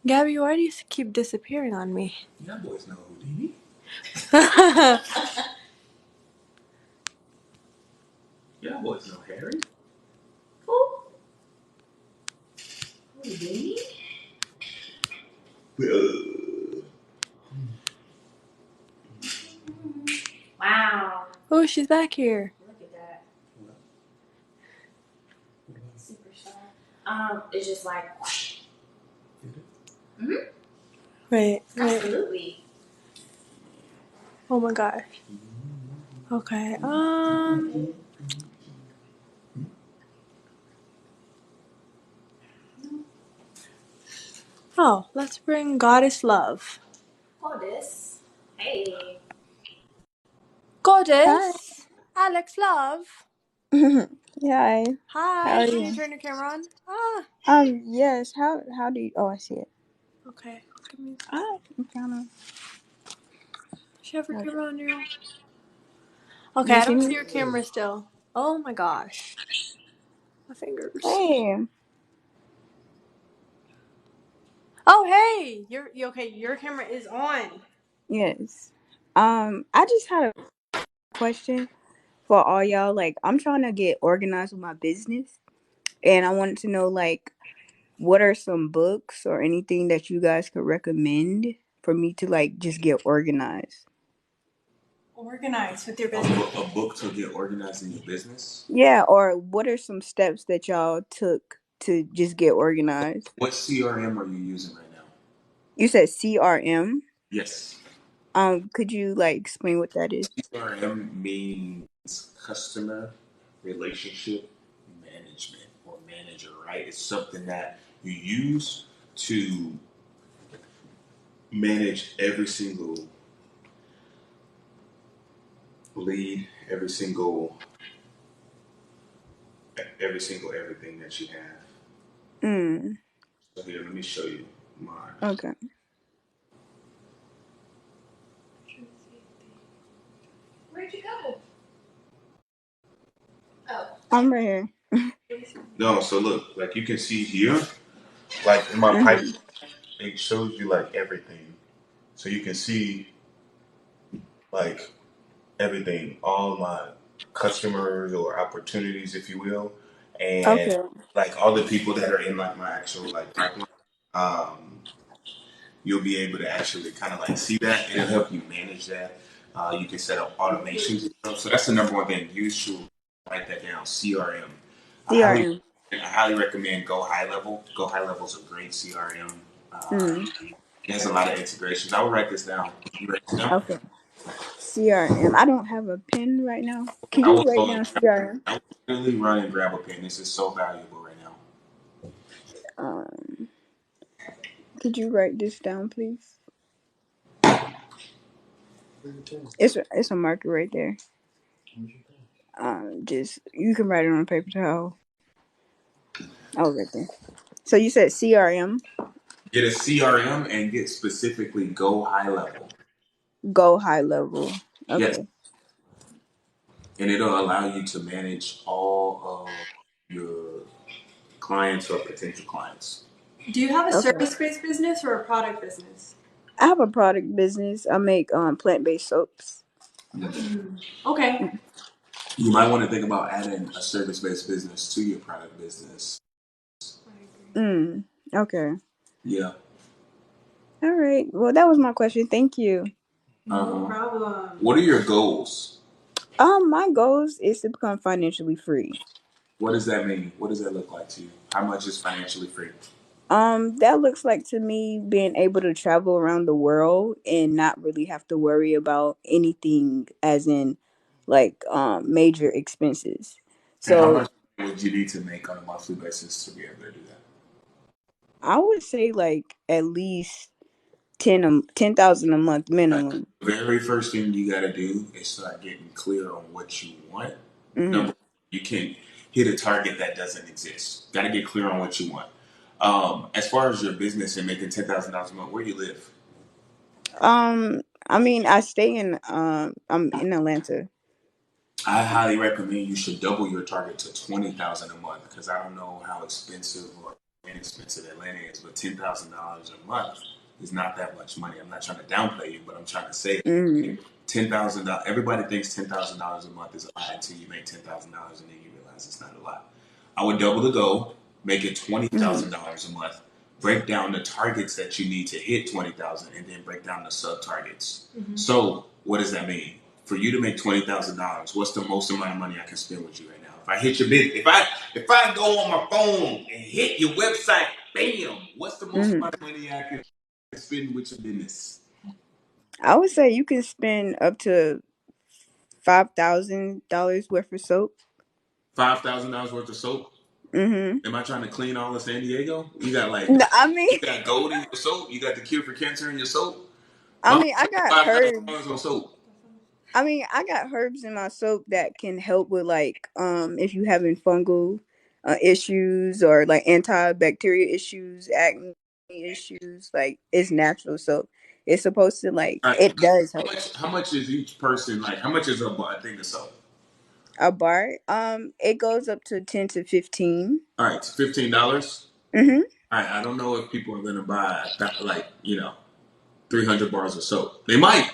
Gabby, why do you keep disappearing on me? Y'all boys know Houdini. Y'all boys know Harry. Who? Houdini? Wow. Oh, she's back here. Look at that. Superstar. It's just like. Mm-hmm. Wait. Absolutely. Oh my gosh. Okay. Oh, let's bring Goddess Love. Goddess. Hey. Hi. Goddess. Alex Love. Hi. How Hi. are Can you you? turn your camera on? Ah. Yes. How do you? Oh, I see it. Okay. Give me. I'm kind She have her of. camera on now. Okay, Do you I see don't see me? your camera still. Oh my gosh. My fingers. Hey. Oh hey. You okay, your camera is on. Yes. I just had a question for all y'all. Like, I'm trying to get organized with my business, and I wanted to know like, what are some books or anything that you guys could recommend for me to like just get organized? Organized with your A business. book, a book to get organized in your business. Yeah. Or what are some steps that y'all took to just get organized? What CRM are you using right now? You said CRM. Yes. Could you like explain what that is? CRM means customer relationship management or manager, right? It's something that you use to manage every single lead, every single everything that you have. Mm. So here, let me show you mine. Okay. Where'd you go? Oh. I'm right here. No, so look, like you can see here, like in my pipe, Hmm. it shows you like everything. So you can see like everything, all my customers or opportunities, if you will, and Okay. like all the people that are in like my actual like pipeline. Um, you'll be able to actually kind of like see that. It'll help you manage that. You can set up automations and stuff. So that's the number one thing. You should write that down. CRM. I highly, CRM. I highly recommend Go High Level. Go High Level is a great CRM. Mm. It has a lot of integrations. I will write this down. You write this down? Okay. CRM. I don't have a pen right now. Can I you will write go. down CRM? I will literally run and grab a pen. This is so valuable right now. Um, could you write this down, please? It's a marker right there. Just you can write it on a paper towel. Oh, right there. So you said CRM. Get a CRM and get specifically Go High Level. Go high level. Yes, Okay. and it'll allow you to manage all of your clients or potential clients. Do you have a Okay. service-based business or a product business? I have a product business. I make plant based soaps. Okay. You might want to think about adding a service-based business to your product business. Mm. Okay. Yeah. All right. Well, that was my question. Thank you. No problem. What are your goals? My goals is to become financially free. What does that mean? What does that look like to you? How much is financially free? That looks like to me being able to travel around the world and not really have to worry about anything as in like major expenses. And how So much would you need to make on a monthly basis to be able to do that? I would say like at least 10,000 a month Right. minimum. The very first thing you got to do is start getting clear on what you want. Hmm. Number, you can hit a target that doesn't exist. Got to get clear on what you want. As far as your business and making $10,000 a month, where do you live? I mean I stay in I'm in Atlanta. I highly recommend you should double your target to 20,000 a month because I don't know how expensive or inexpensive Atlanta is, but $10,000 a month is not that much money. I'm not trying to downplay you, but I'm trying to say Mm-hmm. $10,000. Everybody thinks $10,000 a month is a lot until you make $10,000 and then you realize it's not a lot. I would double the goal, make it Mm-hmm. $20,000 a month. Break down the targets that you need to hit 20,000, and then break down the sub targets. Mm-hmm. So, what does that mean? For you to make $20,000, what's the most amount of money I can spend with you right now? If I hit your business, if I go on my phone and hit your website, bam, what's the most Mm-hmm. amount of money I can spend with your business? I would say you can spend up to $5,000 worth of soap. $5,000 worth of soap. Mm-hmm. Am I trying to clean all of San Diego? You got like No, I mean, you got gold in your soap. You got the cure for cancer in your soap. I Why mean, I got $5,000 herbs. on soap? I got herbs in my soap that can help with like if you having fungal issues or like antibacterial issues, acne issues. Like it's natural soap. It's supposed to like All right. it does How help. much? How much is each person like? How much is a thing of soap? A bar, it goes up to 10 to 15. All right, it's $15. Mm-hmm. All right, I don't know if people are gonna buy like 300 bars of soap. They might,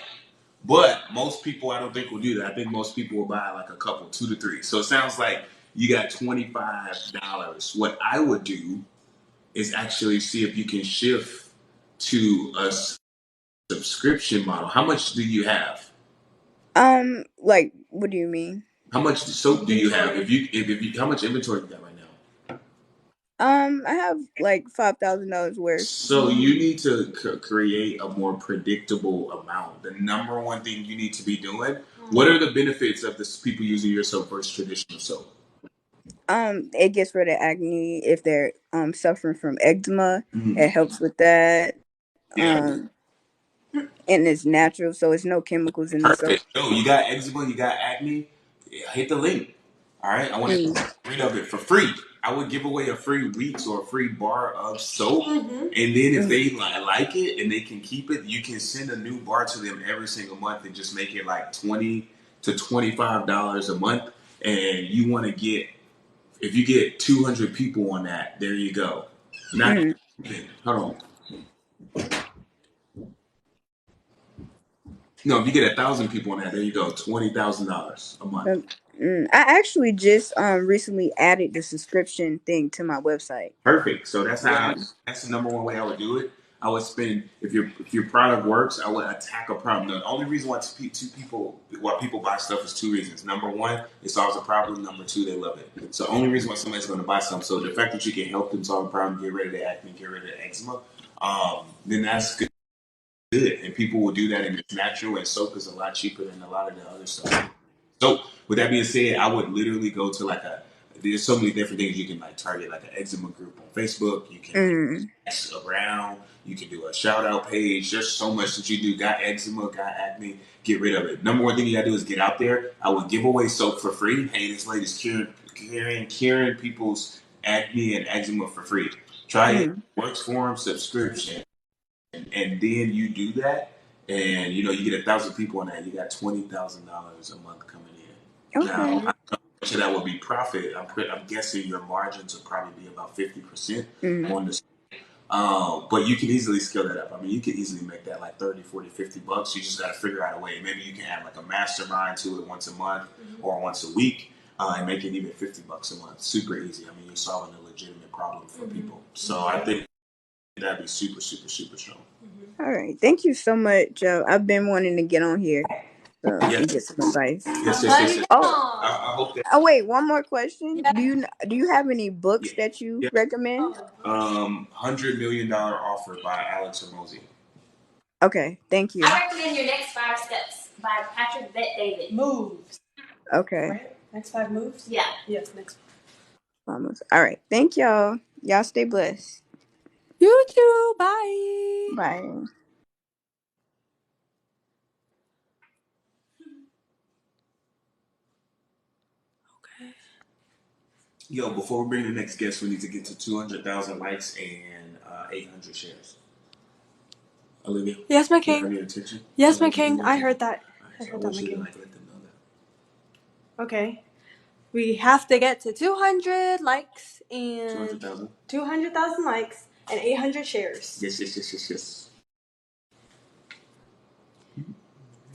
but most people I don't think will do that. I think most people will buy like a couple, 2 to 3. So it sounds like you got $25. What I would do is actually see if you can shift to a subscription model. How much do you have? Like what do you mean? How much soap do you have? If you how much inventory you got right now? I have like $5,000 worth. So you need to create a more predictable amount. The number one thing you need to be doing. What are the benefits of this people using your soap versus traditional soap? It gets rid of acne if they're suffering from eczema. Mm-hmm. It helps with that. Yeah. Um, and it's natural, so it's no chemicals in the soap. Perfect. So you got eczema, you got acne. Yeah, hit the link. All right. I want to Mm, get rid of it for free. I would give away a free weeks or a free bar of soap, and then if mm, they like it and they can keep it, you can send a new bar to them every single month and just make it like $20 to $25 a month. And you want to get if you get 200 people on that, there you go. Not mm. even. Hold on. No, if you get 1,000 people on that, there you go. $20,000 a month. Um, I actually just recently added the subscription thing to my website. Perfect. So Yeah. that's the number one way I would do it. I would spend if your product works, I would attack a problem. The only reason why people buy stuff is 2 reasons. Number one, it solves a problem. Number two, they love it. So the only reason why somebody's going to buy something. So the fact that you can help them solve a problem, get rid of the acne, get rid of the eczema, then that's good. And people will do that, and it's natural. And soap is a lot cheaper than a lot of the other stuff. So with that being said, I would literally go to there's so many different things you can like target, like an eczema group on Facebook. You can Mm, ask around. You can do a shout out page. There's so much that you do. Got eczema, got acne, get rid of it. Number one thing you gotta do is get out there. I would give away soap for free. Hey, this lady's curing people's acne and eczema for free. Try it. mm. Works for them. Subscription. And then you do that, and you get 1,000 people on that. You got $20,000 a month coming in. Now, I Okay. don't know how much of that would be profit. I'm guessing your margins will probably be about 50% Mm, on this. But you can easily scale that up. I mean, you could easily make that like 30, 40, $50. You just got to figure out a way. Maybe you can add like a mastermind to it once a month or once a week, and make it even $50 a month. Super easy. I mean, you're solving a legitimate problem for people. So I think that'd be super, super, super strong. all right. Thank you so much. I've been wanting to get on here Yes, and get some advice. yes, yes, Glad yes, you yes. Oh, I hope that. oh wait, one more question. Yeah. Do you have any Yeah, books that you yeah. recommend? $100 million offer by Alex Hermosi. Okay, thank you. I recommend Your Next 5 Steps by Patrick Bet David. Moves. Okay. Right? Next 5 moves? Yeah. Yes, next. Almost. All right. Thank y'all. Y'all stay blessed. You too. Bye. Bye. Okay. Yo, before we bring the next guest, we need to get to 200,000 likes and 800 shares. Olivia? Yes, my Can I have king. your attention? Yes, I my need you to give king. me I attention. heard that. All right, I so I heard that, want my you to king. let them know that. Okay. We have to get to 200 likes and 200,000. 200,000 likes and 800 shares. Yes.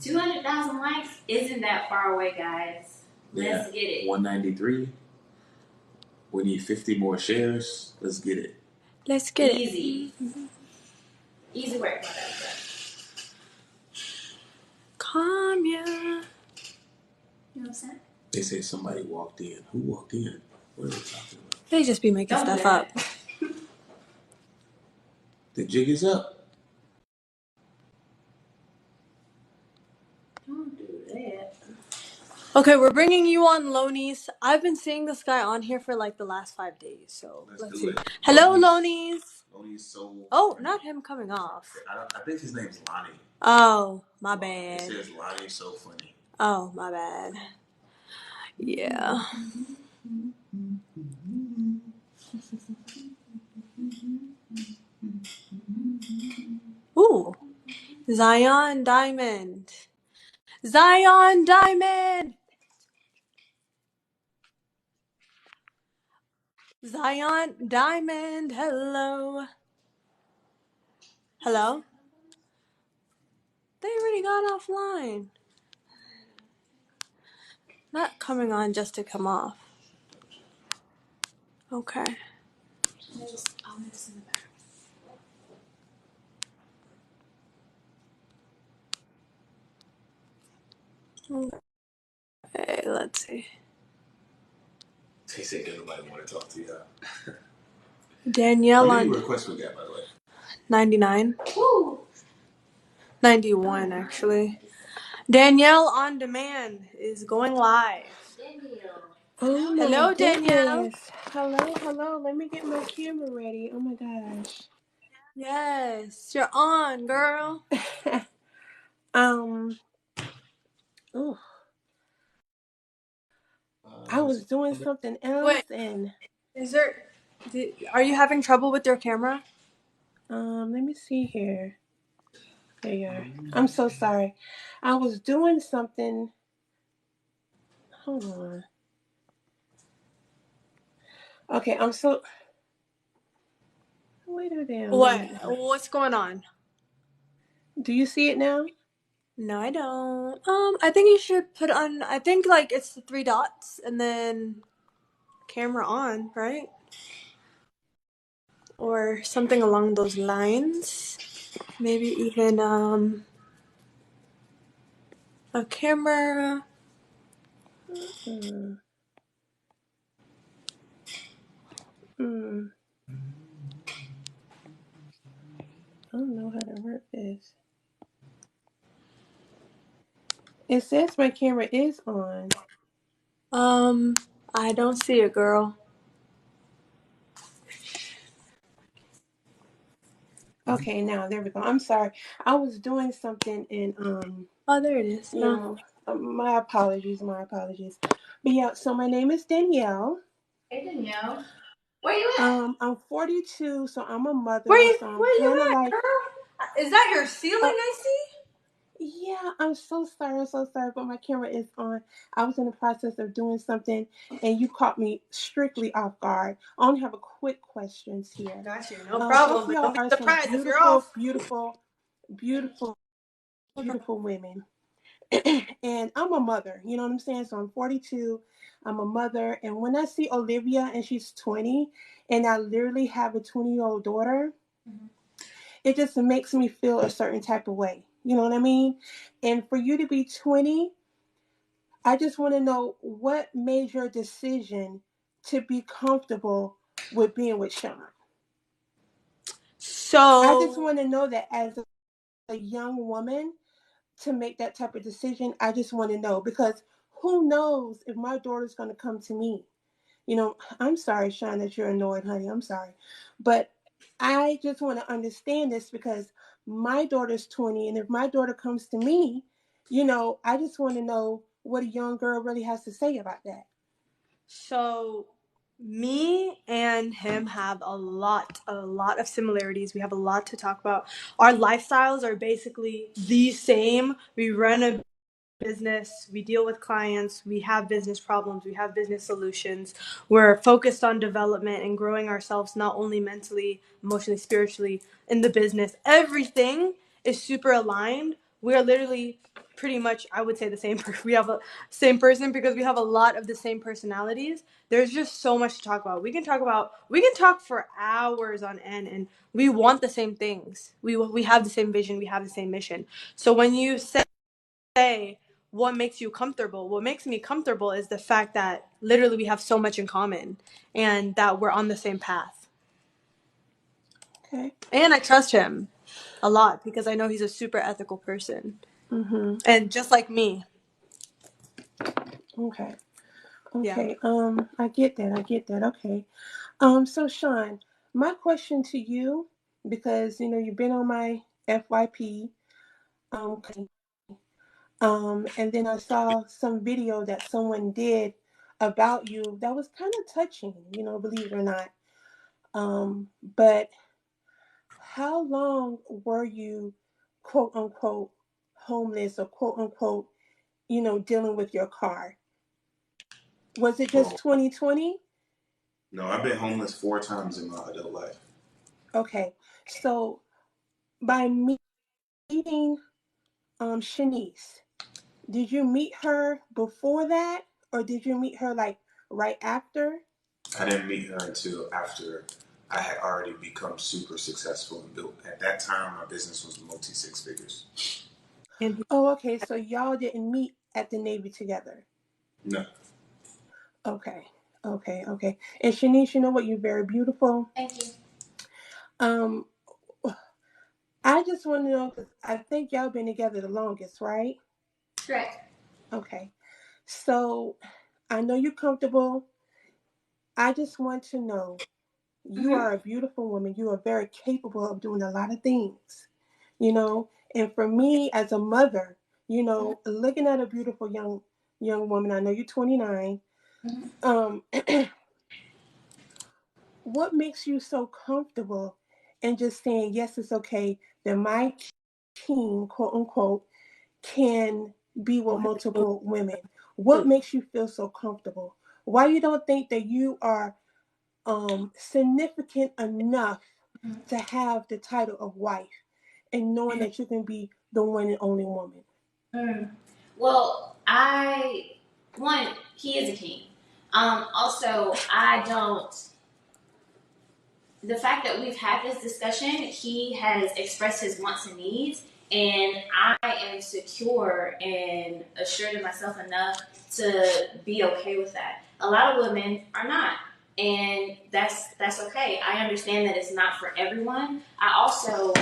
200,000 likes isn't that far away, guys. Let's get it. 193. We need 50 more shares. Let's get it. Let's get Easy. it. Easy work. Come ya. You know what I'm saying? They say somebody walked in. Who walked in? What are they talking about? They just be making Don't do stuff up. that. The jig is up. Don't do that. Okay, we're bringing you on, Lonies. I've been seeing this guy on here for like the last 5 days, so let's see. do it. Hello, Lonies. Lonnie's so. Oh, not him coming off. I think his name's Lonnie. Oh, my It bad. says Lonnie's so funny. Oh, my bad. Yeah. Ooh. Zion Diamond. Zion Diamond. Zion Diamond. Hello. Hello? They already got offline. Not coming on just to come off. Okay. Okay, let's see. They said nobody want to talk to you. Danielle How many on requests we got, by the way? 99. Woo! 91, actually. Danielle on Demand is going live. Oh my Hello, Danielle. goodness. Hello. Let me get my camera ready. Oh my gosh. Yes, you're on, girl. Oh, I was doing something else Wait, and are you having trouble with your camera? let me see here. There you are. I'm so sorry. I was doing something. Hold on. Okay, wait a damn What? minute. What's going on? Do you see it now? No, I don't. I think you should put on. I think like it's the 3 dots and then camera on, right? Or something along those lines. Maybe even a camera. Hmm. Hmm. I don't know how to work this. It says my camera is on. I don't see it, girl. Okay, now there we go. I'm sorry. I was doing something and Oh, there it is. you know, my apologies. But yeah, so my name is Danielle. Hey, Danielle. Where you at? I'm 42, so I'm a Where mother. you So I'm where kind you of at, like, girl? Is that your ceiling oh I see? yeah, I'm so sorry. But my camera is on. I was in the process of doing something, and you caught me strictly off guard. I only have a quick questions here. Got you, no Both problem. of But y'all don't be are some surprised if you're off. beautiful Okay. women. And I'm a mother, you know what I'm saying? So I'm 42, I'm a mother. And when I see Olivia and she's 20, and I literally have a 20-year-old daughter, it just makes me feel a certain type of way. You know what I mean? And for you to be 20, I just want to know what made your decision to be comfortable with being with Sean. I just So want to know that as a young woman, to make that type of decision, I just want to know because who knows if my daughter's going to come to me. You know, I'm sorry, Sean, that you're annoyed, honey. I'm sorry. But I just want to understand this because my daughter's 20, and if my daughter comes to me, I just want to know what a young girl really has to say about that. So me and him have a lot of similarities. We have a lot to talk about. Our lifestyles are basically the same. We run a business, we deal with clients, we have business problems, we have business solutions. We're focused on development and growing ourselves, not only mentally, emotionally, spiritually, in the business. Everything is super aligned. We are literally pretty much, I would say, the same. We have a same person because we have a lot of the same personalities. There's just so much to talk about. We can talk for hours on end, and we want the same things. We have the same vision. We have the same mission. So when you say what makes you comfortable, what makes me comfortable is the fact that literally we have so much in common and that we're on the same path. Okay. And I trust him a lot because I know he's a super ethical person. Mm-hmm. And just like me. Okay. Yeah. Okay. I get that. I get that. Okay. So Sean, my question to you, because you've been on my FYP, and then I saw some video that someone did about you that was kind of touching, believe it or not. But how long were you, quote unquote, homeless or quote unquote, dealing with your car? Was it just Well, 2020? no, I've been homeless 4 times in my adult life. Okay. So by meeting Shanice, did you meet her before that or did you meet her like right after? I didn't meet her until after I had already become super successful and built. At that time, my business was multi six figures. And Oh, okay. So y'all didn't meet at the Navy together. No, Okay. Okay. Okay. And Shanice, you know what? You're very beautiful. Thank you. Um, I just want to know because I think y'all been together the longest, right? Correct. Okay. So I know you're comfortable. I just want to know you Mm-hmm. are a beautiful woman. You are very capable of doing a lot of things, you know. And for me as a mother, looking at a beautiful young woman, I know you're 29. Mm-hmm. Um, what makes you so comfortable in just saying yes, it's okay that my king, quote unquote, can be with multiple women? What makes you feel so comfortable? Why you don't think that you are significant enough to have the title of wife and knowing that you can be the one and only woman? Mm. Well, he is a king. Also, I don't. The fact that we've had this discussion, he has expressed his wants and needs, and I am secure and assured of myself enough to be okay with that. A lot of women are not, and that's okay. I understand that it's not for everyone. I also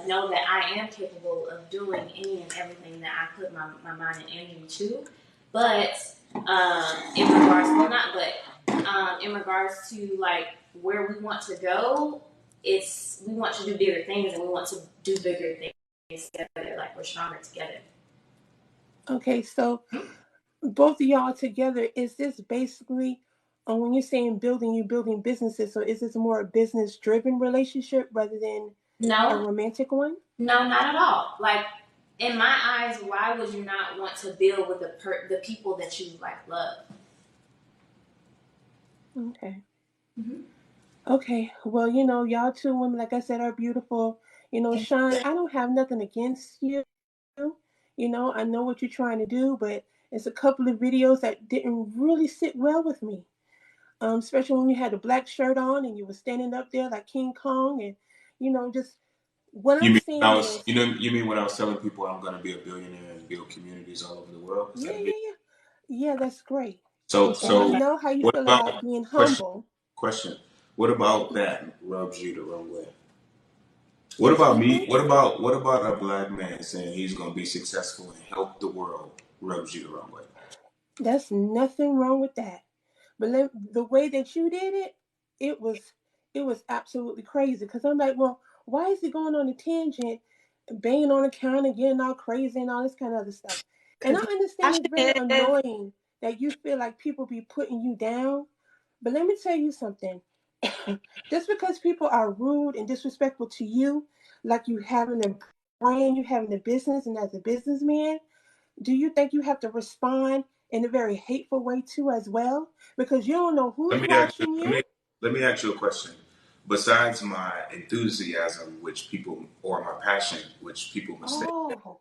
know that I am capable of doing any and everything that I put my mind and energy to. But in regards, well, not but in regards to like where we want to go, we want to do bigger things and we want to do bigger things together. Like we're stronger together. Okay, so both of y'all together, is this basically, when you're saying building, you building businesses, so is this more a business driven relationship rather than a No, romantic one? no, not at all. Like in my eyes, why would you not want to build with the people that you like love? Okay. Mm-hmm. Okay. Well, y'all two women, like I said, are beautiful. Sean, I don't have nothing against you. I know what you're trying to do, but it's a couple of videos that didn't really sit well with me. Especially when you had a black shirt on and you were standing up there like King Kong, and just what you I'm mean when I saying was, is, you mean when I was telling people I'm going to be a billionaire and build communities all over the world? Is yeah, that a big? yeah, yeah, that's great. So, And I so know how you what feel about about being question? humble. Question. What about that rubs you the wrong way? What about Excuse me? me. What about a black man saying he's going to be successful and help the world rubs you the wrong way? That's nothing wrong with that. But the way that you did it, it was it was absolutely crazy. Because I'm like, well, why is he going on a tangent, banging on the counter, getting all crazy and all this kind of other stuff? And I because he's understand it's very passionate. annoying that you feel like people be putting you down. But let me tell you something. Just because people are rude and disrespectful to you, like you having a brand, you having a business, and as a businessman, do you think you have to respond in a very hateful way too as well? Because you don't know Let who's me ask you, watching you. let me ask you a question. Besides my enthusiasm, which people, or my passion, which people mistake, Oh,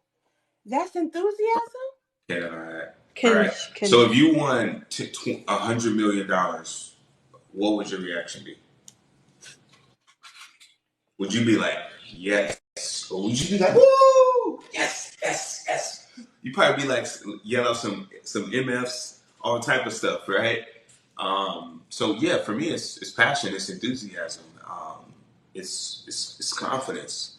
that's enthusiasm? can I? All Can right. can So if you won $100 million, what would your reaction be? Would you be like, yes, or would you be like, woo, yes, yes, yes? You probably be like, yell out some MFs, all type of stuff, right? So yeah, for me, it's passion, it's enthusiasm, it's confidence,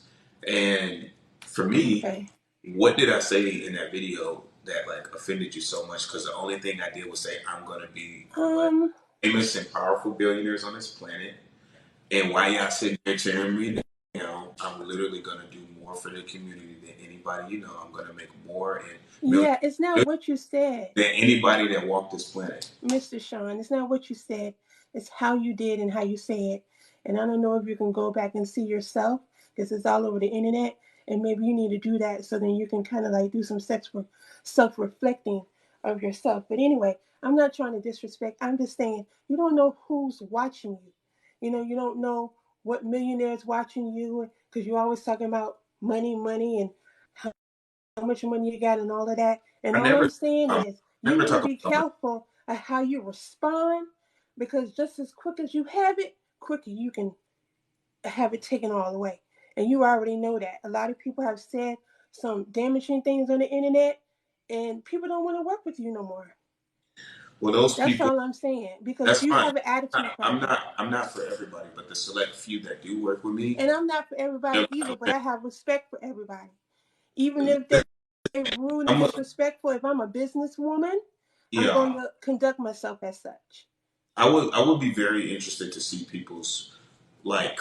and for me, Okay. what did I say in that video that like offended you so much? Because the only thing I did was say I'm gonna be one of Um, the famous and powerful billionaires on this planet, and why y'all sitting there cheering me down? I'm literally gonna do more for the community than anybody you know. I'm gonna make more and millions yeah, it's not what you said, than anybody that walked this planet. Mr. Sean. It's not what you said. It's how you did and how you said. And I don't know if you can go back and see yourself because it's all over the internet. And maybe you need to do that so then you can kind of like do some self reflecting of yourself. But anyway, I'm not trying to disrespect. I'm just saying you don't know who's watching you. You don't know what millionaires watching you because you're always talking about money, money, and how much money you got and all of that. And I all I'm never, saying I is you never need to talk be about money. careful of how you respond because just as quick as you have it, quicker you can have it taken all away. And you already know that. A lot of people have said some damaging things on the internet and people don't want to work with you no more. Well, those That's people, all I'm saying because that's you fine. have an attitude I'm problem. not, I'm not for everybody, but the select few that do work with me, And I'm not for everybody they're either, like, but okay, I have respect for everybody. Even if they're rude and I'm a, disrespectful, if I'm a businesswoman, I'm going yeah. to conduct myself as such. I would be very interested to see people's like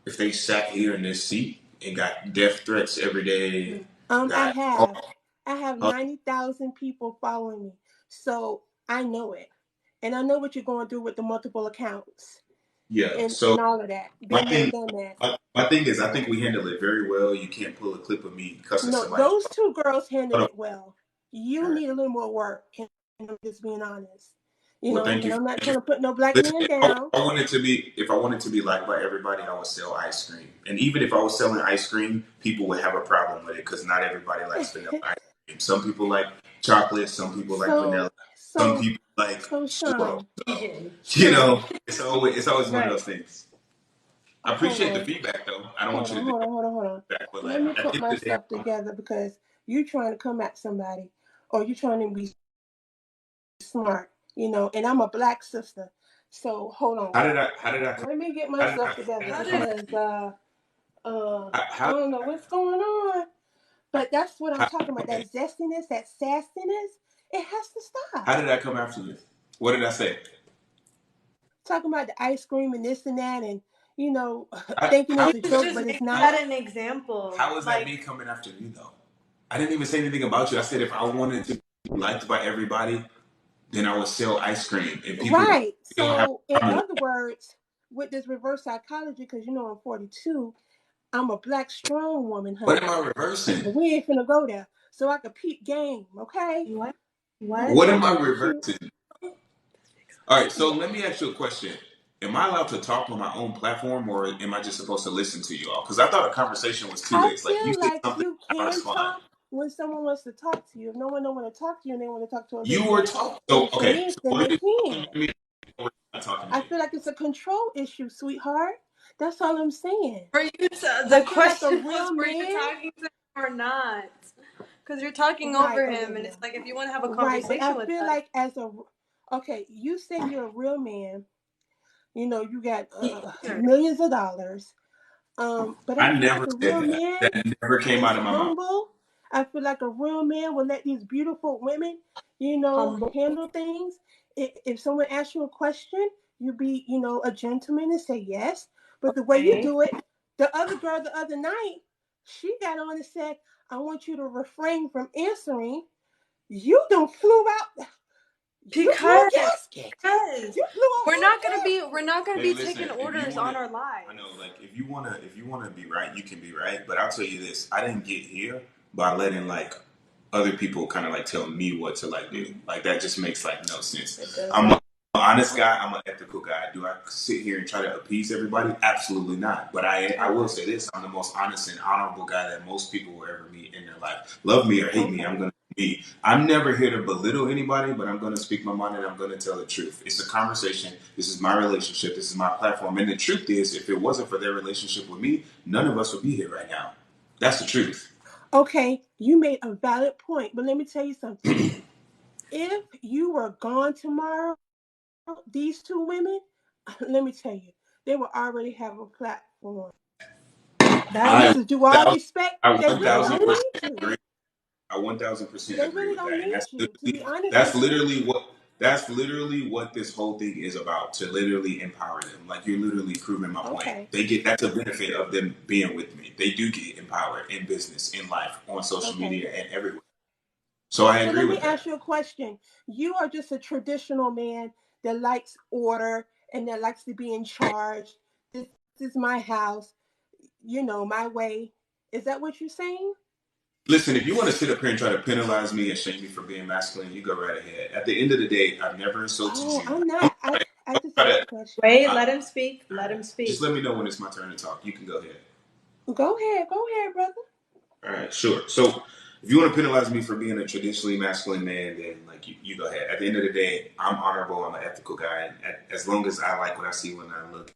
if they sat here in this seat and got death threats every day, I got have. I have uh, 90,000 people following me. So I know it. And I know what you're going through with the multiple accounts yeah. So and all of that. my Been there, thing, done that. my thing is, I think we handle it very well. You can't pull a clip of me cussing No, somebody. those two girls handled Hold it well. You on. need a little more work. And I'm just being honest. Well, thank And you. I'm not trying to put no black Listen, men down. if I wanted to be liked by everybody, I would sell ice cream. And even if I was selling ice cream, people would have a problem with it because not everybody likes vanilla ice cream. Some people like chocolate, some people like so, vanilla, some so, people like so swirl. Sean, So, Sean, it's always one of right. those things. I hold appreciate the on. feedback though. I don't want Hold you on, to think hold on, hold on, hold on. I'm back, but Let like me at put the end of the day, myself together because you trying to come at somebody or you trying to be smart, and I'm a black sister. So hold on. Let me get myself together How did because I how, don't know what's going on. But that's what I'm how, talking about. That okay, zestiness, that sassiness, it has to stop. how did I come after you? What did I say? Talking about the ice cream and this and that and you know, thinking How it's he a was joke, just but it's making not. that an example? How is that Like me coming after you though? I didn't even say anything about you. I said if I wanted to be liked by everybody, then I would sell ice cream, and people Right. don't have So, a in problem with other words, with this reverse psychology, because I'm 42, I'm a black strong woman, that. What honey. am I reversing? But we ain't finna go there. So I could peep game, okay? what? Don't What? What am try. I Don't you? reversing? All right, so Yeah. let me ask you a question. Am I allowed to talk on my own platform, or am I just supposed to listen to you all? Because I thought a conversation was two I ways. Like you feel say like something, you I can respond. talk when someone wants to talk to you. If no one don't want to talk to you and they want to talk to You were Olivia talking. and So okay, so Shanice, then were they you talking can. to me or were you not talking to I me? feel like it's a control issue, sweetheart. That's all I'm saying. For you to, I the feel like a question was, real were you man. talking to him or not? Because you're talking Right, over him, and Olivia. it's like if you want to have a Right, but I conversation with feel us, like okay, you say you're a real man. You got sure. millions of dollars. But I I feel like never a said real that. man That never came is out of my mouth. humble. I feel like a real man will let these beautiful women, Humble. handle things. If someone asks you a question, you be, a gentleman and say yes. But the way you Okay. do it, the other girl the other night, she got on and said, I want you to refrain from answering. You don't flew out. You blew a Because gasket. because You blew a whole we're not gonna Hey, be listen, taking if you orders wanna, on our I know, lives. like if you wanna be right, you can be right. But I'll tell you this: I didn't get here by letting like other people kind of like tell me what to like do. Like that just makes like no sense. It does. I'm an honest guy. I'm an ethical guy. Do I sit here and try to appease everybody? Absolutely not. But I will say this: I'm the most honest and honorable guy that most people will ever meet in their life. Love me or hate me, I'm gonna be me. I'm never here to belittle anybody, but I'm gonna speak my mind and I'm gonna tell the truth. It's a conversation. This is my relationship. This is my platform. And the truth is, if it wasn't for their relationship with me, none of us would be here right now. That's the truth. Okay, you made a valid point, but let me tell you something. If you were gone tomorrow, these two women, let me tell you, they will already have a platform. And I this That is due all respect. I They really don't 1000% need you. agree. I 1000% They agree really with that, don't and need you, to be honest that's with you. literally what this whole thing is about. To literally empower them, like you're literally proving my point. Okay. They get that's a benefit of them being with me. They do get empowered in business, in life, on social Okay. media, and everywhere. So I So agree let me with ask that. you a question. You are just a traditional man that likes order and that likes to be in charge. This is my house, my way. Is that what you're saying? Listen, if you want to sit up here and try to penalize me and shame me for being masculine, you go right ahead. At the end of the day, I've never insulted Oh, you. I'm not. I Don't just try asked to, a question. Wait, uh, let him speak. Let him just speak. let me know when it's my turn to talk. You can go ahead. Go ahead, brother. All right, sure. So if you want to penalize me for being a traditionally masculine man, then like you go ahead. At the end of the day, I'm honorable. I'm an ethical guy. And as long as I like what I see when I look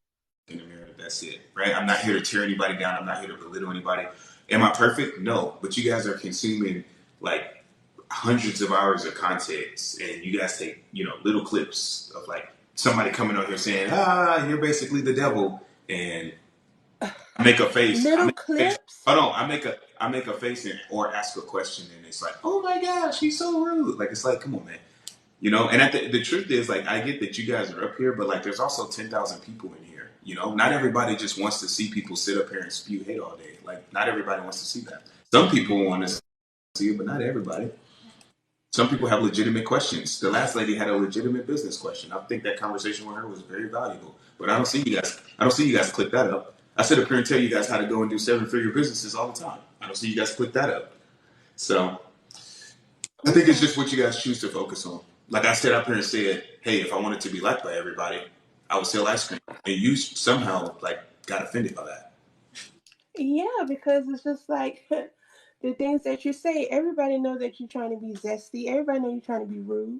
in the mirror, that's it, right? I'm not here to tear anybody down. I'm not here to belittle anybody. Am I perfect? No. But you guys are consuming like hundreds of hours of content, and you guys take little clips of like somebody coming out here saying, you're basically the devil, and I make a face. I Little make a face. clips. Hold on. I make a face or ask a question, and it's like, oh my gosh, he's so rude. Like it's like, come on, man. And the truth is, like, I get that you guys are up here, but like, there's also 10,000 people in here. Not everybody just wants to see people sit up here and spew hate all day. Like, not everybody wants to see that. Some people want to see it, but not everybody. Some people have legitimate questions. The last lady had a legitimate business question. I think that conversation with her was very valuable. But I don't see you guys. I don't see you guys click that up. I sit up here and tell you guys how to go and do 7-figure businesses all the time. I don't see you guys click that up. So I think it's Okay. just what you guys choose to focus on. Like I stood up here and said, "Hey, if I wanted to be liked by everybody, I would sell ice cream," and you somehow like got offended by that. Yeah, because it's just like the things that you say. Everybody know that you're trying to be zesty. Everybody know you're trying to be rude.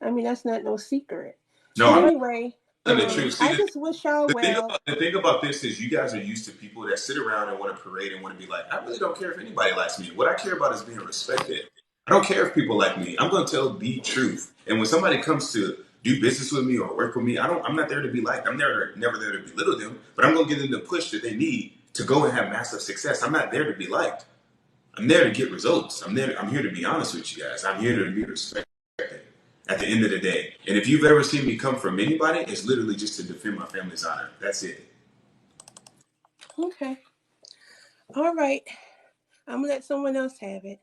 I mean, that's not no secret. No, But I'm anyway, telling the truth. See, I just wish y'all well. the thing about this is you guys are used to people that sit around and want to parade and want to be like, I really don't care if anybody likes me. What I care about is being respected. I don't care if people like me. I'm going to tell the truth. And when somebody comes to do business with me or work with me, I'm not there to be liked. I'm never there to belittle them, but I'm going to give them the push that they need to go and have massive success. I'm not there to be liked. I'm there to get results. I'm here to be honest with you guys. I'm here to be respected at the end of the day. And if you've ever seen me come from anybody, it's literally just to defend my family's honor. That's it. Okay. All right. I'm gonna let someone else have it.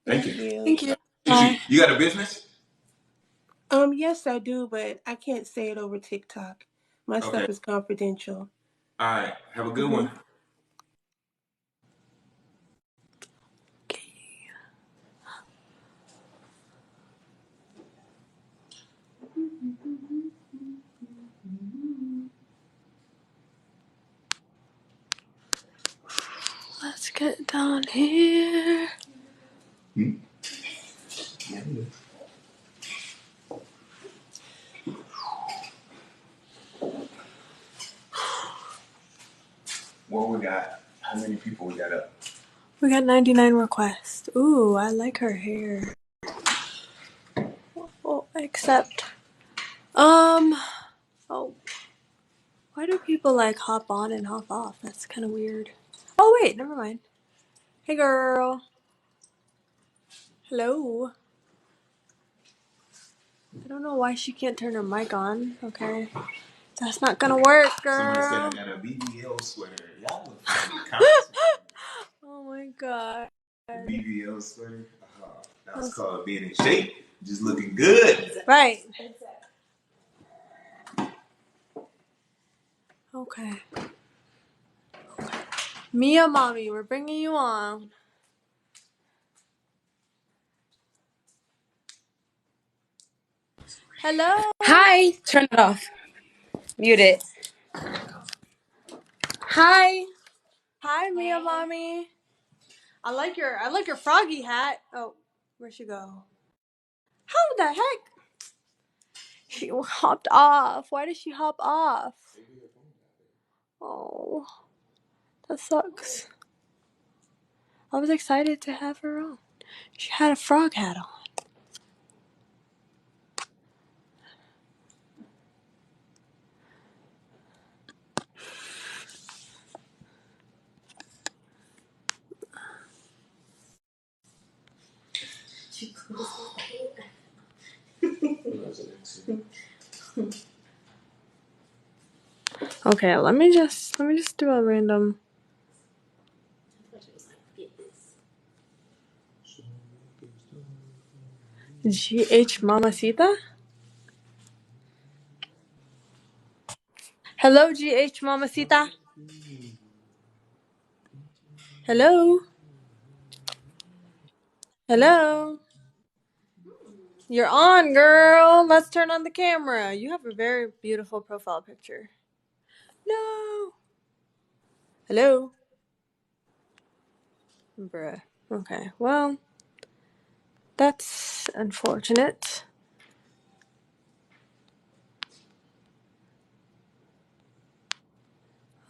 Thank Thank you. you. Thank you. You, Bye. you got a business? Yes, I do, but I can't say it over TikTok. My Okay. stuff is confidential. All right. Have a good Hmm. one. Let's get down here. Hmm? What we got? How many people we got up? We got 99 requests. Ooh, I like her hair. Oh, except, um, oh, why do people like hop on and hop off? That's kind of weird. Oh, wait, never mind. Hey, girl. Hello. I don't know why she can't turn her mic on. Okay. That's not gonna work, Somebody said I girl. got a BBL sweater. Y'all look funny in the comments. Oh my god. The BBL sweater. That's called being in shape. Just looking good. Right. Okay. Mia Mommy, we're bringing you on. Hello. Hi, turn it off. Mute it. Hi. Hi, Mia mommy. I like your froggy hat. Oh, where'd she go? How the heck? She hopped off. Why did she hop off? Oh, that sucks. I was excited to have her on. She had a frog hat on. Okay, let me just do a random. GH Mamacita? Hello, GH Mamacita. Hello. Hello. You're on, girl. Let's turn on the camera. You have a very beautiful profile picture. No. Hello. Bruh. Okay, well, that's unfortunate.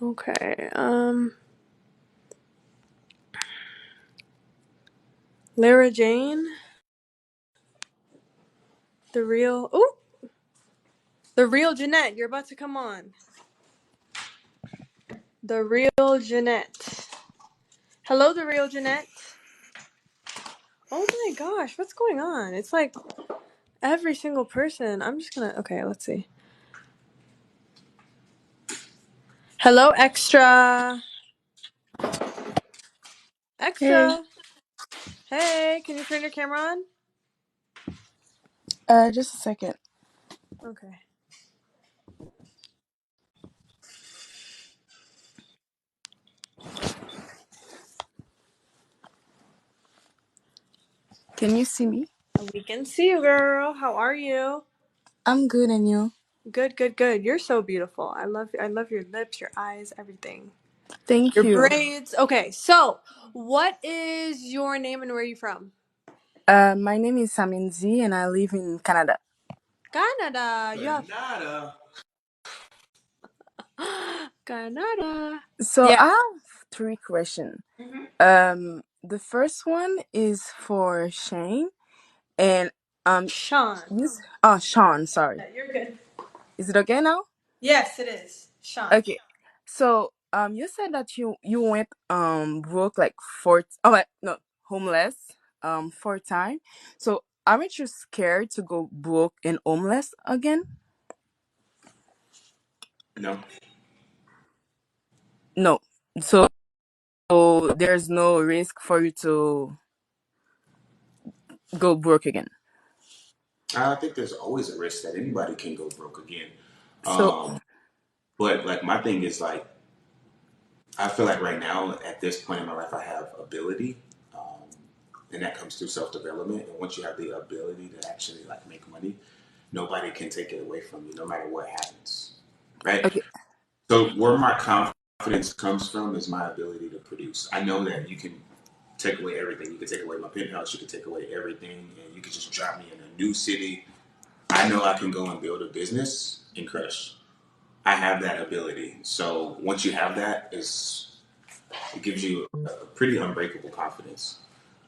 Okay, Lara Jane, the real, ooh, the real Jeanette, you're about to come on. The real Jeanette. Hello, the real Jeanette. Oh my gosh, what's going on? It's like every single person. I'm just gonna, okay, let's see. Hello, extra. Hey. Extra. Hey, can you turn your camera on? Just a second. Okay. Can you see me? We can see you, girl. How are you? I'm good, and you? Good, good, good. You're so beautiful. I love your lips, your eyes, everything. Thank Your you. braids. Okay, so what is your name and where are you from? My name is Saminzi, and I live in Canada. Canada. You have Nada. Canada. So Yeah. I have three questions. Mhm. The first one is for Shane, and Sean. Sean. Sorry. Yeah, you're good. Is it okay now? Yes, it is. Sean. Okay. So you said that you went broke like four. Oh, wait, no, homeless 4 times. So aren't you scared to go broke and homeless again? No. No. So there's no risk for you to go broke again. I think there's always a risk that anybody can go broke again. So Um, but like my thing is like I feel like right now at this point in my life I have ability, um, and that comes through self development. And once you have the ability to actually like make money, nobody can take it away from you, no matter what happens, right? okay, So where my confidence comes from is my ability to produce. I know that you can take away everything. You can take away my penthouse. You can take away everything, and you can just drop me in a new city. I know I can go and build a business and crush. I have that ability. So once you have that, it gives you a pretty unbreakable confidence.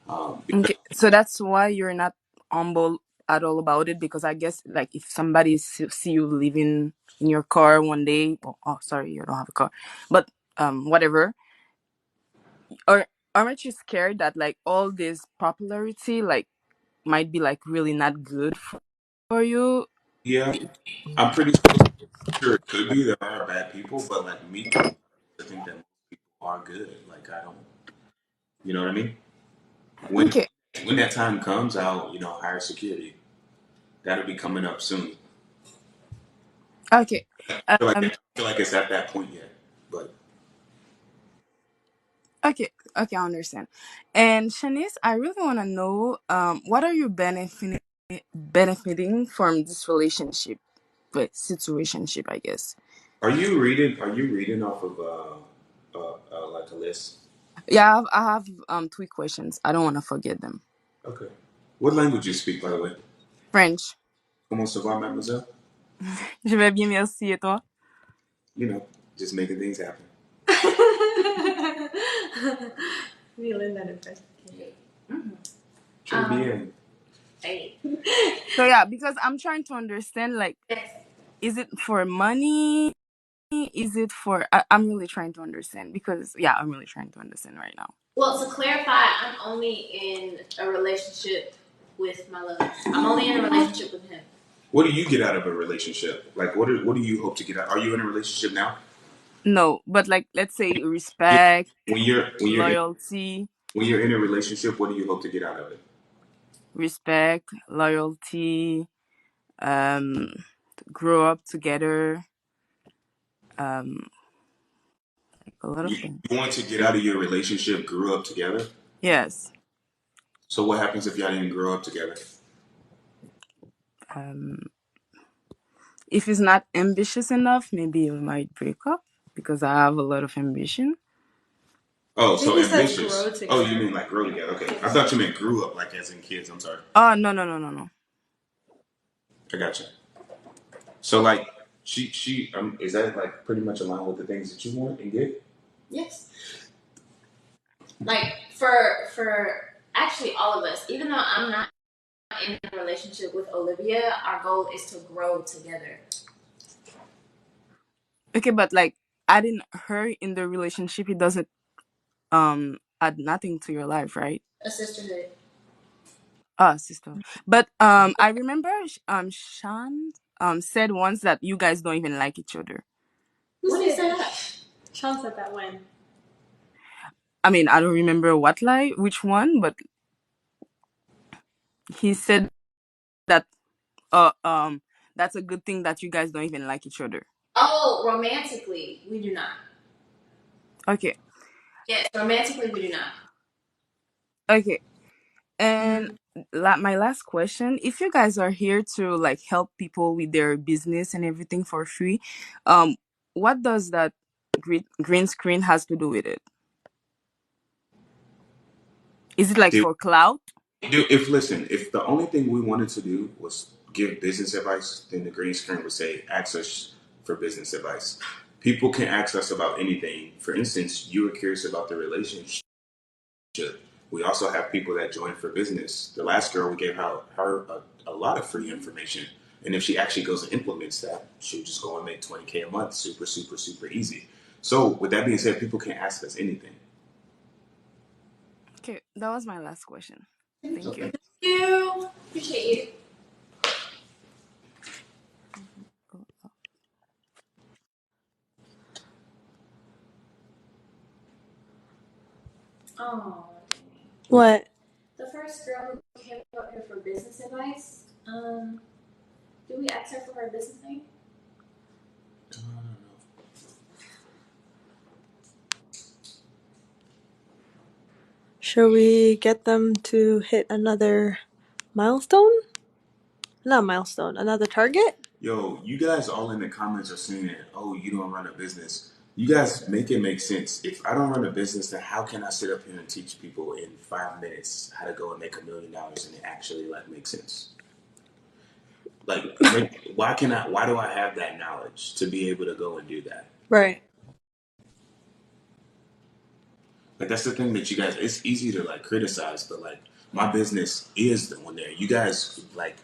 Because okay. So that's why you're not humble at all about it, because I guess like if somebody see you living in your car one day, oh sorry, you don't have a car, but whatever, or aren't you scared that like all this popularity like might be like really not good for you? yeah, I'm pretty sure it could be. There are bad people, but like me, I think that most people are good. Like I don't, you know what I mean? When Okay, when that time comes, I'll hire security. That'll be coming up soon. okay, I feel like it's at that point yet, but okay, okay. I understand. And Shanice, I really want to know, what are you benefiting benefiting from this relationship, but situationship, I guess. Are you reading? Are you reading off of like a list? Yeah, I have 3 questions. I don't want to forget them. Okay. What language you speak, by the way? French. Comment ça va, mademoiselle? Je vais bien, merci. Et toi? You know, just making things happen. We learned that in French. Très bien. Hey. So yeah, because I'm trying to understand, like, is it for money? Is it for? I'm really trying to understand because yeah, I'm really trying to understand right now. Well, to clarify, I'm only in a relationship with my love. I'm only in a relationship with him. What do you get out of a relationship? Like, what do you hope to get out? Are you in a relationship now? No, but like, let's say Yeah. respect, When loyalty, you're in a relationship, what do you hope to get out of it? respect, loyalty, um, grow up together, like a lot of things. You want to get out of your relationship, grew up together. Yes. So what happens if y'all didn't grow up together? Um, if he's not ambitious enough, maybe we might break up because I have a lot of ambition. Oh, I think so he says ambitious. grow together. Oh, you mean like grow together? Okay, I thought you meant grew up, like as in kids. I'm sorry. Oh no. I got you. So like, she is that like pretty much aligned with the things that you want and get? Yes. Like for actually all of us, even though I'm not in a relationship with Olivia, our goal is to grow together. Okay, but like adding her in the relationship, it doesn't add nothing to your life, right? A sisterhood. Ah, sister. But I remember Sean said once that you guys don't even like each other. When did he say that? Sean said that when? I mean, I don't remember which one, but he said that uh um that's a good thing that you guys don't even like each other. Oh, romantically, we do not. Okay. Yes, romantically, we do not. Okay. And my last question, if you guys are here to like help people with their business and everything for free, um what does that green screen has to do with it? Is it like Dude, for clout? if the only thing we wanted to do was give business advice, then the green screen would say access for business advice. People can ask us about anything. For instance, you were curious about the relationship. We also have people that join for business. The last girl, we gave her a lot of free information. And if she actually goes and implements that, she'll just go and make 20K a month. Super, super, super easy. So with that being said, people can ask us anything. Okay, that was my last question. Thank you. Thank you. Appreciate you. Oh, What? the first girl who came up here for business advice. Did we ask her for her business name? Should we get them to hit another milestone? Not milestone, another target? Yo, you guys all in the comments are saying, oh, you don't run a business. You guys make it make sense. If I don't run a business, then how can I sit up here and teach people in 5 minutes how to go and make $1 million and it actually like make sense? Like, why do I have that knowledge to be able to go and do that? Right. Like, that's the thing that you guys, it's easy to like criticize, but like, my business is the one there. You guys, like,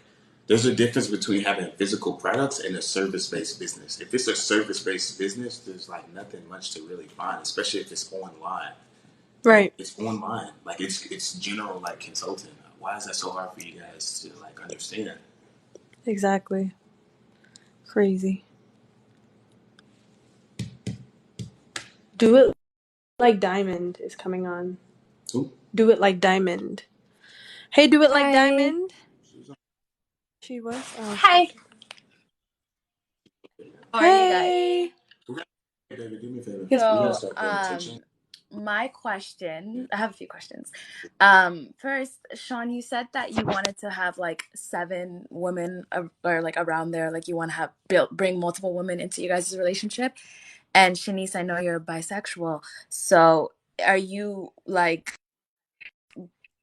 there's a difference between having physical products and a service-based business. If it's a service-based business, there's like nothing much to really find, especially if it's online. Right. It's online. Like, it's general like consulting. Why is that so hard for you guys to like understand? Exactly. Crazy. Do It Like Diamond is coming on. Who? Do It Like Diamond. Hey, Do It Like Hi. Diamond. She was? Oh. Hi. How are you guys? Hey. Hey, David, do me a favor. Yes. We gotta So, start paying attention. my question, I have a few questions. First, Sean, you said that you wanted to have like 7 women or like around there, like you want to have bring multiple women into you guys' relationship. And Shanice, I know you're bisexual, so are you like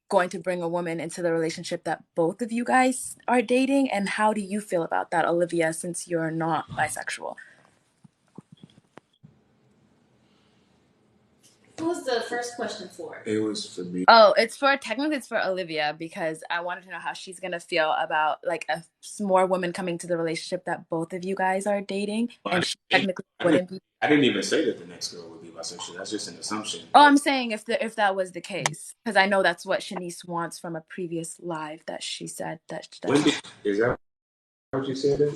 going to bring a woman into the relationship that both of you guys are dating? And how do you feel about that, Olivia, since you're not bisexual? What was the first question for? It was for me. Oh, technically it's for Olivia because I wanted to know how she's gonna feel about like more women coming to the relationship that both of you guys are dating, Well, and she technically wouldn't be. I didn't even say that the next girl would be bisexual. That's just an assumption. Oh, I'm saying if that was the case, because I know that's what Shanice wants from a previous live that she said that When she. is that what you said?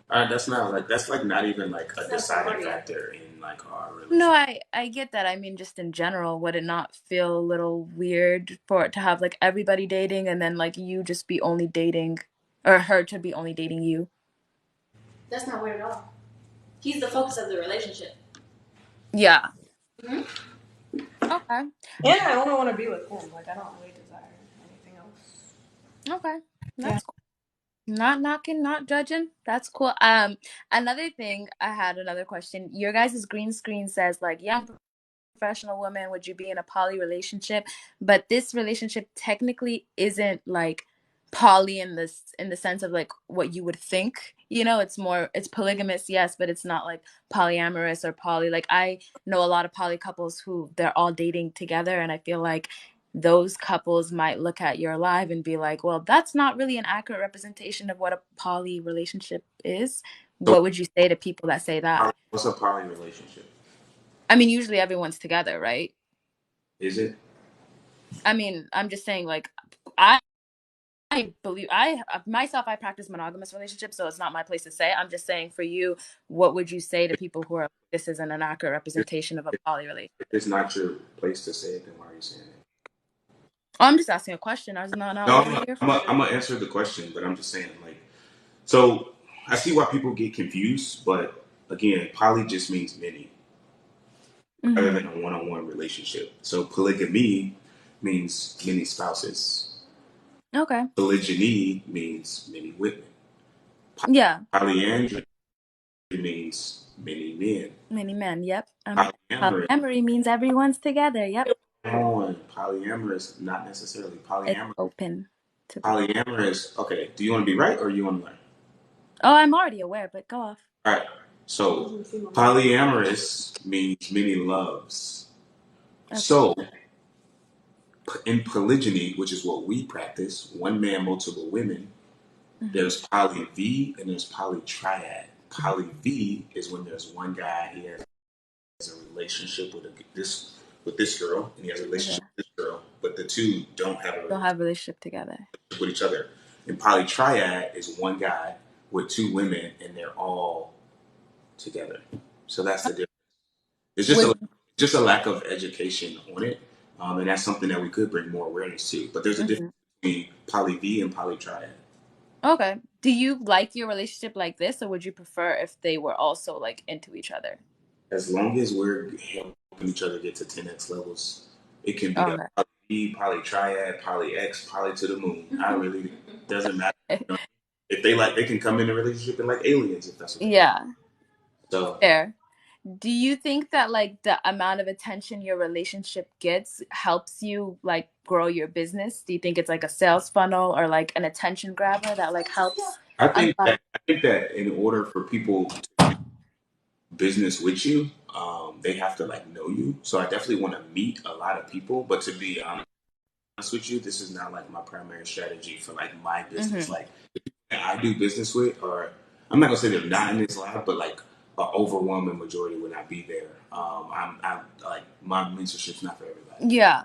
That's like not even like a deciding factor in like our No, relationship. I get that. I mean, just in general, would it not feel a little weird for it to have like everybody dating and then like you just be only dating, or her to be only dating you? That's not weird at all. He's the focus of the relationship. Yeah. Mm-hmm. Okay. And I only want to be with him. Like I don't really desire anything else. Okay. Yeah. That's cool. Not knocking, not judging. That's cool. Another thing, I had another question. Your guys' green screen says like young professional woman, would you be in a poly relationship? But this relationship technically isn't like poly in the sense of like what you would think. You know, it's polygamous, yes, but it's not like polyamorous or poly. Like I know a lot of poly couples who they're all dating together, and I feel like those couples might look at your live and be like, well, that's not really an accurate representation of what a poly relationship is. So, What would you say to people that say that? what's a poly relationship? I mean, usually everyone's together, right? Is it? I mean, I'm just saying, like, I believe I myself I practice monogamous relationships, so it's not my place to say. I'm just saying for you, what would you say to people who are this isn't an accurate representation of a poly relationship? If it's not your place to say it, then why are you saying it? Oh, I'm just asking a question. Is not No, what we're here for? I'm gonna answer the question, but I'm just saying like so. I see why people get confused, but again, poly just means many, rather Mm-hmm. than a one-on-one relationship. So polygamy means many spouses. Okay. Polygyny means many women. Yeah. Polyandry means many men. Many men. Yep. Polyamorous, Polyamory means everyone's together. Yep. polyamorous, not necessarily It's polyamorous. open to people. Polyamorous. Okay, do you want to be right or you want to learn? Oh, I'm already aware, but go off. All right. So polyamorous means many loves. Okay. So in polygyny, which is what we practice, one man, multiple women, Mm-hmm. there's poly V and there's poly triad. Poly V is when there's one guy, he has a relationship with this girl, and he has a relationship Okay. with this girl, but the two don't have a Don't relationship have a relationship together. with each other. And poly triad is one guy with two women, and they're all together. So that's the difference. It's Would just a lack of education on it, and that's something that we could bring more awareness to. But there's a difference mhm. between poly V and poly triad. Okay. Do you like your relationship like this, or would you prefer if they were also like into each other? As long as we're helping each other get to 10x levels, it can be a Okay. poly V, poly triad, poly X, poly to the moon. I really doesn't matter. You know, if they like, they can come in a relationship and like aliens if that's what they want. Yeah, So fair. Do you think that like the amount of attention your relationship gets helps you like grow your business? Do you think it's like a sales funnel or like an attention grabber that like helps unlock? I think that in order for people to do business with you, they have to like know you. So I definitely want to meet a lot of people. But to be honest with you, this is not like my primary strategy for like my business. Mm-hmm. Like that I do business with, or I'm not gonna say they're not in this live, but like an overwhelming majority would not be there. I'm like my mentorship's not for everybody. Yeah.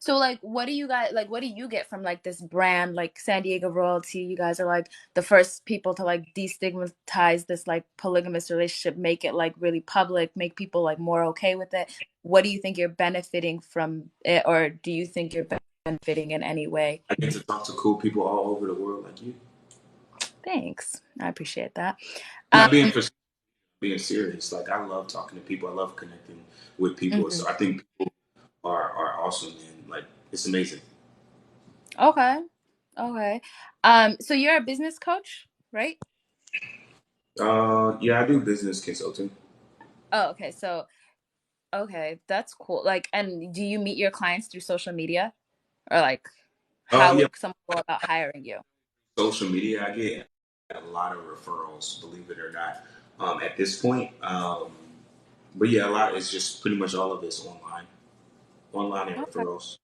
So like what do you guys like what do you get from like this brand like San Diego Royalty? You guys are like the first people to like destigmatize this like polygamous relationship, make it like really public, make people like more okay with it. What do you think you're benefiting from it, or do you think you're benefiting in any way? I get to talk to cool people all over the world like you. Thanks. I appreciate that. I'm Um, not being facetious. being serious. Like I love talking to people. I love connecting with people. Hmm. So I think people are awesome, and like it's amazing. Okay. Okay. So you're a business coach, right? Yeah, I do business consulting. Oh, okay. So, okay, that's cool. Like, and do you meet your clients through social media? Or like, how Yeah, would someone go about hiring you? social media. I get a lot of referrals, believe it or not. At this point, but yeah, a lot is just pretty much all of this online and Okay. referrals.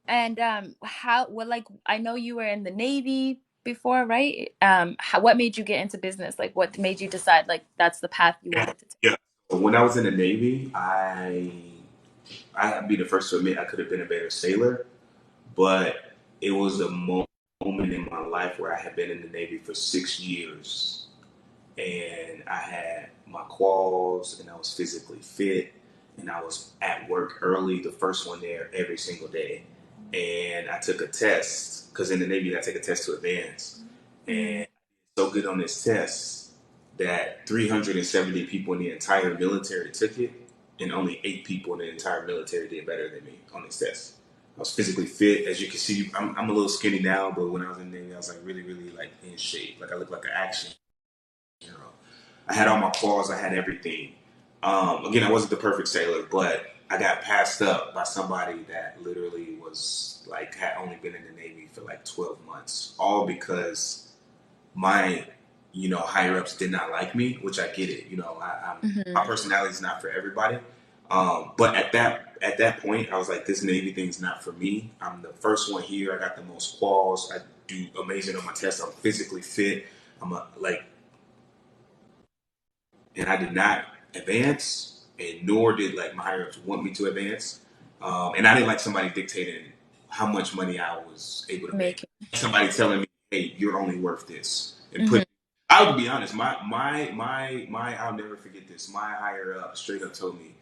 And how, well, like, I know you were in the Navy before, right? What made you get into business? Like, what made you decide like that's the path you Yeah, wanted to take? yeah. When I was in the Navy, I'd be the first to admit I could have been a better sailor, but it was a moment in my life where I had been in the Navy for 6 years, and I had my quals, and I was physically fit, and I was at work early, the first one there every single day, and I took a test because in the Navy I take a test to advance, Mm-hmm. and so good on this test that 370 people in the entire military took it, and only 8 people in the entire military did better than me on this test. I was physically fit, as you can see. I'm a little skinny now, but when I was in the Navy, I was like really, really like in shape. Like I look like an action hero. I had all my quals. I had everything. Again, I wasn't the perfect sailor, but I got passed up by somebody that literally was like had only been in the Navy for like 12 months, all because my higher ups did not like me, which I get it. My Mm-hmm. personality is not for everybody. But at that point, I was like, this Navy thing's not for me. I'm the first one here. I got the most quals. I do amazing on my tests. I'm physically fit. I'm a, like and I did not advance, and nor did like my higher ups want me to advance. And I didn't like somebody dictating how much money I was able to make. Making. Somebody telling me, "Hey, you're only worth this," and Mm-hmm. put. I would be honest. My. I'll never forget this. My higher up straight up told me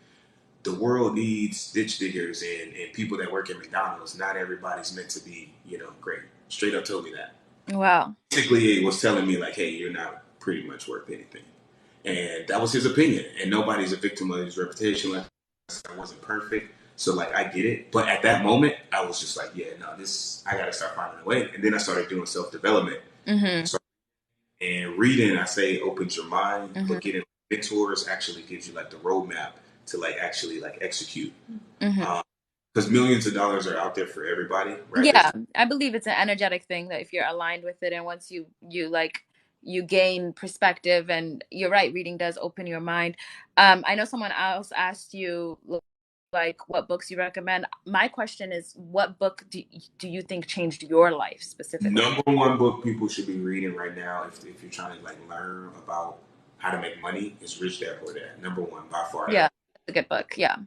the world needs ditch diggers and people that work at McDonald's. Not everybody's meant to be, great. Straight up told me that. Wow. Basically, it was telling me like, "Hey, you're not pretty much worth anything." And that was his opinion. And nobody's a victim of his reputation. Like I wasn't perfect, so like I get it. But at that moment, I was just like, yeah, no, this I got to start finding a way. And then I started doing self development. Mm-hmm. So, and reading, I say, opens your mind. Mm-hmm. But getting mentors actually gives you like the roadmap to like actually like execute. Mm-hmm. Because millions of dollars are out there for everybody, right? There's Yeah, I believe it's an energetic thing that if you're aligned with it, and once you like you gain perspective, and you're right, reading does open your mind. I know someone else asked you like what books you recommend. My question is, what book do you think changed your life specifically? number one book people should be reading right now if you're trying to like learn about how to make money is Rich Dad Poor Dad. Number one by far. Yeah, it's a good book. Yeah.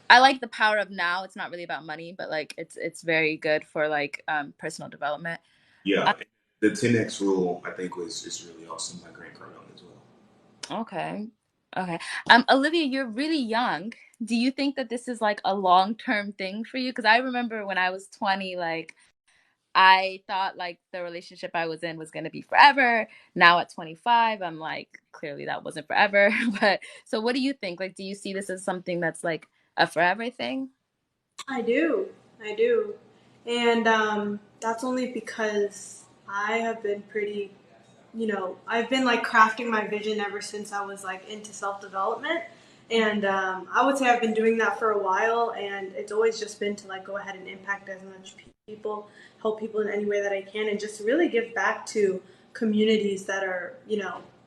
I like The Power of Now. It's not really about money, but like it's very good for like personal development. Yeah, the 10x rule I think was is really awesome by Grant Cardone as well. Okay. Okay. Olivia, you're really young. Do you think that this is like a long-term thing for you? Because I remember when I was 20, like I thought like the relationship I was in was going to be forever. Now at 25, I'm like, clearly that wasn't forever. But so what do you think? Like, do you see this as something that's like a forever thing? I do. I do. And that's only because I have been pretty, I've been like crafting my vision ever since I was like into self development. And I would say I've been doing that for a while. And it's always just been to like go ahead and impact as much people, help people in any way that I can, and just really give back to communities that are,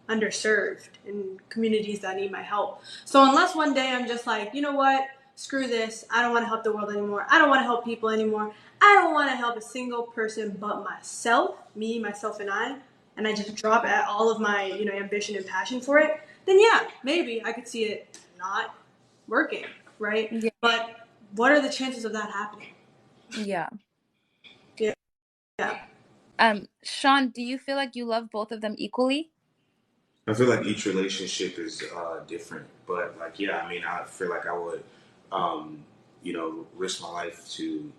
underserved and communities that need my help. So unless one day I'm just like, you know what? Screw this. I don't want to help the world anymore. I don't want to help people anymore. I don't want to help a single person but myself, me, myself, and I just drop at all of my, ambition and passion for it, then yeah, maybe I could see it not working, right? Yeah. But what are the chances of that happening? Yeah. Yeah. Yeah. Sean, do you feel like you love both of them equally? I feel like each relationship is different, but like yeah, I mean, I feel like I would, risk my life to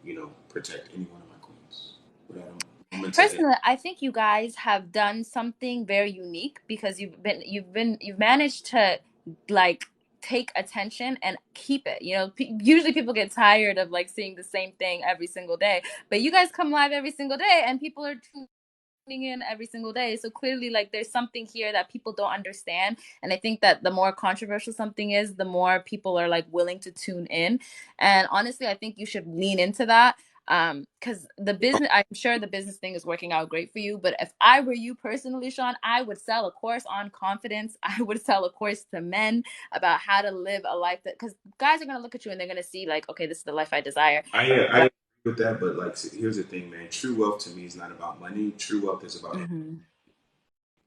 protect any one of my queens. Without them. Personally, I think you guys have done something very unique because you've managed to like take attention and keep it. You know, usually people get tired of like seeing the same thing every single day, but you guys come live every single day and people are in every single day. So clearly, like, there's something here that people don't understand. And I think that the more controversial something is, the more people are like willing to tune in. And honestly, I think you should lean into that. Because the business, I'm sure the business thing is working out great for you. But if I were you personally, Sean, I would sell a course on confidence. I would sell a course to men about how to live a life that, because guys are gonna look at you and they're gonna see like, okay, this is the life I desire. I agree with that, but like, here's the thing, man. True wealth to me is not about money. True wealth is about Mm-hmm.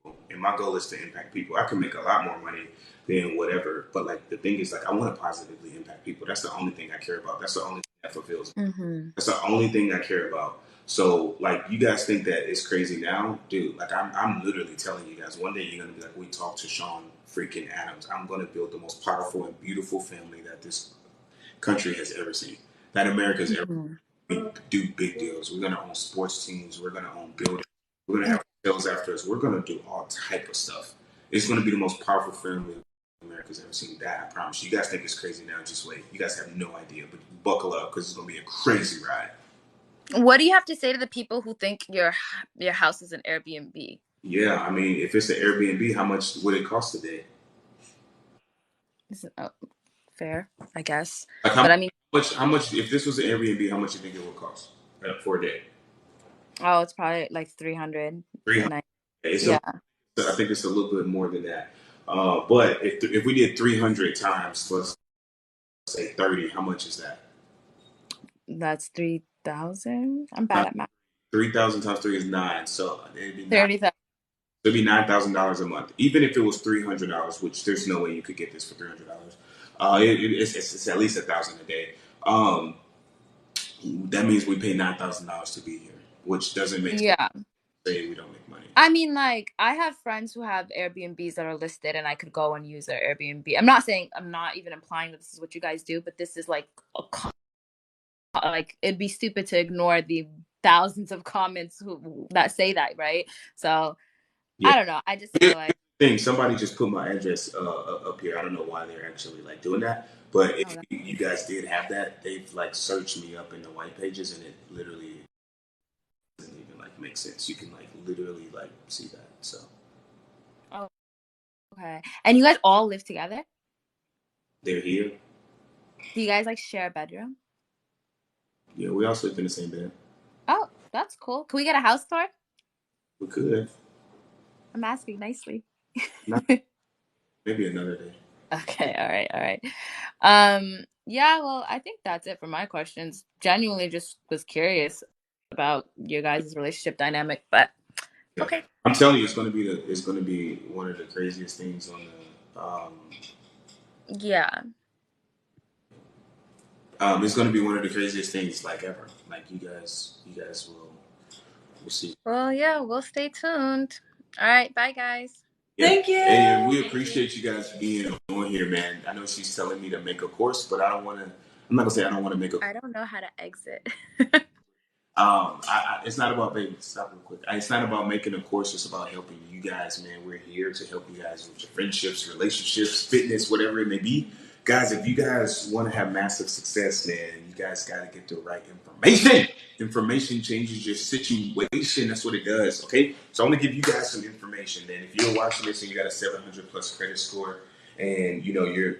people, and my goal is to impact people. I can make a lot more money than whatever, but like the thing is, like, I want to positively impact people. That's the only thing I care about. That's the only thing that fulfills me. Mm-hmm. That's the only thing I care about. So, like, you guys think that it's crazy now, dude? Like, I'm literally telling you guys, one day you're gonna be like, we talked to Sean freaking Adams. I'm gonna build the most powerful and beautiful family that this country has ever seen, that America's ever. Mm-hmm. We do big deals. We're gonna own sports teams. We're gonna own buildings. We're gonna have sales after us. We're gonna do all type of stuff. It's gonna be the most powerful family America's ever seen. That I promise you. You guys think it's crazy now? Just wait. You guys have no idea, but buckle up because it's gonna be a crazy ride. What do you have to say to the people who think your house is an Airbnb? Yeah, I mean, if it's an Airbnb, how much would it cost a day? Isn't fair, I guess. Like But I mean, how much? If this was an Airbnb, how much do you think it would cost for a day? oh, it's probably like 300 Three a hundred. night. So Yeah, I think it's a little bit more than that. But if we did 300 times, let's say 30, how much is that? that's 3,000. I'm bad at math. 3,000 times 3 is 9. So it'd be 30,000. it'd be $9,000 a month. Even if it was $300, which there's no way you could get this for $300. It's at least 1,000 a day. That means we pay $9,000 to be here, which doesn't make sense. Yeah. Say we don't make money. I mean, like, I have friends who have Airbnbs that are listed, and I could go and use their Airbnb. I'm not even implying that this is what you guys do, but this is like like, it'd be stupid to ignore the thousands of comments that say that, right? So Yeah. I don't know. I just feel like Somebody just put my address up here. I don't know why they're actually like doing that, but if you guys did have that, they've like searched me up in the white pages, and it literally doesn't even like make sense. You can like literally like see that. So oh, okay. And you guys all live together? they're here. Do you guys like share a bedroom? Yeah, we all sleep in the same bed. Oh, that's cool. Can we get a house tour? We could. I'm asking nicely. Not, maybe another day. Okay, all right. Yeah, well, I think that's it for my questions. Genuinely just was curious about your guys' relationship dynamic, but Yeah. okay. I'm telling you, it's gonna be one of the craziest things on the Yeah. it's gonna be one of the craziest things like ever. Like you guys will see. Well, yeah, we'll stay tuned. All right, bye guys. Yeah. Thank you. And we appreciate you guys being on here, man. I know she's telling me to make a course, but I don't want to. I'm not gonna say I don't want to make a. I don't know how to exit. It's not about baby. Stop real quick. It's not about making a course. It's about helping you guys, man. We're here to help you guys with your friendships, relationships, fitness, whatever it may be. Guys, if you guys want to have massive success, man, you guys got to get the right information. Information changes your situation. That's what it does. Okay, so I'm gonna give you guys some information. Then, if you're watching this and you got a 700 plus credit score, and you know you're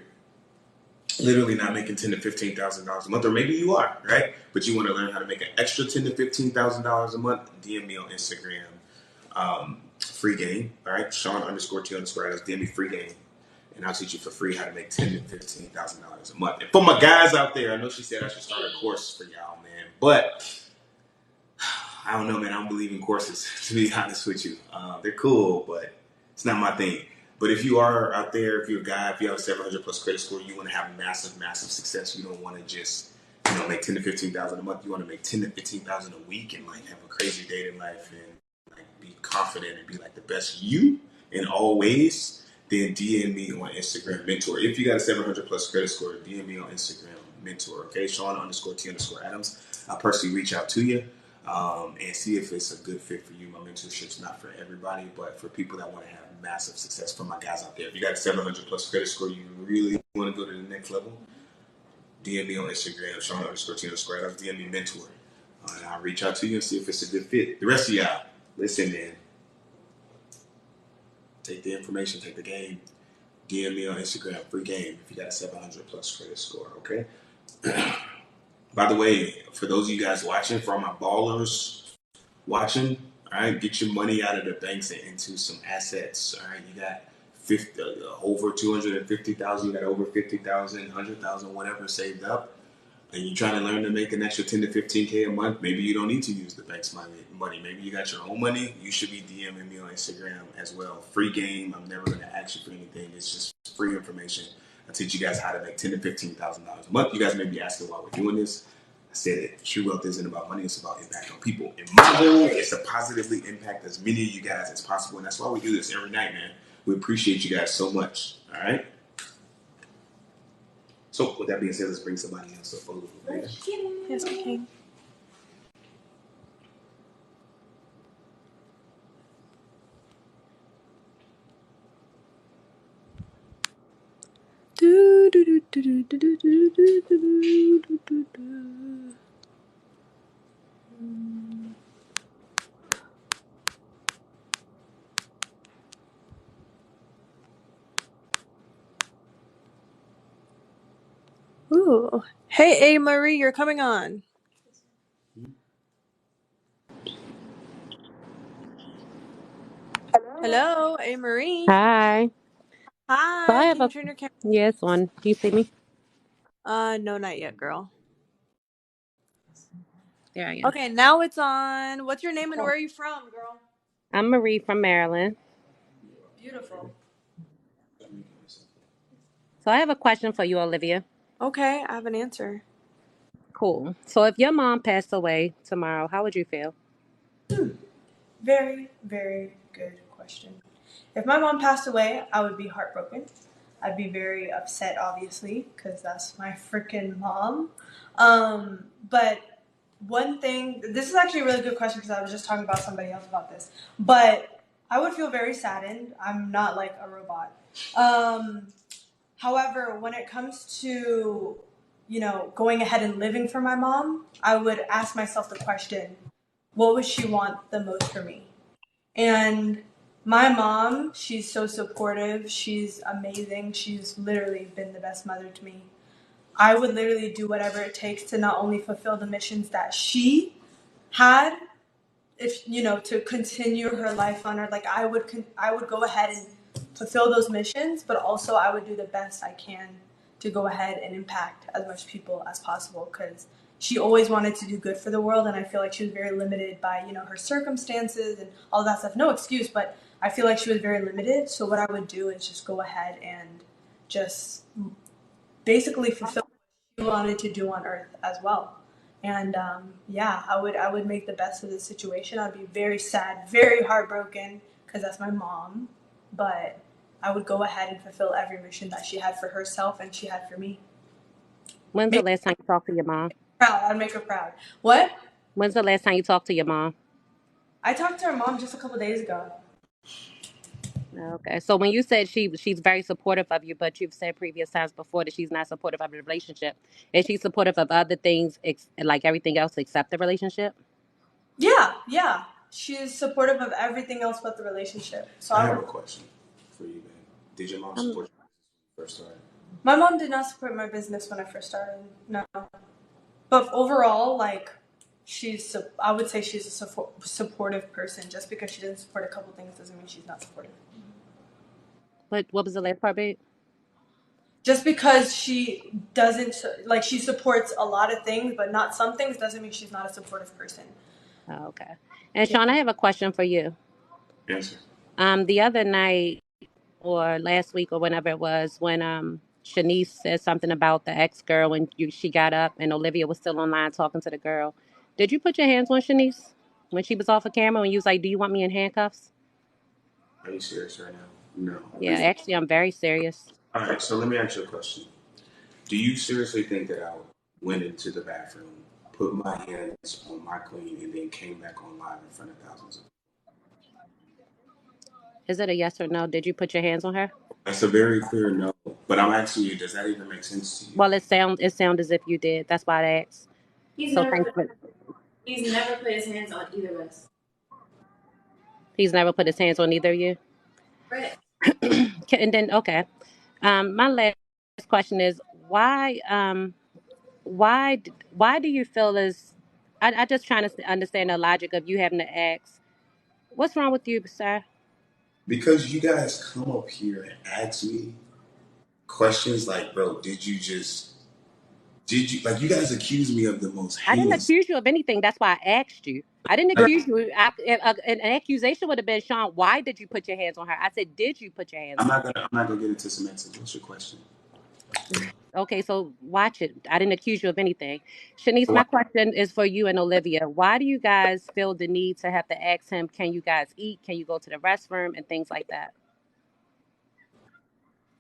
literally not making $10,000 to $15,000 a month, or maybe you are, right? But you want to learn how to make an extra $10,000 to $15,000 a month. DM me on Instagram, free game. All right, Sean_T_Adams. DM me free game, and I'll teach you for free how to make $10,000 to $15,000 a month. And for my guys out there, I know she said I should start a course for y'all, man, but I don't know, man. I don't believe in courses, to be honest with you. They're cool, but it's not my thing. But if you are out there, if you're a guy, if you have a 700 plus credit score, you want to have massive success. You don't want to just, make 10 to 15,000 a month. You want to make 10 to 15,000 a week and like have a crazy dating life and like be confident and be like the best you in all ways. Then DM me on Instagram, mentor. If you got a 700 plus credit score, DM me on Instagram, mentor. Okay, Sean_T_Adams. I'll personally reach out to you. and see if it's a good fit for you. My mentorship's not for everybody, but for people that want to have massive success. For my guys out there, if you got a 700 plus credit score, you really want to go to the next level. DM me on Instagram, Sean_T_. DM me mentor, and I'll reach out to you and see if it's a good fit. The rest of y'all, listen, man. Take the information, take the game. DM me on Instagram, free game. If you got a 700 plus credit score, okay. By the way, for those of you guys watching, for all my ballers watching, all right, get your money out of the banks and into some assets. All right, you got over 250,000, you got over 50,000, 100,000, whatever saved up, and you're trying to learn to make an extra 10 to 15K a month. Maybe you don't need to use the bank's money. Maybe you got your own money. You should be DMing me on Instagram as well. Free game. I'm never going to ask you for anything. It's just free information. I teach you guys how to make $10,000 to $15,000 a month. You guys may be asking why we're doing this. I said it. True wealth isn't about money. It's about impact on people. And my goal is to positively impact as many of you guys as possible. And that's why we do this every night, man. We appreciate you guys so much. All right. So with that being said, let's bring somebody else up a little bit. Yes, we can. Ooh. Hey, A. Marie, you're coming on. Hello, A. Marie. Hi. So I Hi, have can you a turn your camera? yes on. Do you see me? No, not yet, girl. There I am. Okay, now it's on. What's your name and Cool. where are you from, girl? I'm Marie from Maryland. Beautiful. So I have a question for you, Olivia. Okay, I have an answer. Cool. So if your mom passed away tomorrow, how would you feel? Very, very good question. If my mom passed away, I would be heartbroken. I'd be very upset, obviously, because that's my freaking mom. But one thing, this is actually a really good question because I was just talking about somebody else about this. But I would feel very saddened. I'm not like a robot. However, when it comes to, going ahead and living for my mom, I would ask myself the question, what would she want the most for me? And my mom, she's so supportive. She's amazing. She's literally been the best mother to me. I would literally do whatever it takes to not only fulfill the missions that she had, if to continue her life on earth. Like I would go ahead and fulfill those missions, but also I would do the best I can to go ahead and impact as much people as possible, because she always wanted to do good for the world, and I feel like she was very limited by her circumstances and all that stuff. No excuse, but I feel like she was very limited. So what I would do is just go ahead and just basically fulfill what she wanted to do on earth as well. And yeah, I would make the best of the situation. I'd be very sad, very heartbroken, because that's my mom. But I would go ahead and fulfill every mission that she had for herself and she had for me. When's the Make last time you talked to your mom? her proud. I'd make her proud. What? When's the last time you talked to your mom? I talked to her mom just a couple days ago. Okay. So when you said she's very supportive of you, but you've said previous times before that she's not supportive of the relationship, is she supportive of other things like everything else except the relationship? Yeah, yeah. She's supportive of everything else but the relationship. So I I have would. a question for you, man. Did your mom Um, support you when you first started? My mom did not support my business when I first started. No. But overall, like, I would say she's a supportive person. Just because she doesn't support a couple things doesn't mean she's not supportive. what was the last part, babe? Just because she doesn't, like, she supports a lot of things, but not some things, doesn't mean she's not a supportive person. Oh, okay. And Yeah. Sean, I have a question for you. Answer. The other night or last week or whenever it was, when Shanice said something about the ex girl and she got up and Olivia was still online talking to the girl. Did you put your hands on Shanice when she was off of camera and you was like, "Do you want me in handcuffs?" Are you serious right now? No. Yeah, actually, I'm very serious. All right, so let me ask you a question. Do you seriously think that I went into the bathroom, put my hands on my queen, and then came back on live in front of thousands of people. Is it a yes or no? Did you put your hands on her? That's a very clear no. But I'm asking you, does that even make sense to you? Well, it sound as if you did. That's why I asked. He's So never thanks put, for he's never put his hands on either of us. he's never put his hands on either of you. Right. And then okay. My last question is why do you feel as I just trying to understand the logic of you having to ask, what's wrong with you, sir? Because you guys come up here and ask me questions like, bro, did you, like, you guys accuse me of the most I didn't heinous. accuse you of anything. That's why I asked you. I didn't Like, accuse you. An accusation would have been, Sean, why did you put your hands on her? I said, did you put your hands on her? I'm not gonna get into semantics. What's your question? Okay, so watch it. I didn't accuse you of anything. Shanice, So my why, question is for you and Olivia. Why do you guys feel the need to have to ask him, can you guys eat? Can you go to the restroom? And things like that?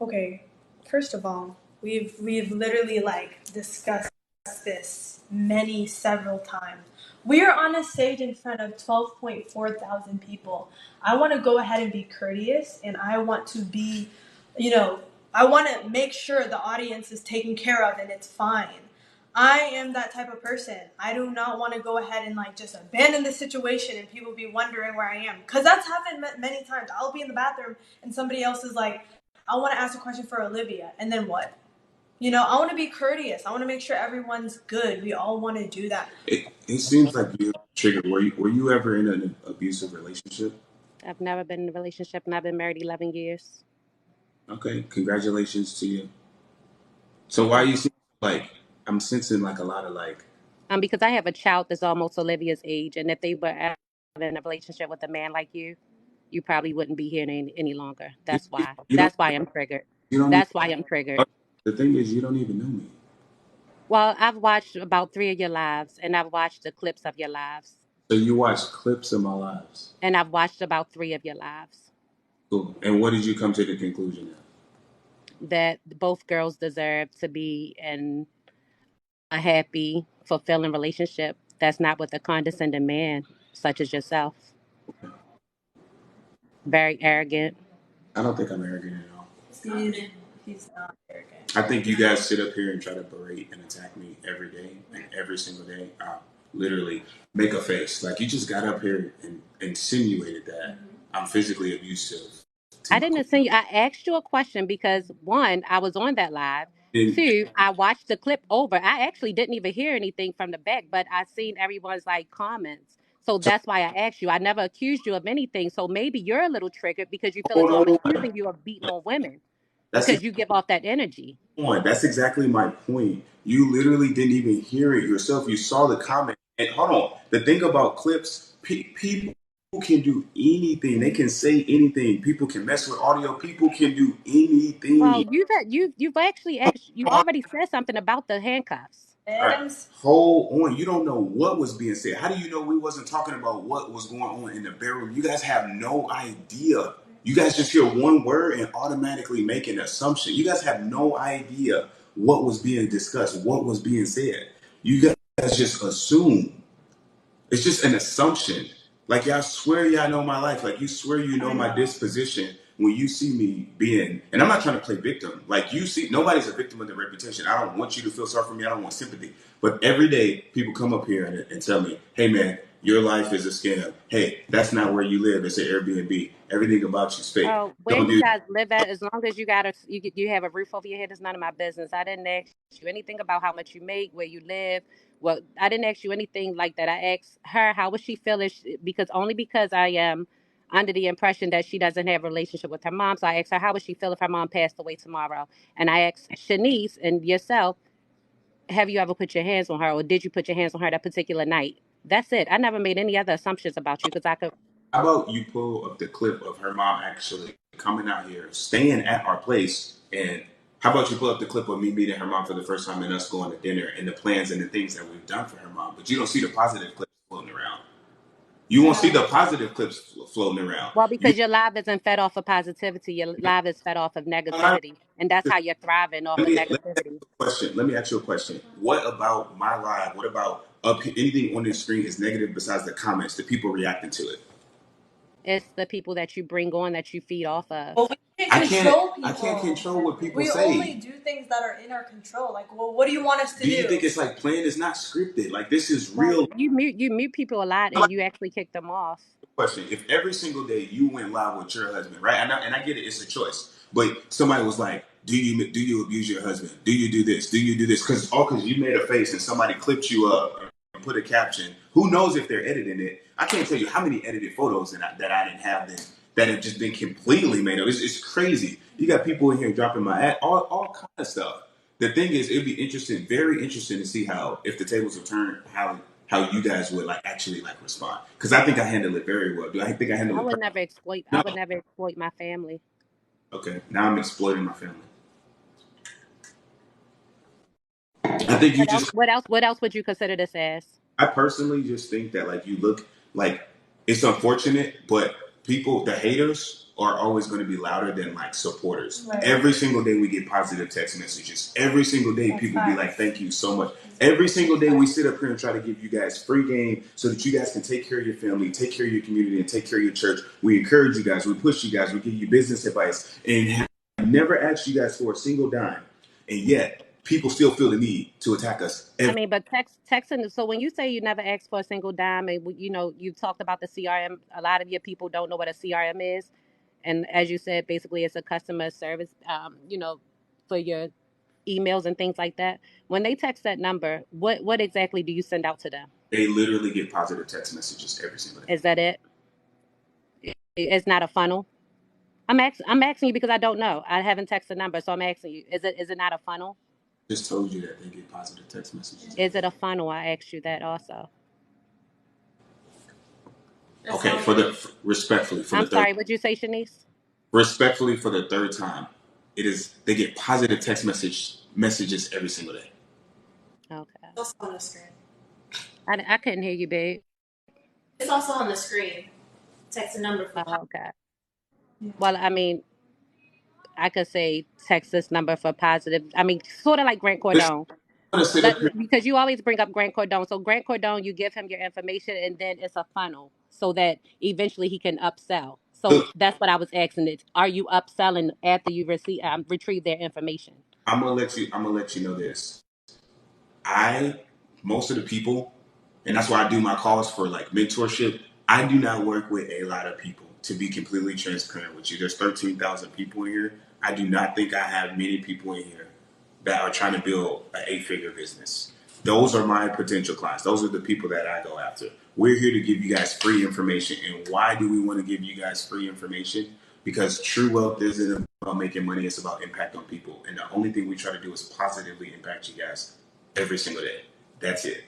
Okay, first of all, we've literally like discussed this several times. We are on a stage in front of 12.4 thousand people. I want to go ahead and be courteous, and I want to be, you know, I want to make sure the audience is taken care of and it's fine. I am that type of person. I do not want to go ahead and like just abandon the situation and people be wondering where I am. Because that's happened many times. I'll be in the bathroom and somebody else is like, I want to ask a question for Olivia. And then what? You know, I want to be courteous. I want to make sure everyone's good. We all want to do that. it seems like you triggered. Were you ever in an abusive relationship? I've never been in a relationship and I've been married 11 years. Okay, congratulations to you. So why you seem like I'm sensing like a lot of like Because I have a child that's almost Olivia's age, and if they were ever in a relationship with a man like you probably wouldn't be here any longer. you, That's why. you don't That's why I'm triggered. you don't even, That's why I'm triggered. the thing is you don't even know me. Well, I've watched about 3 of your lives, and I've watched the clips of your lives, So you watch clips of my lives. and I've watched about 3 of your lives. Cool. And what did you come to the conclusion of? That both girls deserve to be in a happy, fulfilling relationship. That's not with a condescending man such as yourself. Very arrogant. I don't think I'm arrogant at all. He's, he's not arrogant. I think you guys sit up here and try to berate and attack me every day and every single day. I literally make a face. Like you just got up here and insinuated that I'm physically abusive to I my didn't queen. send you. I asked you a question because one, I was on that live. And Two, I watched the clip over. I actually didn't even hear anything from the back, but I seen everyone's like comments. So so that's why I asked you. I never accused you of anything. So maybe you're a little triggered because you feel as though I'm hold on. accusing you of beating on women That's because you give off that energy. point. That's exactly my point. You literally didn't even hear it yourself. You saw the comment. And hold on. The thing about clips, people can do anything. They can say anything. People can mess with audio. People can do anything. Well, you've actually asked. You already said something about the handcuffs. All right. Hold on. You don't know what was being said. How do you know we wasn't talking about what was going on in the bedroom? You guys have no idea. You guys just hear one word and automatically make an assumption. You guys have no idea what was being discussed, what was being said. You guys just assume. It's just an assumption. Like y'all swear y'all know my life. Like you swear you know my disposition when you see me being. And I'm not trying to play victim. Like you see, nobody's a victim of their reputation. I don't want you to feel sorry for me. I don't want sympathy. But every day, people come up here and tell me, "Hey man, your life is a scam. Hey, that's not where you live. It's an Airbnb. Everything about you's fake. Well, where Don't you do." guys live at, as long as you have a roof over your head, is none of my business. I didn't ask you anything about how much you make, where you live. Well, I didn't ask you anything like that. I asked her how would she feel because only because I am under the impression that she doesn't have a relationship with her mom. So I asked her how would she feel if her mom passed away tomorrow. And I asked Shanice and yourself, have you ever put your hands on her, or did you put your hands on her that particular night? That's it. I never made any other assumptions about you because I could. How about you pull up the clip of her mom actually coming out here, staying at our place, and how about you pull up the clip of me meeting her mom for the first time and us going to dinner and the plans and the things that we've done for her mom? But you don't see the positive clips floating around. You won't see the positive clips floating around. Well, You because your live isn't fed off of positivity. Your live is fed off of negativity. And that's how you're thriving off of let me negativity. question. Let me ask you a question. What about my life? What about up anything on this screen is negative besides the comments, the people reacting to it. It's the people that you bring on that you feed off of. Well, we can't control people. I can't control what people We say. only do things that are in our control. Like, well, what do you want us to do? Do you think it's like playing? It's not scripted. Like this is Well, real. you mute people a lot, and you actually kick them off. Question: if every single day you went live with your husband, right? And I get it, it's a choice. But somebody was like, do you abuse your husband? Do you do this? Do you do this? Because you made a face and somebody clipped you up and put a caption. Who knows if they're editing it? I can't tell you how many edited photos that I didn't have that have just been completely made up. It's crazy. You got people in here dropping my ad, all kind of stuff. The thing is, it'd be interesting, very interesting to see how, if the tables were turned, how you guys would like actually like respond. Because I think I handle it very well. Do I think I handle I it would perfectly? never exploit. I No. would never exploit my family. Okay, now I'm exploiting my family. I think you What else? just What else? What else would you consider this as? I personally just think that like you look like it's unfortunate, but people, the haters are always going to be louder than like supporters. Right. Every single day we get positive text messages. Every single day people be like, "Thank you so much." Every single day we sit up here and try to give you guys free game so that you guys can take care of your family, take care of your community, and take care of your church. We encourage you guys, we push you guys, we give you business advice, and have never asked you guys for a single dime, and yet people still feel the need to attack us. I mean, but texting. So when you say you never asked for a single dime, and you've talked about the CRM. A lot of your people don't know what a CRM is, and as you said, basically it's a customer service. For your emails and things like that. When they text that number, what exactly do you send out to them? They literally get positive text messages every single day. Is that it? It's not a funnel. I'm asking you because I don't know. I haven't texted the number, so I'm asking you. Is it not a funnel? Just told you that they get positive text messages. Is it a funnel? I asked you that also. Okay, respectfully for I'm the third sorry. What'd you say, Shanice? respectfully for the third time, they get positive text messages every single day. Okay. It's also on the screen. I couldn't hear you, babe. It's also on the screen. Text a number for. Oh, okay. Well, I mean, I could say text this number for positive. I mean, sort of like Grant Listen, Cardone. I'm gonna sit up here. Because you always bring up Grant Cardone. So Grant Cardone, you give him your information, and then it's a funnel so that eventually he can upsell. So Look, that's what I was asking. It are you upselling after you retrieve their information? I'm gonna let you know this. I most of the people, and that's why I do my calls for like mentorship. I do not work with a lot of people. To be completely transparent with you, there's 13,000 people in here. I do not think I have many people in here that are trying to build an 8-figure business. Those are my potential clients. Those are the people that I go after. We're here to give you guys free information. And why do we want to give you guys free information? Because true wealth isn't about making money, it's about impact on people. And the only thing we try to do is positively impact you guys every single day. That's it.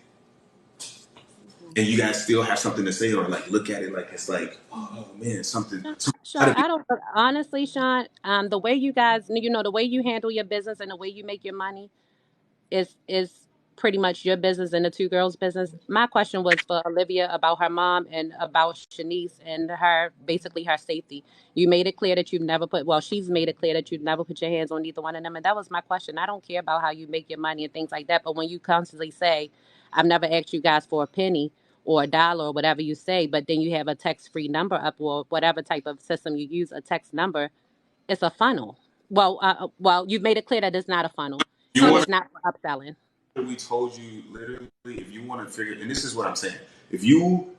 And you guys still have something to say or like look at it like it's like, oh man, something Sean, I don't honestly, Sean. The way you guys, the way you handle your business and the way you make your money is pretty much your business and the two girls' business. My question was for Olivia about her mom and about Shanice and her safety. You made it clear that she's made it clear that you've never put your hands on either one of them, and that was my question. I don't care about how you make your money and things like that, but when you constantly say, "I've never asked you guys for a penny," or a dollar or whatever you say, but then you have a text free number up or whatever type of system you use, a text number, it's a funnel. Well, you've made it clear that it's not a funnel you and want it's not for upselling. we told you literally if you want to figure and this is what I'm saying. If you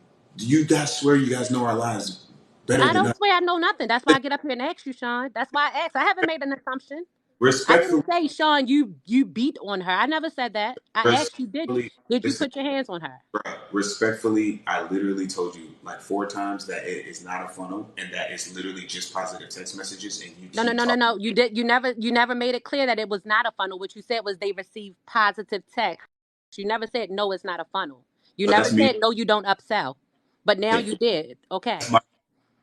guys swear you guys know our lives better I than don't us. swear I know nothing. That's why I get up here and ask you, Sean. That's why I asked. I haven't made an assumption. I Respectfully didn't say, Sean, you beat on her. I never said that. I asked you, respectfully did you listen, put your hands on her? bro, respectfully, I literally told you like 4 times that it is not a funnel and that it's literally just positive text messages and you No, no, keep no, no, talking. no. You never made it clear that it was not a funnel. What you said was they received positive text. You never said no, it's not a funnel. You But never that's me. said no, you don't upsell. But now Take, you did. Okay. that's my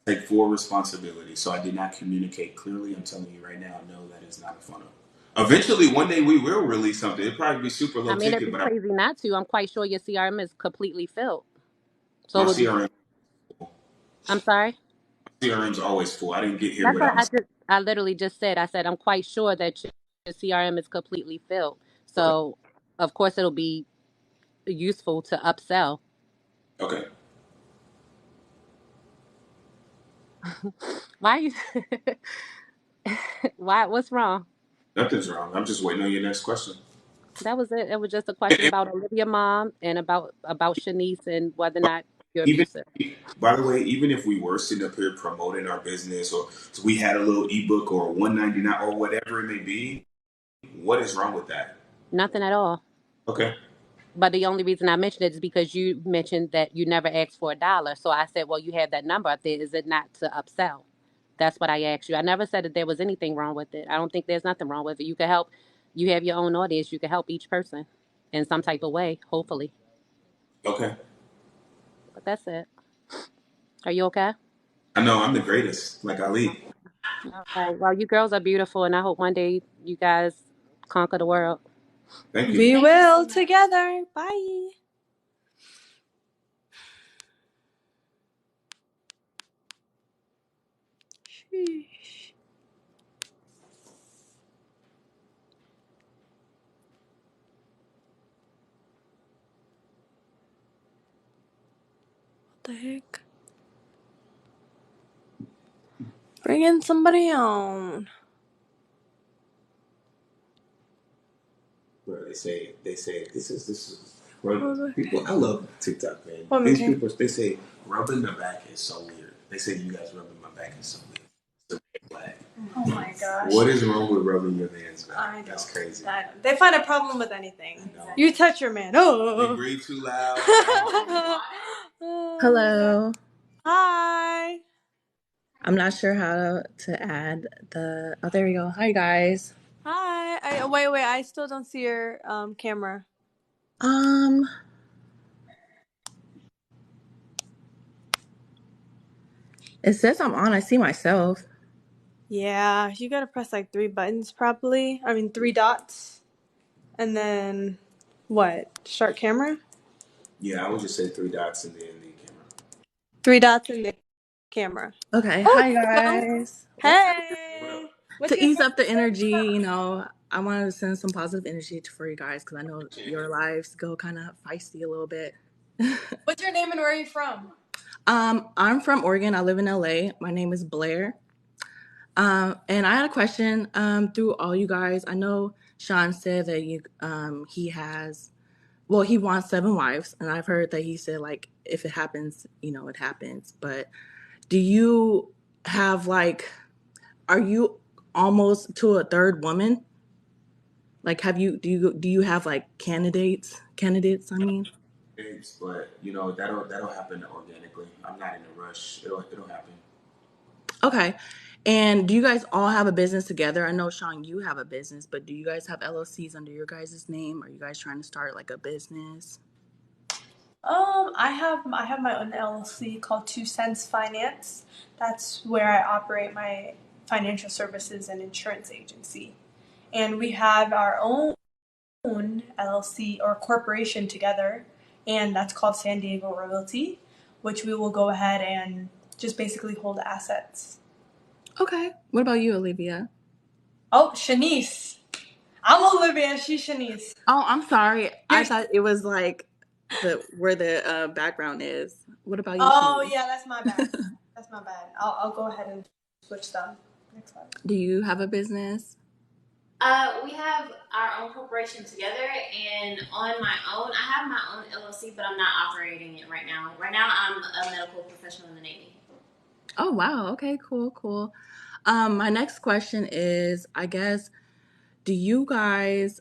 take full responsibility. So I did not communicate clearly. I'm telling you right now, no, that is not a funnel. Eventually, one day we will release something. It'll probably be super I low mean, it'd ticket, be but crazy not to. I'm quite sure your CRM is completely filled. So my it would be. CRM, I'm sorry. CRM's always full. I didn't get here That's what without. I literally just said. I said I'm quite sure that your CRM is completely filled. Okay. So, of course, it'll be useful to upsell. Okay. Why you why what's wrong? Nothing's wrong. I'm just waiting on your next question. That was it. It was just a And- question and about Olivia mom and about Shanice and whether or not you're even, abusive. by the way, even if we were sitting up here promoting our business, or so we had a little ebook or 199 or whatever it may be, what is wrong with that? Nothing at all. Okay. But the only reason I mentioned it is because you mentioned that you never asked for $1. So I said, well, you have that number up there. Is it not to upsell? That's what I asked you. I never said that there was anything wrong with it. I don't think there's nothing wrong with it. You can help. You have your own audience. You can help each person in some type of way, hopefully. Okay. But that's it. Are you okay? I know I'm the greatest, like Ali. All right. Well, you girls are beautiful, and I hope one day you guys conquer the world. Thank you. We Thank you so will much. together. Bye. Sheesh. What the heck? Bringing somebody on. Bro, they say this is bro, people. I love TikTok, man. These Okay. people, they say rubbing the back is so weird. They say you guys rubbing my back is so weird. It's a red flag. Oh my gosh. What is wrong with rubbing your man's back? I know. That's crazy. They find a problem with anything. I know. You touch your man. They Oh. breathe too loud. Hello. Hi. I'm not sure how to add the. Oh, there we go. Hi, guys. Hi. Wait. I still don't see your camera. Um, it says I'm on. I see myself. Yeah, you gotta press like 3 buttons probably. I mean 3 dots. And then what? Start camera? Yeah, I would just say 3 dots and then the camera. 3 dots in the camera. Okay. Oh, Hi, there you go. guys. What Hey. up? What's To your ease up the question? energy, I wanted to send some positive energy for you guys because I know your lives go kind of feisty a little bit. What's your name and where are you from? I'm from Oregon. I live in LA. My name is Blair. And I had a question through all you guys. I know Sean said that he wants 7 wives, and I've heard that he said like if it happens, it happens. But do you have like, are you almost to a third woman? Like, do you have like candidates? I mean, Babes, but that'll happen organically. I'm not in a rush. It'll happen. okay. And do you guys all have a business together? I know Sean, you have a business, but do you guys have LLCs under your guys' name? Are you guys trying to start like a business? I have my own LLC called 2 Cents Finance. That's where I operate my financial services and insurance agency. And we have our own LLC or corporation together, and that's called San Diego Royalty, which we will go ahead and just basically hold assets. Okay. What about you, Olivia? Oh, Shanice. I'm Olivia, she's Shanice. Oh, I'm sorry. I Here's, thought it was like where the background is. What about you, oh, Shanice? yeah, that's my bad. That's my bad. I'll go ahead and switch them. Next slide. Do you have a business? We have our own corporation together, and on my own, I have my own LLC, but I'm not operating it right now. Right now, I'm a medical professional in the Navy. Oh, wow. Okay, cool. My next question is, I guess, do you guys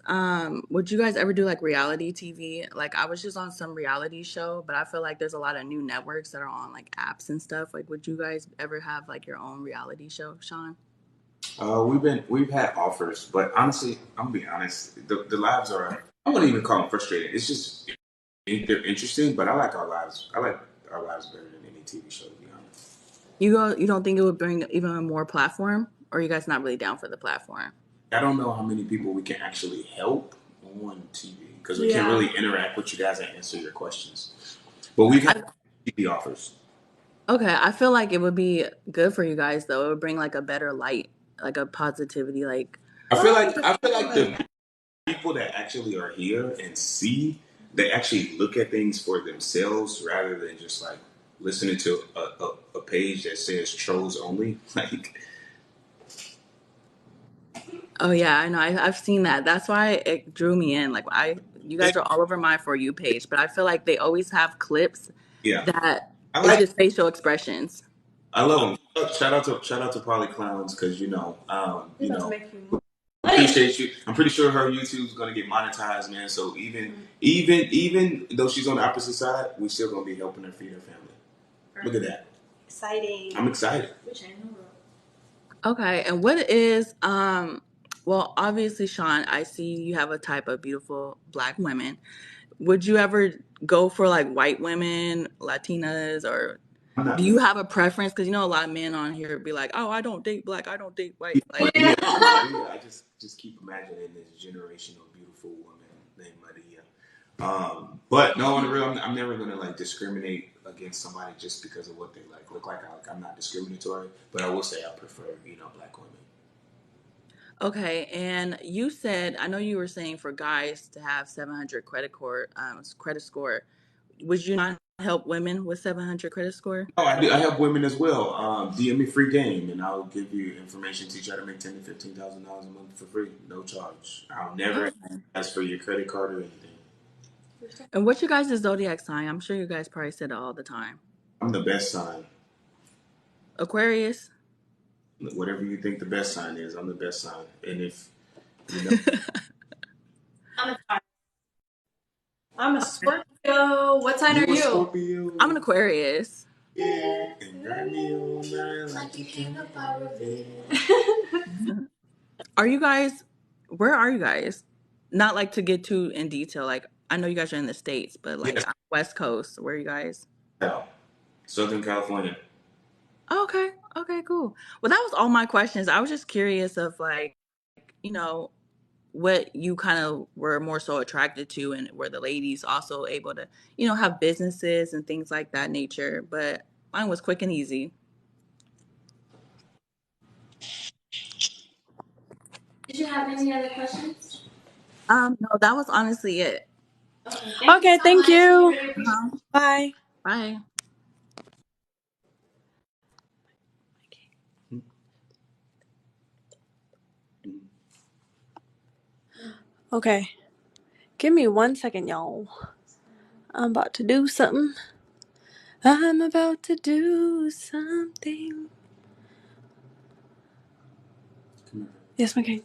would you guys ever do like reality TV? Like I was just on some reality show, but I feel like there's a lot of new networks that are on like apps and stuff. Like would you guys ever have like your own reality show, Sean? We've had offers, but honestly, I'm gonna be honest. The lives are, I wouldn't even call them frustrating. It's just they're interesting, but I like our lives. I like our lives better than any TV show, to be honest. You don't think it would bring even a more platform, or are you guys not really down for the platform? I don't know how many people we can actually help on TV because we can't really interact with you guys and answer your questions. But we've had TV offers. Okay, I feel like it would be good for you guys though. It would bring like a better light, like a positivity, like I feel like the people that actually are here and see they actually look at things for themselves rather than just like listening to a page that says trolls only. Like, Oh yeah, I know. I've seen that. That's why it drew me in. Like you yeah, guys are all over my For You page, but I feel like they always have clips yeah. that I it's like. just facial expressions. I love them. Shout out to Polly Clowns because We're about to make you appreciate you. I'm pretty sure her YouTube's gonna get monetized, man. So even though she's on the opposite side, we still gonna be helping her feed her family. Look at that. exciting. I'm excited. Okay, and what is well, obviously, Sean, I see you have a type of beautiful black women. Would you ever go for like white women, Latinas, or I'm do not. you have a preference? Because you know a lot of men on here be like, "Oh, I don't date black, I don't date white." Like, Maria. Maria. I just keep imagining this generational beautiful woman named Maria. But no, on the real, I'm never gonna like discriminate against somebody just because of what they like look like. I'm not discriminatory, but I will say I prefer black women. okay, and you said I know you were saying for guys to have 700 credit score. Would you not help women with 700 credit score? Oh, I do. I help women as well. DM me free game, and I'll give you information. Teach you how to make $10,000 to $15,000 a month for free, no charge. I'll never Okay. ask for your credit card or anything. And what's your guys' zodiac sign? I'm sure you guys probably said it all the time. I'm the best sign. Aquarius. Whatever you think the best sign is, I'm the best sign. And if you know, I'm a, I'm a Scorpio. What sign you are a you? I'm Scorpio, an Aquarius. yeah, and got me all night like you came up out of it. Are you guys? Where are you guys? Not like to get too in detail. Like I know you guys are in the States, but like Yes, on the West Coast, where are you guys? Southern California. Oh, okay. Okay, cool. Well, that was all my questions. I was just curious of like, you know, what you kind of were more so attracted to and were the ladies also able to, have businesses and things like that nature. But mine was quick and easy. Did you have any other questions? No, that was honestly it. Okay, Okay, so thank much. We you. really appreciate Uh-huh. Bye. Bye. Okay, give me 1 second, y'all. I'm about to do something. I'm about to do something. Yes, my king.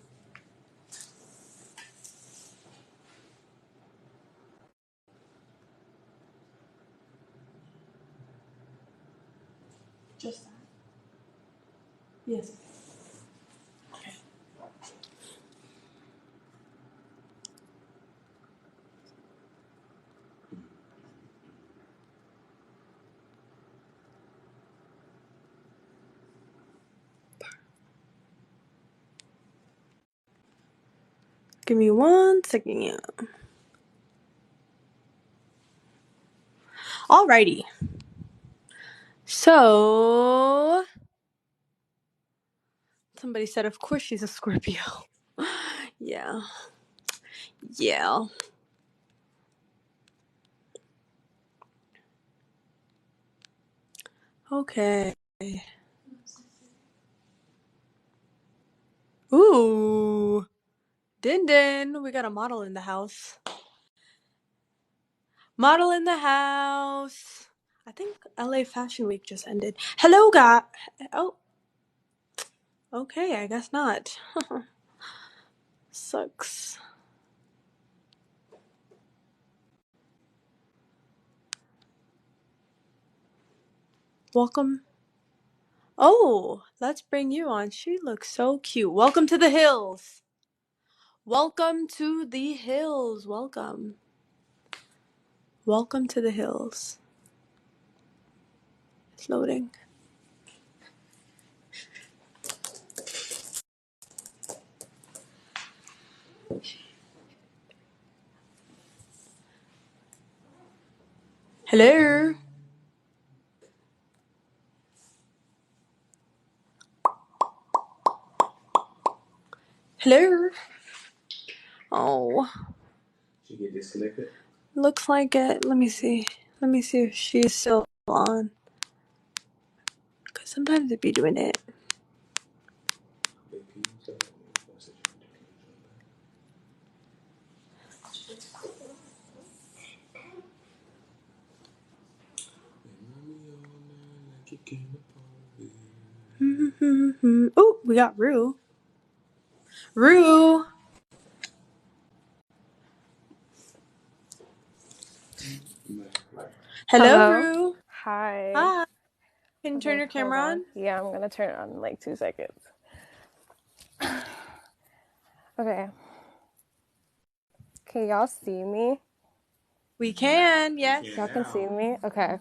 Just that. Yes. Okay. Give me 1 second, yeah. Alrighty. So somebody said, of course she's a Scorpio. Yeah. Yeah. Okay. Ooh. Din din. We got a model in the house. Model in the house. I think LA Fashion Week just ended. Hello, guy. Oh. Okay, I guess not. Sucks. Welcome. Oh, let's bring you on. She looks so cute. Welcome to the hills. Welcome to the hills. Welcome. Welcome to the hills. It's loading. Hello. Hello. Oh. She get disconnected. Looks like it. Let me see. Let me see if she's still on. Because sometimes it be doing it. Oh, we got Rue. Rue. Hello, Hello. Rue. Hi. Hi. Can you turn Okay, your hold camera on. on? Yeah, I'm gonna turn it on in like 2 seconds. Okay. Can y'all see me? We can, yes. Y'all can see me? Okay.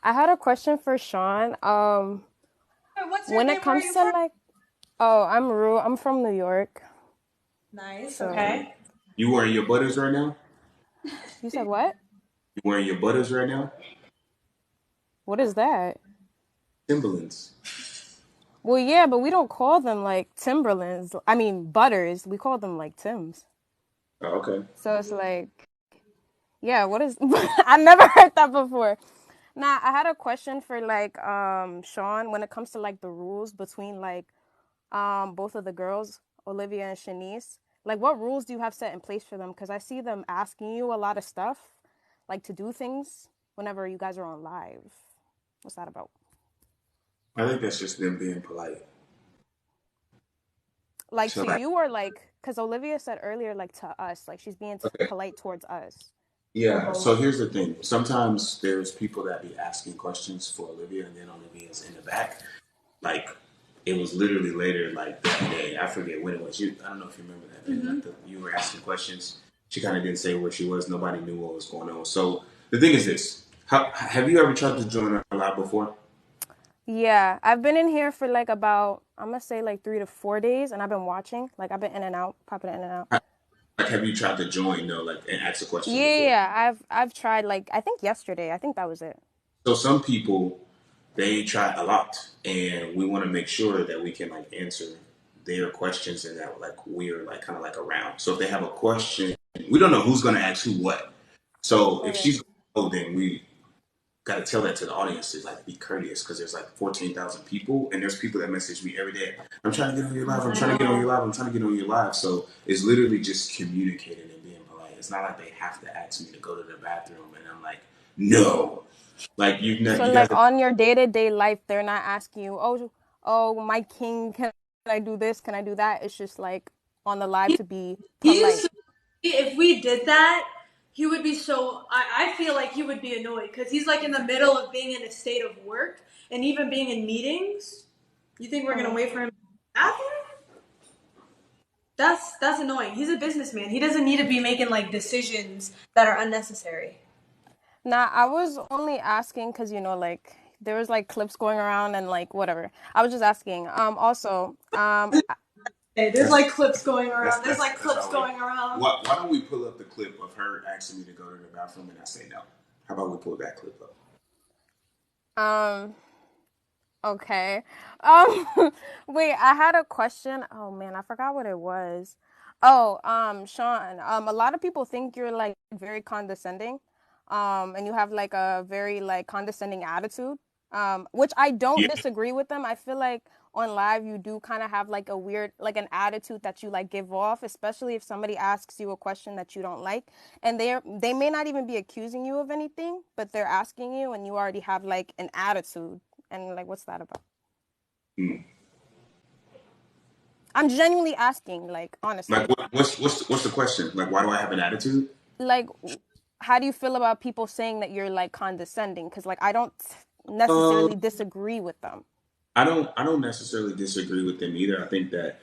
I had a question for Sean. What's your When it name? Where are comes you to from? like oh, I'm Rue. I'm from New York. Nice, So okay. You wearing your butters right now? you said what? You wearing your butters right now? What is that? Timberlands. Well, yeah, but we don't call them like Timberlands. I mean Butters. We call them like Tims. Oh, okay. So it's like, yeah, what is I never heard that before. Nah, I had a question for like Sean when it comes to like the rules between like both of the girls, Olivia and Shanice. Like what rules do you have set in place for them? Because I see them asking you a lot of stuff, like to do things whenever you guys are on live. What's that about? I think that's just them being polite. Like So to like, you or like because Olivia said earlier like to us, like she's being okay, polite towards us. yeah. So here's the thing. Sometimes there's people that be asking questions for Olivia, and then Olivia's in the back. Like it was literally later, like that day. I forget when it was. I don't know if you remember that day. Like you were asking questions. She kind of didn't say where she was. Nobody knew what was going on. So the thing is this: have you ever tried to join our live before? Yeah, I've been in here for like about I'm gonna say like 3 to 4 days, and I've been watching. Like I've been in and out, popping in and out. Like, have you tried to join though, like, and ask a question Yeah, before? yeah, I've tried like I think yesterday. I think that was it. So some people they try a lot, and we want to make sure that we can like answer their questions and that like we're like kind of like around. So if they have a question, we don't know who's going to ask who what. So if Okay. she's oh, then we got to tell that to the audience to like be courteous because there's like 14,000 people and there's people that message me every day. I'm trying to get on your live. I'm trying to get on your live. I'm trying to get on your live. So it's literally just communicating and being polite. It's not like they have to ask me to go to the bathroom and I'm like, no. Like So you guys like have, on your day-to-day life, they're not asking you, "Oh, my king, can I do this? Can I do that?" It's just like on the live to be He's polite. if we did that, he would be so. I feel like he would be annoyed because he's like in the middle of being in a state of work and even being in meetings. You think we're gonna wait for him? After? That's annoying. He's a businessman. He doesn't need to be making like decisions that are unnecessary. Nah, I was only asking because like there was like clips going around and like whatever. I was just asking. Also, Hey, there's that's like clips going that's around. There's like that's clips always. going around. Why don't we pull up the clip of her asking me to go to the bathroom and I say no? How about we pull that clip up? um, okay. Um, wait, I had a question. Oh man, I forgot what it was. Oh, Sean, a lot of people think you're like very condescending, and you have like a very like condescending attitude, which I don't Yeah, disagree with them. I feel like on live you do kind of have like a weird like an attitude that you like give off, especially if somebody asks you a question that you don't like, and they may not even be accusing you of anything, but they're asking you, and you already have like an attitude. And like, what's that about? mm. I'm genuinely asking, like, Like honestly. what's the question? Like why do I have an attitude? Like, how do you feel about people saying that you're like condescending? Because like, I don't Um, necessarily disagree with them. I don't necessarily disagree with them either. I think that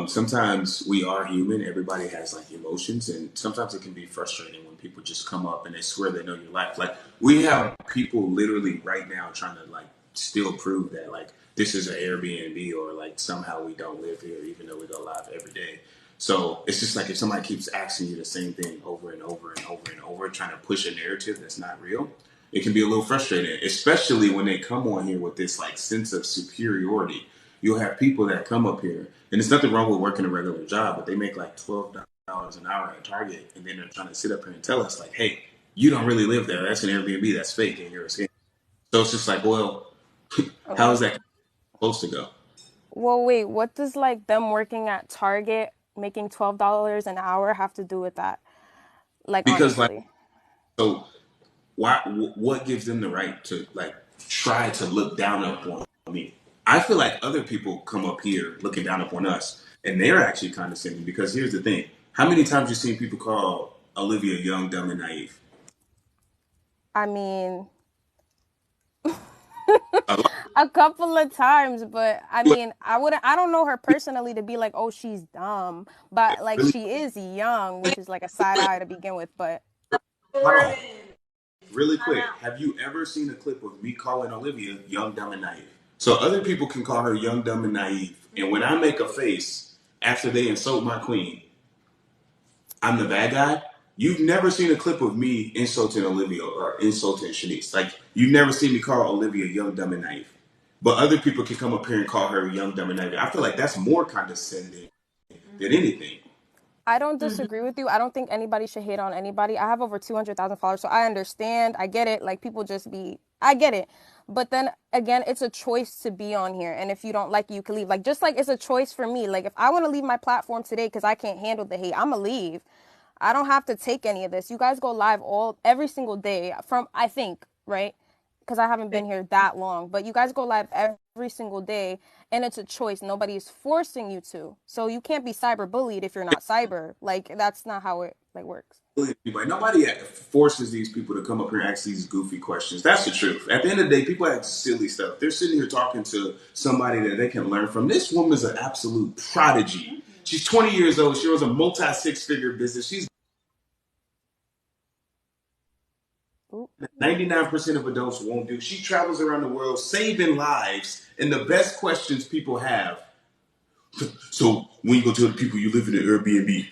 sometimes we are human. Everybody has like emotions, and sometimes it can be frustrating when people just come up and they swear they know your life. Like we have people literally right now trying to like still prove that like this is an Airbnb or like somehow we don't live here, even though we go live every day. So it's just like if somebody keeps asking you the same thing over and over and over and over, trying to push a narrative that's not real, it can be a little frustrating, especially when they come on here with this like sense of superiority. You'll have people that come up here, and there's nothing wrong with working a regular job, but they make like $12 an hour at Target, and then they're trying to sit up here and tell us like, "Hey, you don't really live there. That's an Airbnb. That's fake, and you're a scam. So it's just like, well, how is Um, that supposed to go? well, wait, what does like them working at Target making $12 an hour have to do with that? Like Because like, honestly. so why? What gives them the right to like try to look down upon me? I feel like other people come up here looking down upon us, and they're actually condescending. Because here's the thing: how many times you seen people call Olivia young, dumb, and naive? I mean, A lot. a couple of times, but I mean, I don't know her personally to be like, oh, she's dumb, but like Really, she is young, which is like a side eye to begin with. But hold on, really quick. Have you ever seen a clip of me calling Olivia young, dumb, and naive? So other people can call her young, dumb, and naive, and when I make a face after they insult my queen, I'm the bad guy. You've never seen a clip of me insulting Olivia or insulting Shanice. Like you've never seen me call Olivia young, dumb, and naive. But other people can come up here and call her young, dumb, and naive. I feel like that's more condescending than anything. I don't Mm-hmm. disagree with you. I don't think anybody should hate on anybody. I have over 200,000 followers, so I understand. I get it. Like people just be, I get it. But then again, it's a choice to be on here. And if you don't like it, you can leave. Like just like it's a choice for me. Like if I want to leave my platform today because I can't handle the hate, I'm gonna leave. I don't have to take any of this. You guys go live every single day from I think, right? Because I haven't been here that long, but you guys go live every single day and it's a choice. Nobody is forcing you to. So you can't be cyber bullied if you're not cyber. Like that's not how it like works. Nobody forces these people to come up here and ask these goofy questions. That's the truth. At the end of the day, people ask silly stuff. They're sitting here talking to somebody that they can learn from. This woman's an absolute prodigy. She's 20 years old. She runs a multi six-figure business. She's Ooh. 99% of adults won't do. She travels around the world saving lives. And the best questions people have. So when you go tell the people you live in an Airbnb,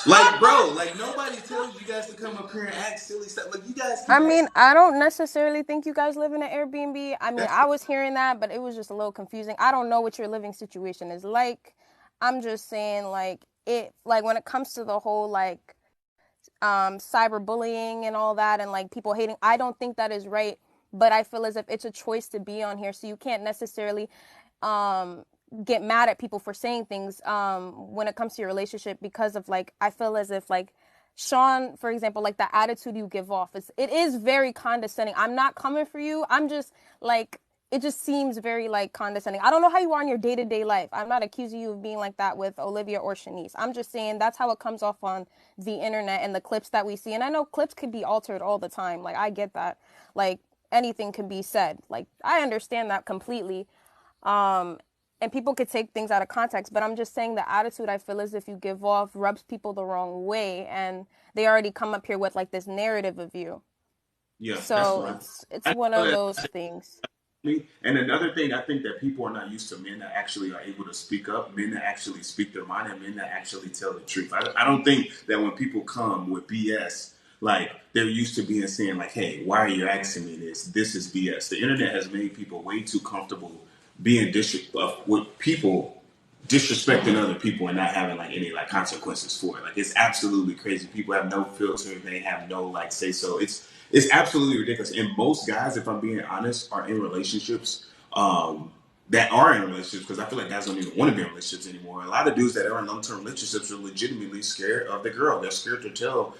like bro, like nobody tells you guys to come up here and act silly stuff. Like you guys I can mean, ask. I don't necessarily think you guys live in an Airbnb. I mean, That's I was hearing that, but it was just a little confusing. I don't know what your living situation is like. I'm just saying like it like when it comes to the whole like cyberbullying and all that and like people hating, I don't think that is right, but I feel as if it's a choice to be on here, so you can't necessarily um get mad at people for saying things when it comes to your relationship, because of like I feel as if like Sean, for example, like the attitude you give off, it is very condescending. I'm not coming for you. I'm just like it just seems very like condescending. I don't know how you are in your day-to-day life. I'm not accusing you of being like that with Olivia or Shanice. I'm just saying that's how it comes off on the internet and the clips that we see. And I know clips could be altered all the time. Like I get that. Like anything can be said. Like I understand that completely. Um and people could take things out of context, but I'm just saying the attitude I feel as if you give off rubs people the wrong way, and they already come up here with like this narrative of you. yeah, that's So fine. it's I one know of that. those things. And another thing, I think that people are not used to men that actually are able to speak up, men that actually speak their mind, and men that actually tell the truth. I don't think that when people come with BS, like they're used to being saying like, "Hey, why are you asking me this? This is BS." The internet has made people way too comfortable being with people disrespecting other people and not having like any like consequences for it. Like it's absolutely crazy. People have no filter. They have no like say so. It's absolutely ridiculous. And most guys, if I'm being honest, are in relationships that are in relationships because I feel like guys don't even want to be in relationships anymore. A lot of dudes that are in long-term relationships are legitimately scared of the girl. They're scared to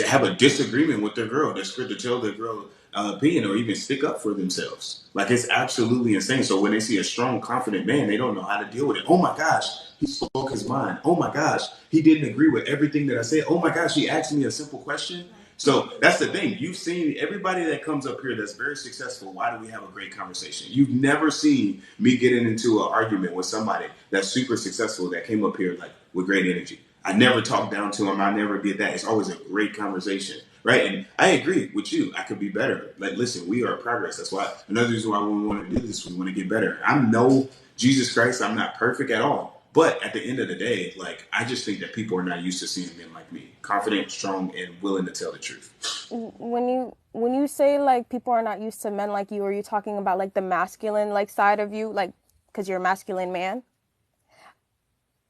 have a disagreement with their girl. They're scared to tell their girl opinion or even stick up for themselves. Like it's absolutely insane. So when they see a strong, confident man, they don't know how to deal with it. Oh my gosh, he spoke his mind. Oh my gosh, he didn't agree with everything that I said. Oh my gosh, he asked me a simple question. So that's the thing. You've seen everybody that comes up here that's very successful. Why do we have a great conversation? You've never seen me getting into an argument with somebody that's super successful that came up here like with great energy. I never talk down to him. I never did that. It's always a great conversation, right? And I agree with you. I could be better. Like, listen, we are progress. That's why another reason why we want to do this. We want to get better. I'm no Jesus Christ. I'm not perfect at all. But at the end of the day, like I just think that people are not used to seeing men like me, confident, strong, and willing to tell the truth. When you say like people are not used to men like you, are you talking about like the masculine like side of you, like because you're a masculine man?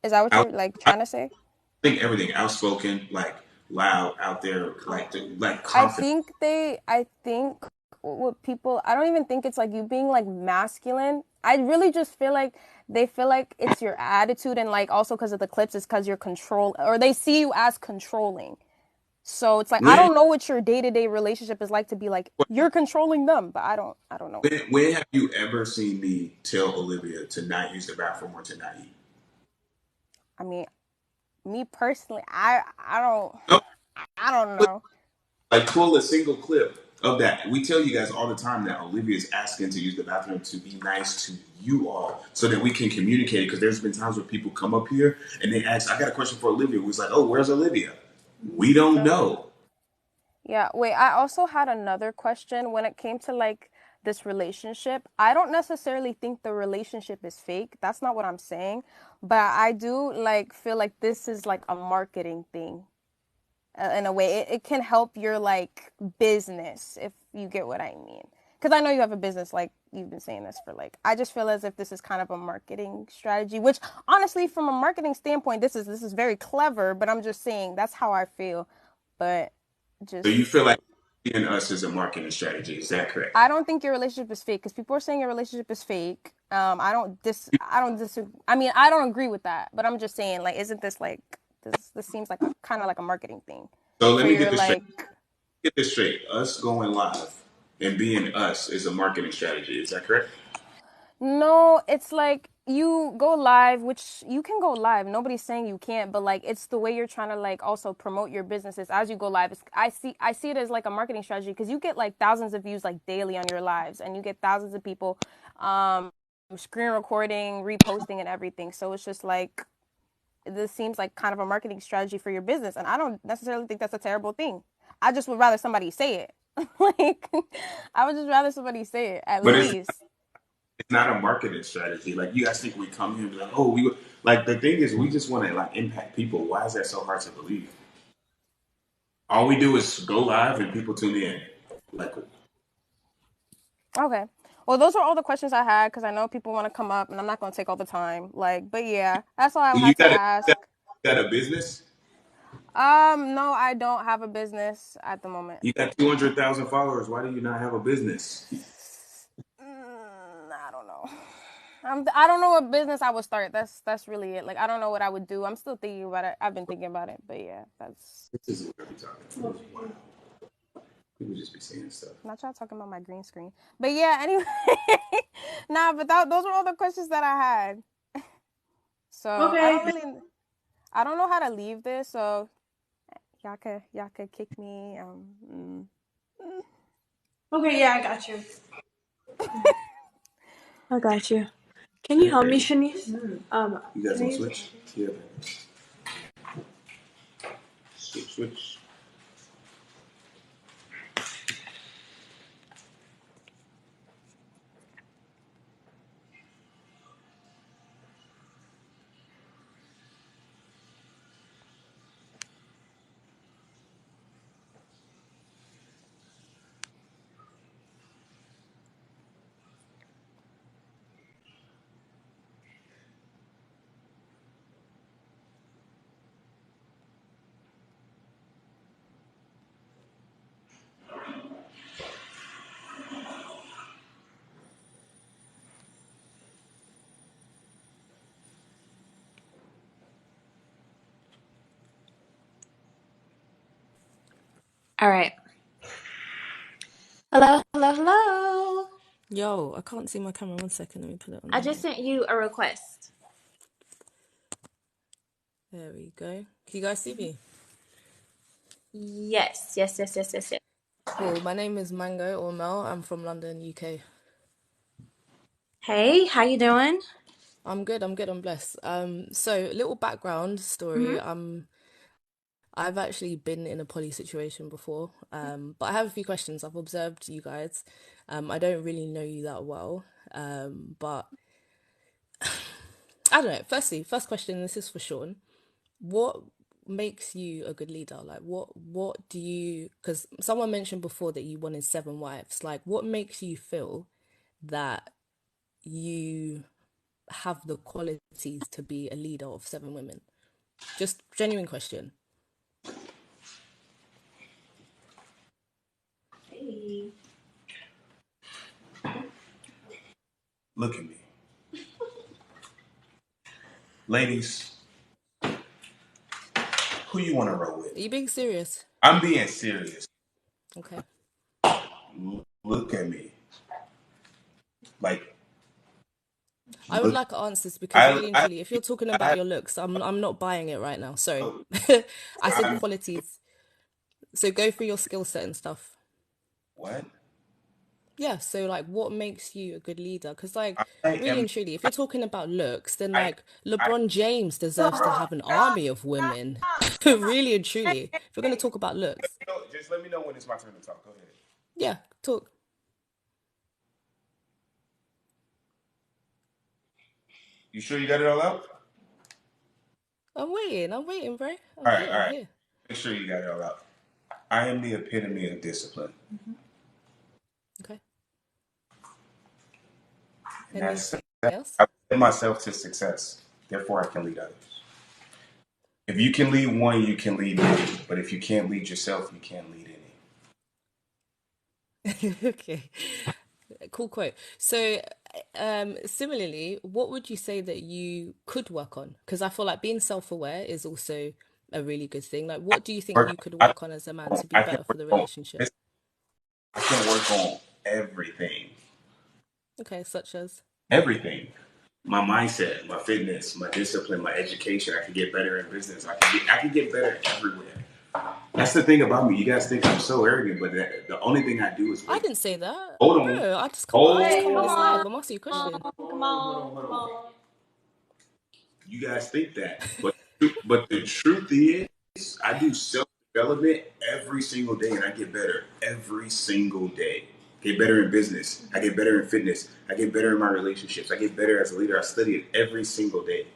Is that what I, you're like I trying to say? think everything outspoken, like loud out there, like I confident. think what people, I don't even think it's like you being like masculine. I really just feel like they feel like it's your attitude, and like also because of the clips, it's because you're control, or they see you as controlling. So it's like I When don't know what your day-to-day relationship is like to be like you're controlling them, but I don't know. when have you ever seen me tell Olivia to not use the bathroom or to not eat? I mean, me personally, No, I don't know. like pull a single clip of that. We tell you guys all the time that Olivia is asking to use the bathroom to be nice to you all so that we can communicate. Because there's been times where people come up here and they ask, I got a question for Olivia. We was like, oh, where's Olivia? We don't True. know. Yeah, wait, I also had another question when it came to like this relationship. I don't necessarily think the relationship is fake. That's not what I'm saying. But I do like feel like this is like a marketing thing in a way. It can help your like business if you get what I mean. Because I know you have a business, like you've been saying this for like, I just feel as if this is kind of a marketing strategy, which honestly, from a marketing standpoint, this is very clever. But I'm just saying that's how I feel. But So you just feel like being us is a marketing strategy. Is that correct? I don't think your relationship is fake because people are saying your relationship is fake. I don't disagree. I mean, I don't agree with that, but I'm just saying, like, isn't this like this seems like a kind of like a marketing thing So for let me your get this straight. like. Get this straight. Us going live and being us is a marketing strategy. Is that correct? No, it's like you go live, which you can go live. Nobody's saying you can't, but like it's the way you're trying to like also promote your businesses as you go live. I see it as like a marketing strategy because you get like thousands of views like daily on your lives, and you get thousands of people screen recording, reposting, and everything. So it's just like this seems like kind of a marketing strategy for your business, and I don't necessarily think that's a terrible thing. I just would rather somebody say it. Like I would just rather somebody say it at But least. it's not a marketing strategy. Like you guys think we come here and be like, oh, we would like the thing is we just want to like impact people. Why is that so hard to believe? All we do is go live and people tune in. Like Okay. Well, those are all the questions I had because I know people want to come up, and I'm not going to take all the time. Like, but yeah, that's all I you had to got ask. a business. No, I don't have a business at the moment. You got 200,000 followers. Why do you not have a business? I don't know. I don't know what business I would start. That's really it. Like, I don't know what I would do. I'm still thinking about it. I've been thinking about it, but yeah, that's. This is what I'm talking about. Wow. People just be saying stuff. I'm not y'all talking about my green screen, but yeah. Anyway, nah. But those were all the questions that I had. So Okay. I don't know how to leave this. So y'all could kick me. Okay, yeah, I got you. I got you. Can you Yeah, help me, baby. Shanice? You guys Can I want to use the switch? Yeah, baby. Switch, switch. All right. Hello, hello, hello. Yo, I can't see my camera. One second, let me put it on I there. just sent you a request. There we go. Can you guys see me? Yes, yes, yes, yes, yes, yes. Cool. My name is Mango or Mel. I'm from London, UK. Hey, how you doing? I'm good. I'm blessed. So little background Mm-hmm. story. I've actually been in a poly situation before. But I have a few questions. I've observed you guys. I don't really know you that well. But I don't know. First question. This is for Sean. What makes you a good leader? Like what do you, because someone mentioned before that you wanted 7 wives. Like what makes you feel that you have the qualities to be a leader of 7 women? Just genuine question. Look at me. Ladies, who you want to roll with? Are you being serious? I'm being serious. Okay. Look at me. Like, I would look. like answers because I, really and I, truly, if you're talking about I, your looks, I'm not buying it right now. Sorry. I, I said I'm, qualities. So go through your skill set and stuff. what? Yeah, so like what makes you a good leader? Because like I really am, and truly, if you're talking about looks, then I, like I, LeBron James deserves to Stop, have an stop, army of stop, women. stop. Really and Hey, truly, hey, if you're gonna hey. talk about looks, just let me know when it's my turn to talk. Go ahead. yeah, talk. You sure you got it all out? I'm waiting, bro. I'm All right, here, all I'm right. here. Make sure you got it all out. I am the epitome of discipline. Okay. And Anything that's else? I led myself to success. Therefore, I can lead others. If you can lead one, you can lead many. But if you can't lead yourself, you can't lead any. Okay. Cool quote. So, similarly, what would you say that you could work on? Because I feel like being self-aware is also a really good thing. Like, what do you think Work, you could I, work on as a man to be I can better for work the on relationship? this. I can work on everything. Okay, such as. Everything. My mindset, my fitness, my discipline, my education. I can get better in business. I can get better everywhere. That's the thing about me. You guys think I'm so arrogant, but the only thing I do is I wake up. didn't say that, Hold on. bro. I just Hold come on Come this on, live. on. I'm asking you a come question. on, come on, come on. You guys think that, but the truth is, I do self development every single day, and I get better every single day. Get better in business. I get better in fitness. I get better in my relationships. I get better as a leader. I study it every single day.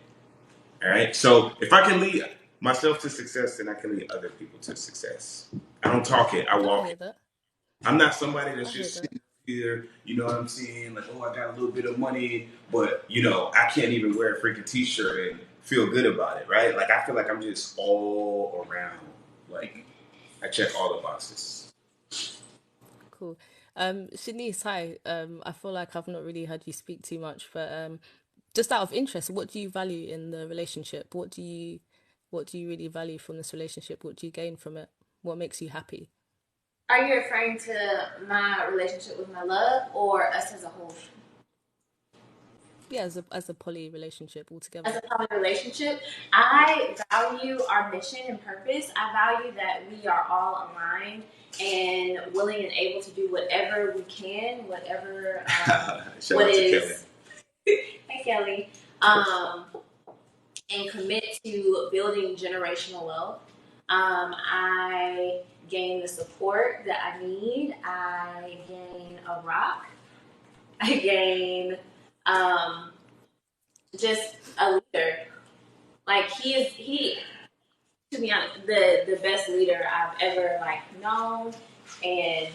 All right. So if I can lead myself to success, then I can lead other people to success. I don't talk it. I I walk hear it. that. I'm not somebody that's I hear just that. sitting here, you know what I'm saying? Like, oh, I got a little bit of money, but I can't even wear a freaking t-shirt and feel good about it, right? Like, I feel like I'm just all around. Like, I check all the boxes. Cool. Shanice, hi. I feel like I've not really heard you speak too much, but just out of interest, what do you value in the relationship? What do you really value from this relationship? What do you gain from it? What makes you happy? Are you referring to my relationship with my love or us as a whole? Yeah, as a poly relationship As altogether. a poly relationship, I value our mission and purpose. I value that we are all aligned and willing and able to do whatever we can, whatever Shout what out to Kelly. is. Hey Kelly, um, and commit to building generational wealth. I gain the support that I need. I gain a rock. I gain um, just a leader. Like he to be honest, the best leader I've ever known, and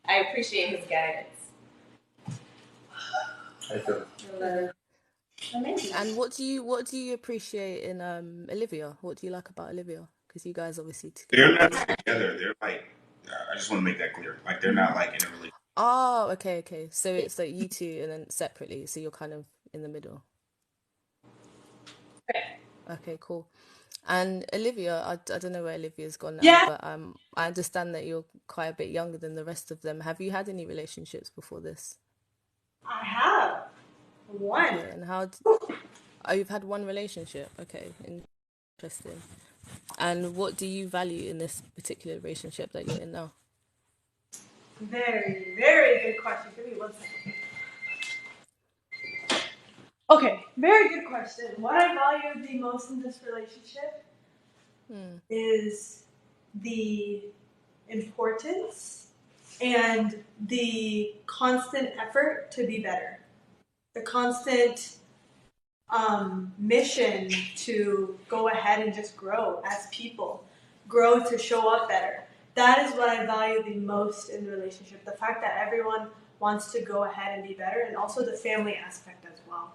I appreciate his guidance. I feel Okay. Amazing. And what do you appreciate in Olivia? What do you like about Olivia? Because you guys obviously they're not together. together. They're like, I just want to make that clear. Like, they're not like in a relationship. Oh, okay, okay. So it's like you two and then separately. So you're kind of in the middle. Okay, cool. And Olivia, I don't know where Olivia's gone now, Yeah, but I understand that you're quite a bit younger than the rest of them. Have you had any relationships before this? I have one. Okay, and oh, you've had one relationship. Okay, interesting. And what do you value in this particular relationship that you're in now? Very, very good question. Give me one second. Okay, very good question. What I value the most in this relationship Hmm. is the importance and the constant effort to be better. The constant mission to go ahead and just grow as people, grow to show up better. That is what I value the most in the relationship. The fact that everyone wants to go ahead and be better, and also the family aspect as well.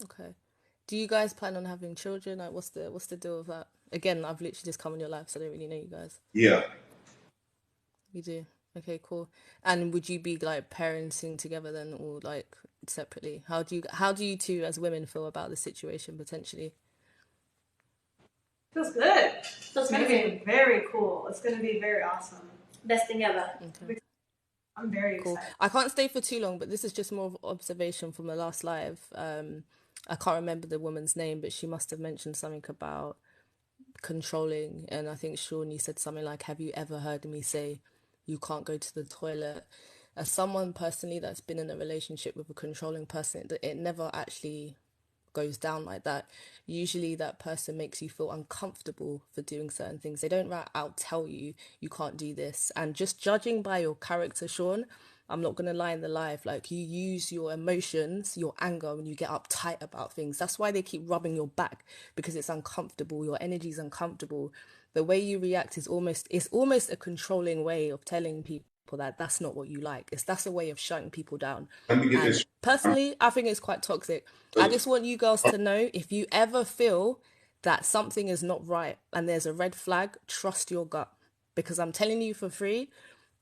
Okay. Do you guys plan on having children? Like, what's the deal with that? Again, I've literally just come in your life, so I don't really know you guys. Yeah. You do. Okay, cool. And would you be like parenting together then, or like separately? How do you two as women feel about the situation potentially? Feels good. So It's gonna be very cool. It's gonna be very awesome. best thing ever. Okay, I'm very cool. excited. I can't stay for too long, but this is just more of observation from the last live. I can't remember the woman's name, but she must have mentioned something about controlling, and I think Sean, you said something like, have you ever heard me say you can't go to the toilet? As someone personally that's been in a relationship with a controlling person, it never actually goes down like that. Usually that person makes you feel uncomfortable for doing certain things. They don't right out tell you you can't do this. And just judging by your character, Sean, I'm not gonna lie in the live, like you use your emotions, your anger when you get uptight about things. That's why they keep rubbing your back, because it's uncomfortable, your energy's uncomfortable. The way you react is almost a controlling way of telling people that that's not what you like. That's a way of shutting people down. Let me get And this. personally, I think it's quite toxic. I just want you girls to know, if you ever feel that something is not right and there's a red flag, trust your gut. Because I'm telling you for free,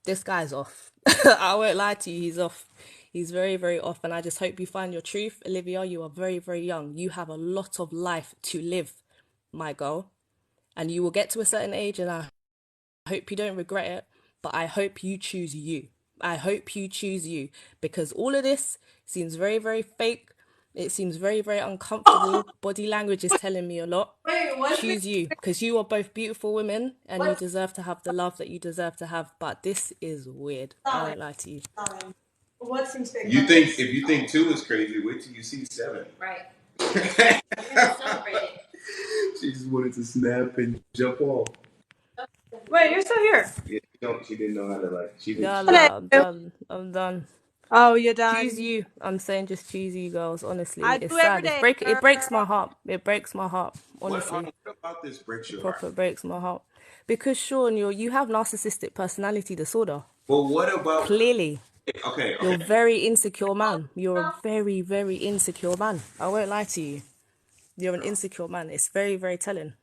this guy's off. I won't lie to you, he's off. He's very, very off. And I just hope you find your truth. Olivia, you are very, very young. You have a lot of life to live, my girl. And you will get to a certain age, and I hope you don't regret it, but I hope you choose you. I hope you choose you, because all of this seems very, very fake. It seems very, very uncomfortable. Body language is telling me a lot. Wait, what's the Choose you, because you are both beautiful women and you what's deserve to have the love that you deserve to have. But this is weird. I time? won't lie to you. Time. What seems fake You about think this? if you think two is crazy, wait till you see seven. Right. She You're gonna celebrate it. just wanted to snap and jump off. Wait, you're still here. Yeah, she didn't know how to like. She didn't. Yeah, She didn't. la, I'm done. I'm done. Oh, you're Choose done. you. I'm saying just choose you, girls. Honestly, I it's do every sad. day, It breaks my girl. heart. It breaks my heart. Honestly, What about this breaks it your heart? proper breaks my heart. Because Sean, you have narcissistic personality disorder. Well, what about? Clearly, Okay, you're a okay. very insecure man. You're a very, very insecure man. I won't lie to you. You're an insecure man. It's very, very telling.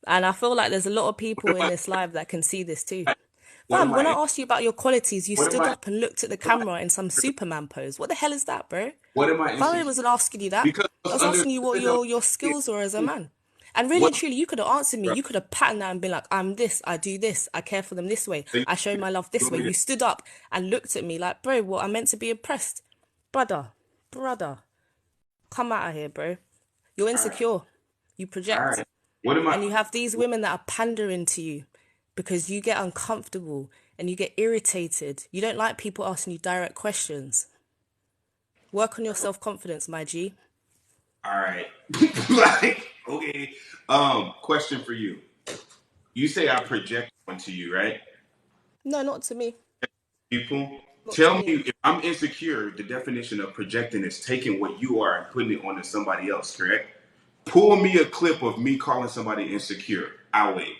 And I feel like there's a lot of What people am in this live that can see this too. What am Fam, when I I? asked you about your qualities, you What am stood I? up and looked at the What am I? camera in some Superman pose. What the hell is that, bro? What am I Fam, I insecure? wasn't asking you that. Because I I was was asking you what understood the your market. skills were as a man. And really What? and truly, you could have answered me. Bro, You could have patterned that and been like, I'm this, I do this, I care for them this way, so I show my love you this want way. me to? You stood up and looked at me like, bro, what, I'm meant to be impressed. Brother, come out of here, bro. You're All right, insecure. You all project. right. What am I? And you have these women that are pandering to you because you get uncomfortable and you get irritated. You don't like people asking you direct questions. Work on your self-confidence, my G. All right. Like, okay. Question for you. You say I project onto you, right? No, not to me. People, Not to tell me. me if I'm insecure. The definition of projecting is taking what you are and putting it onto somebody else. Correct? Pull me a clip of me calling somebody insecure. I'll wait.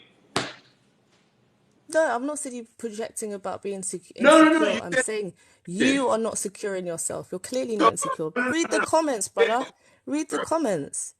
No, I'm not saying you projecting about being No. insecure. You I'm said saying it. you are not secure in yourself. You're clearly No, not insecure. Read the no. comments, brother. Read the Bro, comments.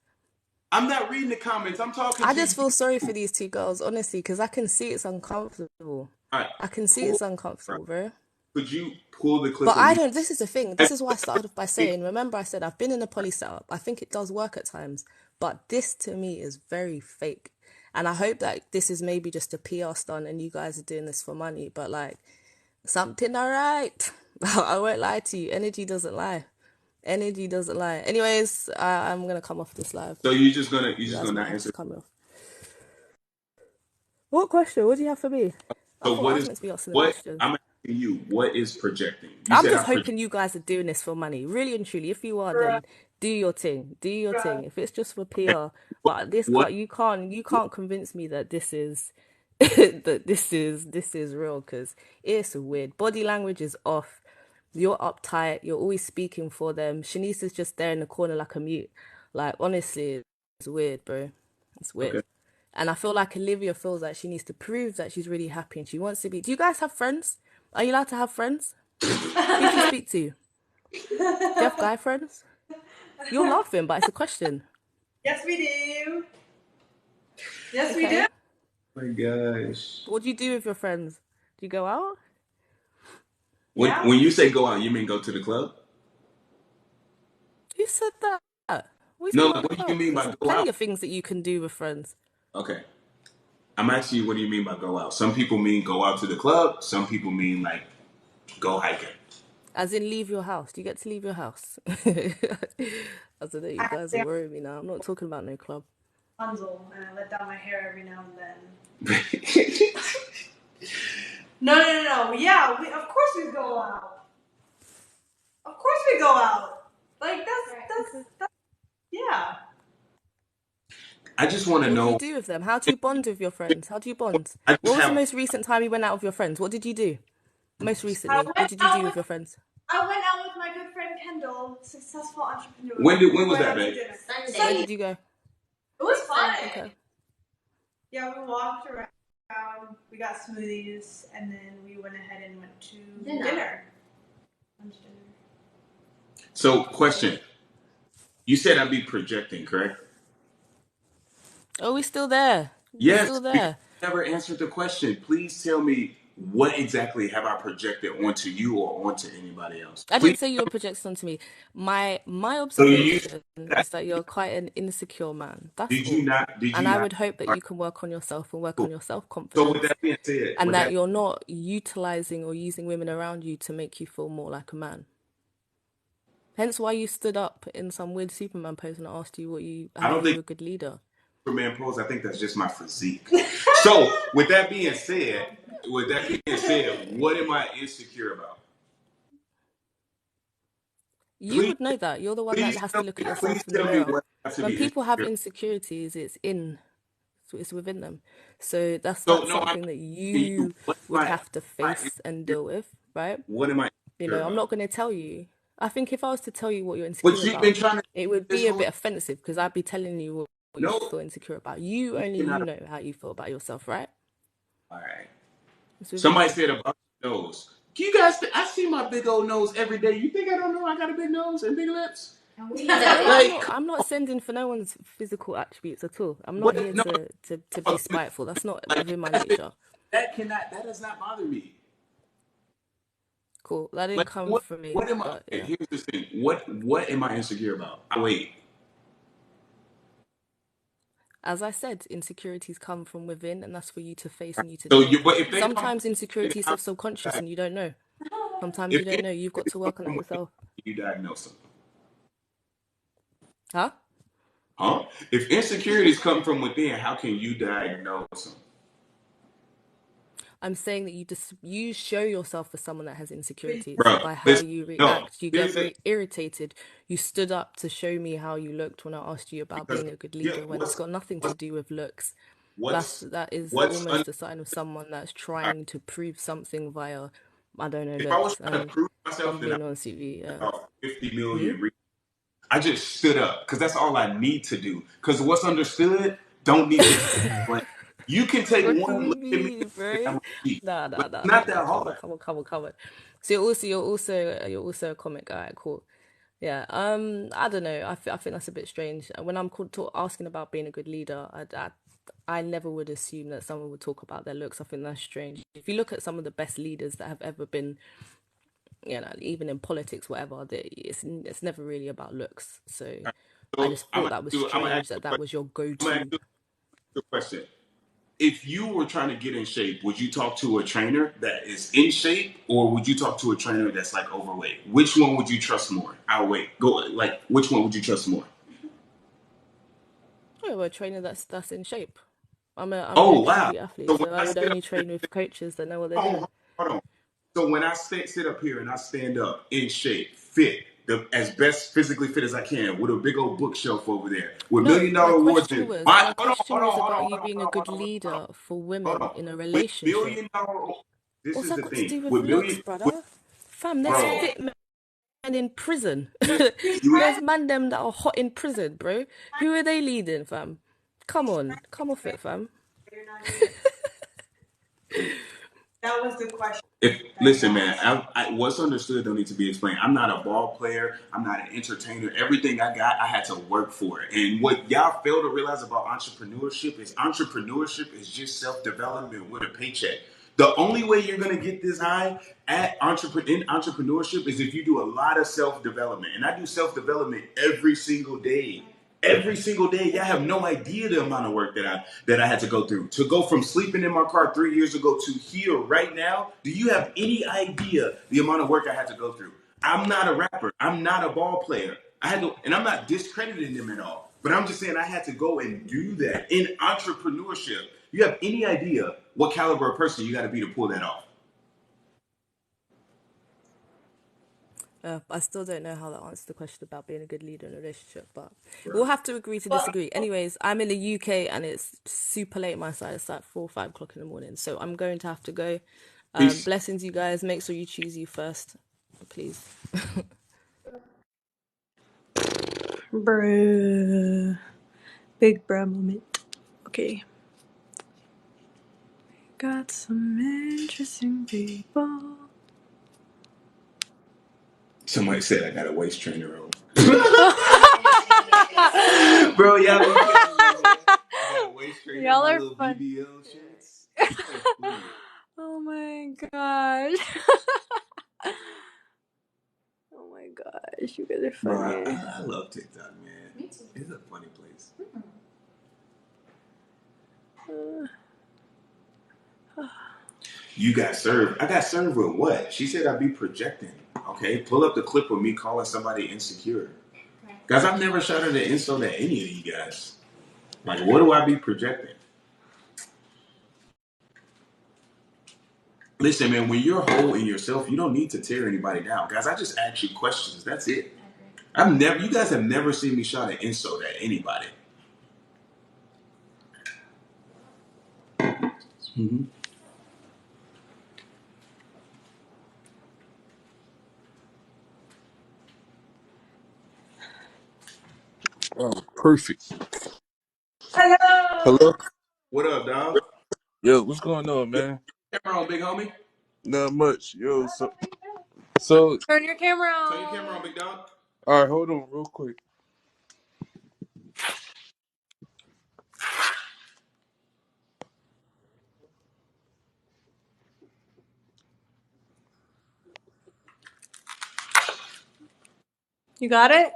I'm not reading the comments. I'm talking I to just you. feel sorry for these two girls, honestly, because I can see it's uncomfortable. All right. I can see Pull, it's uncomfortable, bro. could you pull the clip But of I me? don't, this is the thing. This is why I started off by saying, remember I said I've been in a poly setup. I think it does work at times. But this to me is very fake. And I hope that this is maybe just a PR stunt and you guys are doing this for money. But like, something alright. I won't lie to you. Energy doesn't lie. Energy doesn't lie. Anyways, I'm going to come off this live. So you You just guys gonna might not have to answer. come off. What question? What do you have for me? I So thought I what was is meant to be asking the what question. I'm asking you? What is projecting? You I'm said just I project. hoping you guys are doing this for money. Really and truly. If you are, then do your thing. Do your thing. If it's just for PR. What But this what can't you can't convince me that this is that this is real, because it's weird. Body language is off. You're uptight, you're always speaking for them. Shanice is just there in the corner like a mute. Like honestly, it's weird, bro. It's weird. Okay. And I feel like Olivia feels like she needs to prove that she's really happy and she wants to be. Do you guys have friends? Are you allowed to have friends? Who do you speak to? Do you have guy friends? You're laughing, but it's a question. Yes, we do. Yes, we do. Okay. Oh my gosh. What do you do with your friends? Do you go out? Yeah. When you say go out, you mean go to the club? Who said that? What are you No, talking like, about the what do you club? mean There's by go plenty out? of things that you can do with friends. Okay. I'm asking you, what do you mean by go out? Some people mean go out to the club. Some people mean like go hiking. As in leave your house. Do you get to leave your house? I don't know, you guys are Actually, I'm worrying me now. I'm not talking about no club. Rapunzel, and I let down my hair every now and then. No. Yeah, of course we go out. Of course we go out. Like Okay. that's yeah. I just want to What do you know. do with them? How do you bond with your friends? How do you bond? I What just was the have. most recent time you went out with your friends? What did you do? Most I recently, what went did you out do with with your friends? my good friend Kendall, successful entrepreneur. When was Went that, out to babe? dinner. Where Sunday. did you go? It was fun. Okay. Yeah, we walked around. We got smoothies, and then we went ahead and went to dinner. Lunch dinner. So, question. You said I'd be projecting, correct? Oh, we still there. We Yes, still because there. you never answered the question. Please tell me what exactly have I projected onto you or onto anybody else? I Please. didn't say you were projecting onto me. My So you observation is that you're quite an insecure man. That's did you all. not? Did And you I not? would hope that All you right, can work on yourself and work on cool. your self So with confidence, that being said, and that you're not utilizing or using women around you to make you feel more like a man. Hence why you stood up in some weird Superman pose and asked you I how don't you think were a good leader. Superman pose. I think that's just my physique. So with that being said, what am I insecure about? You Please, would know that. You're the one that please has tell to look me. at Please yourself in the tell me mirror. what I have to When be people have insecure. insecurities, it's within them. So So that's no, I'm something that asking you. you What would am have to face and deal with, right? I You insecure know, I'm about? not going to tell you. I think if I was to tell you what you're What insecure you've been about, trying to it do would this be a whole bit offensive because I'd be telling you what you no, feel insecure about. You only you're you not. know how you feel about yourself, right? All right. It's within Somebody you. said about your nose. Can you guys? I see my big old nose every day. You think I don't know I got a big nose and big lips? No, Like I'm not sending for no one's physical attributes at all. I'm not what? here No, to be spiteful. That's not like within my that's it. nature. That does not bother me. Cool. That didn't Like come from me, what am I? but Okay, yeah. here's the thing. What am I insecure about? Wait. As I said, insecurities come from within, and that's for you to face and you to So deal you, with. but if they come, Sometimes insecurities how are subconscious can and you don't know. Sometimes if you don't know. You've got insecurities to come work on that from within, yourself. you diagnose them? Huh? Huh? If insecurities come from within, how can you diagnose them? I'm saying that you show yourself as someone that has insecurities Bro, by how listen. you No, react. You get here's the very irritated. You stood up to show me how you looked when I asked you about because being a good yeah, leader when it's got nothing to what's do with looks. what's That is what's almost a sign of someone that's trying to prove something via, I don't know, if I was looks. trying to And prove myself, I'm then I being honest with you, yeah. would about 50 Hmm? million. I just stood up because that's all I need to do. Because what's understood don't need to be explained. You can take What do one you look at me mean, and say bro? I'm a G. Nah, Like nah, it's nah, nah, not nah. that Come on, hard. come on, come on, come on. So you're also a comic guy. Cool. Yeah. I don't know. I think that's a bit strange. When I'm asking about being a good leader, I never would assume that someone would talk about their looks. I think that's strange. If you look at some of the best leaders that have ever been, even in politics, whatever, it's never really about looks. So I So just thought that was I'm gonna strange ask you that a that question. was your I'm gonna ask go-to. you a question. If you were trying to get in shape, would you talk to a trainer that is in shape, or would you talk to a trainer that's like overweight? Which one would you trust more? I'll wait. Go like which one would you trust more? Oh, a trainer that's in shape. I'm an Oh wow! intermediate athlete, So when so I I would sit up only here, train with coaches that know what they're hold on, doing. hold on. So when I sit up here and I stand up in shape, fit, as best physically fit as I can, with a big old bookshelf over there, with No, million my dollar awards question in was my my hold on, question hold on, was hold on, about you hold on, being a hold on, good hold on, hold on, leader for hold women on. in a With relationship. million dollar, this What's is that the got to thing. do with With looks, million, with brother? Fam, there's bro, fit men in prison. you There's man them that are hot in prison, bro. Who are they leading, fam? Come on, come off it, fam. You're not even. That was the question if that you listen, man, asked. what's understood don't need to be explained. I'm not a ball player. I'm not an entertainer. Everything I got, I had to work for it. And what y'all fail to realize about entrepreneurship is just self development with a paycheck. The only way you're gonna get this high in entrepreneurship is if you do a lot of self development, and I do self development every single day. Every single day, y'all have no idea the amount of work that I had to go through to go from sleeping in my car 3 years ago to here right now. Do you have any idea the amount of work I had to go through? I'm not a rapper. I'm not a ball player. I had to, and I'm not discrediting them at all. But I'm just saying I had to go and do that in entrepreneurship. You have any idea what caliber of person you got to be to pull that off? I still don't know how that answers the question about being a good leader in a relationship, but we'll Bro. have to agree to disagree. Anyways, I'm in the UK and it's super late my side. It's like 4 or 5 o'clock in the morning, so I'm going to have to go. Peace. Blessings, you guys. Make sure you choose you first, please. Bruh. Big bruh moment. Okay. Got some interesting people. Somebody said I got a waist trainer on. Bro, y'all be killing me, man. I got a waist trainer, Y'all my are little fun. BBL shirts. So funny. Oh my gosh. Oh my gosh, you guys are Bro, funny. I love TikTok, man. Me too. It's a funny place. You got served. I got served with what? She said I'd be projecting. Okay, pull up the clip of me calling somebody insecure. Guys, I've never shot at an insult at any of you guys. Like, what do I be projecting? Listen, man, when you're whole in yourself, you don't need to tear anybody down. Guys, I just ask you questions. That's it. You guys have never seen me shot an insult at anybody. Mm-hmm. Oh, perfect. Hello. Hello? What up, dog? Yo, what's going on, man? Camera on, big homie. Not much. Yo, so Turn your camera Turn your camera on. on, big dog. all right, hold on real quick. You got it?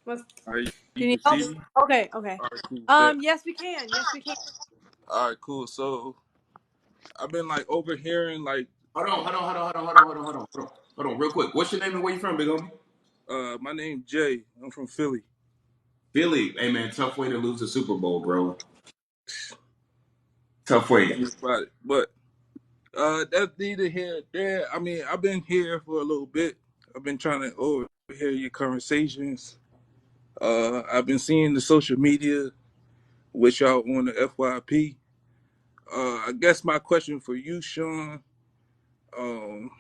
What's, All right, do you you need can help? see me? Okay, okay. All right, cool. Bet. Yes we can. Yes we can. All right, cool. So I've been like overhearing like Hold on, real quick. What's your name and where you from, big homie? my name Jay. I'm from Philly. Philly. Hey, man, tough way to lose the Super Bowl, bro. Tough way. Tell me about it. But that's neither here nor there. I mean, I've been here for a little bit. I've been trying to overhear your conversations. I've been seeing the social media with y'all on the FYP. I guess my question for you, Sean, um,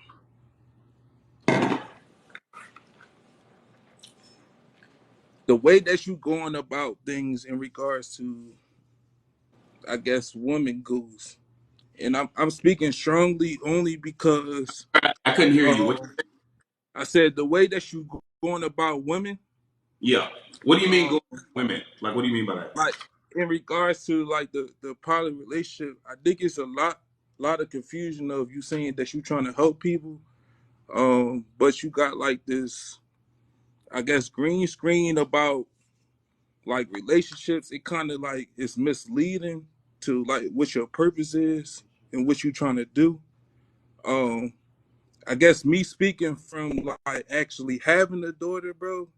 the way that you going about things in regards to, I guess, women goes, and I'm speaking strongly only because I couldn't hear you. What? um, I said the way that you going about women, Yeah. What do you mean um, going women? Like, what do you mean by that? like in regards to like the poly relationship, I think it's a lot of confusion of you saying that you trying to help people, but you got like this, I guess, green screen about like relationships. It kind of like is misleading to like what your purpose is and what you're trying to do. um I guess me speaking from like actually having a daughter, bro,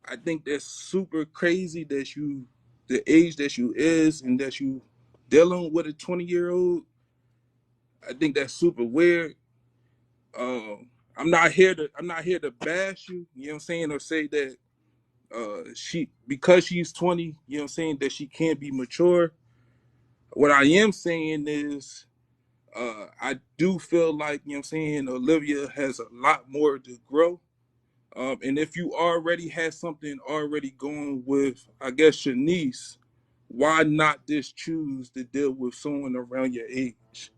I think that's super crazy that you, the age that you is and that you dealing with a 20-year-old. I think that's super weird. I'm not here to bash you, you know what I'm saying, or say that she, because she's 20, you know what I'm saying, that she can't be mature. What I am saying is, I do feel like, you know what I'm saying, Olivia has a lot more to grow. And if you already had something already going with, I guess, Shanice, why not just choose to deal with someone around your age?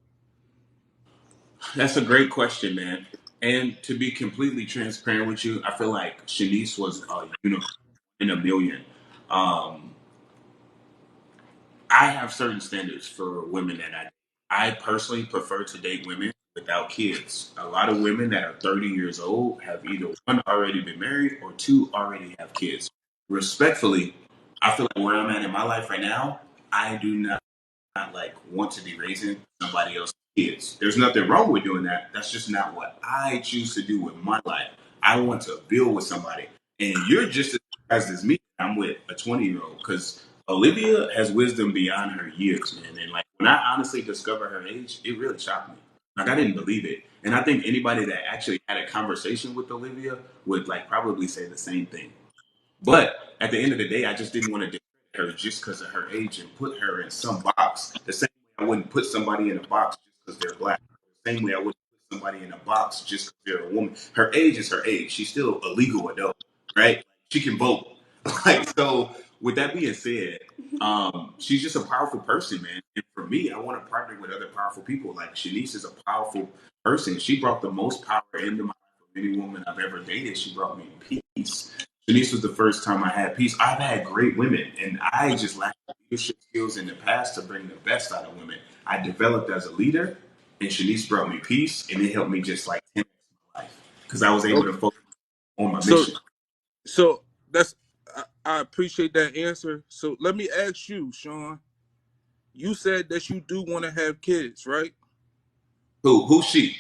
That's a great question, man. And to be completely transparent with you, I feel like Shanice was a unicorn in a million. Um, I have certain standards for women that I date. I personally prefer to date women without kids. A lot of women that are 30 years old have either one already been married or two already have kids. Respectfully, I feel like where I'm at in my life right now, I do not like want to be raising somebody else's kids. There's nothing wrong with doing that. That's just not what I choose to do with my life. I want to build with somebody. And you're just as surprised as me. I'm with a 20-year-old because Olivia has wisdom beyond her years, man. And like when I honestly discovered her age, it really shocked me. Like I didn't believe it. And I think anybody that actually had a conversation with Olivia would like probably say the same thing. But at the end of the day, I just didn't want to discredit her just because of her age and put her in some box. The same way I wouldn't put somebody in a box just because they're black. The same way I wouldn't put somebody in a box just because they're a woman. Her age is her age. She's still a legal adult, right? She can vote. Like so. With that being said, she's just a powerful person, man. And for me, I want to partner with other powerful people. Like Shanice is a powerful person. She brought the most power into my life of any woman I've ever dated. She brought me peace. Shanice was the first time I had peace. I've had great women, and I just lacked leadership skills in the past to bring the best out of women. I developed as a leader, and Shanice brought me peace, and it helped me just like 10x my life because I was able to Okay. focus on my So mission. so that's I appreciate that answer. So let me ask you, Sean. You said that you do want to have kids, right? Who's she?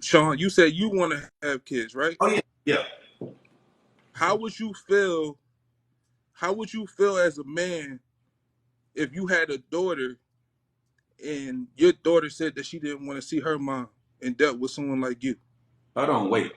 Sean. You said you want to have kids, right? Oh yeah, yeah. How would you feel? How would you feel as a man if you had a daughter and your daughter said that she didn't want to see her mom and dealt with someone like you? Hold on, wait.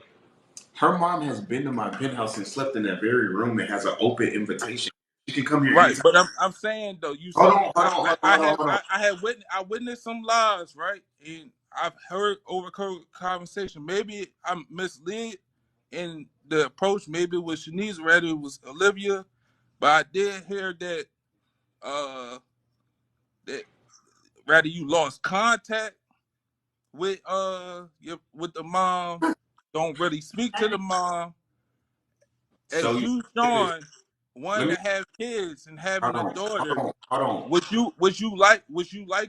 Her mom has been to my penthouse and slept in that very room and has an open invitation. She can come here Right, anytime. but I'm saying though, you Hold see, on, hold on, hold on, hold on, hold on. I had witnessed some lies, right? And I've heard over conversation. Maybe I'm misled in the approach. Maybe it was Shanice, rather it was Olivia, but I did hear that that rather you lost contact with with the mom, don't really speak to the mom. So As you you, let Sean, wanting me to have kids and having hold a on, hold daughter, on, hold on, would you like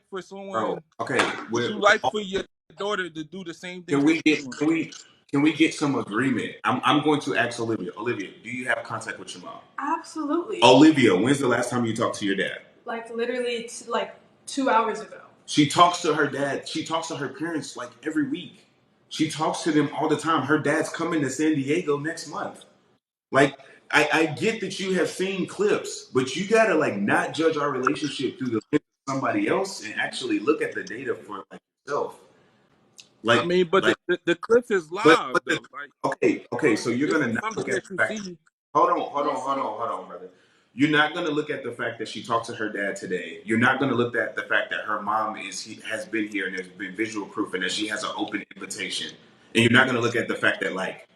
for bro. someone Okay, would you like for your daughter to do the same things can that we you're get doing? can we get some agreement? I'm going to ask Olivia. Olivia, do you have contact with your mom? Absolutely. Olivia, when's the last time you talked to your dad? Like literally, like 2 hours ago. She talks to her dad. She talks to her parents like every week. She talks to them all the time. Her dad's coming to San Diego next month. Like, I get that you have seen clips, but you gotta like not judge our relationship through the lens of somebody else and actually look at the data for like yourself. I Like, mean, but like, the clip is live but though. Like okay. So you're this gonna is not something look at that you the fact. see. Hold on, brother. You're not gonna look at the fact that she talked to her dad today. You're not gonna look at the fact that her mom has been here and there's been visual proof and that she has an open invitation. And you're not gonna look at the fact that like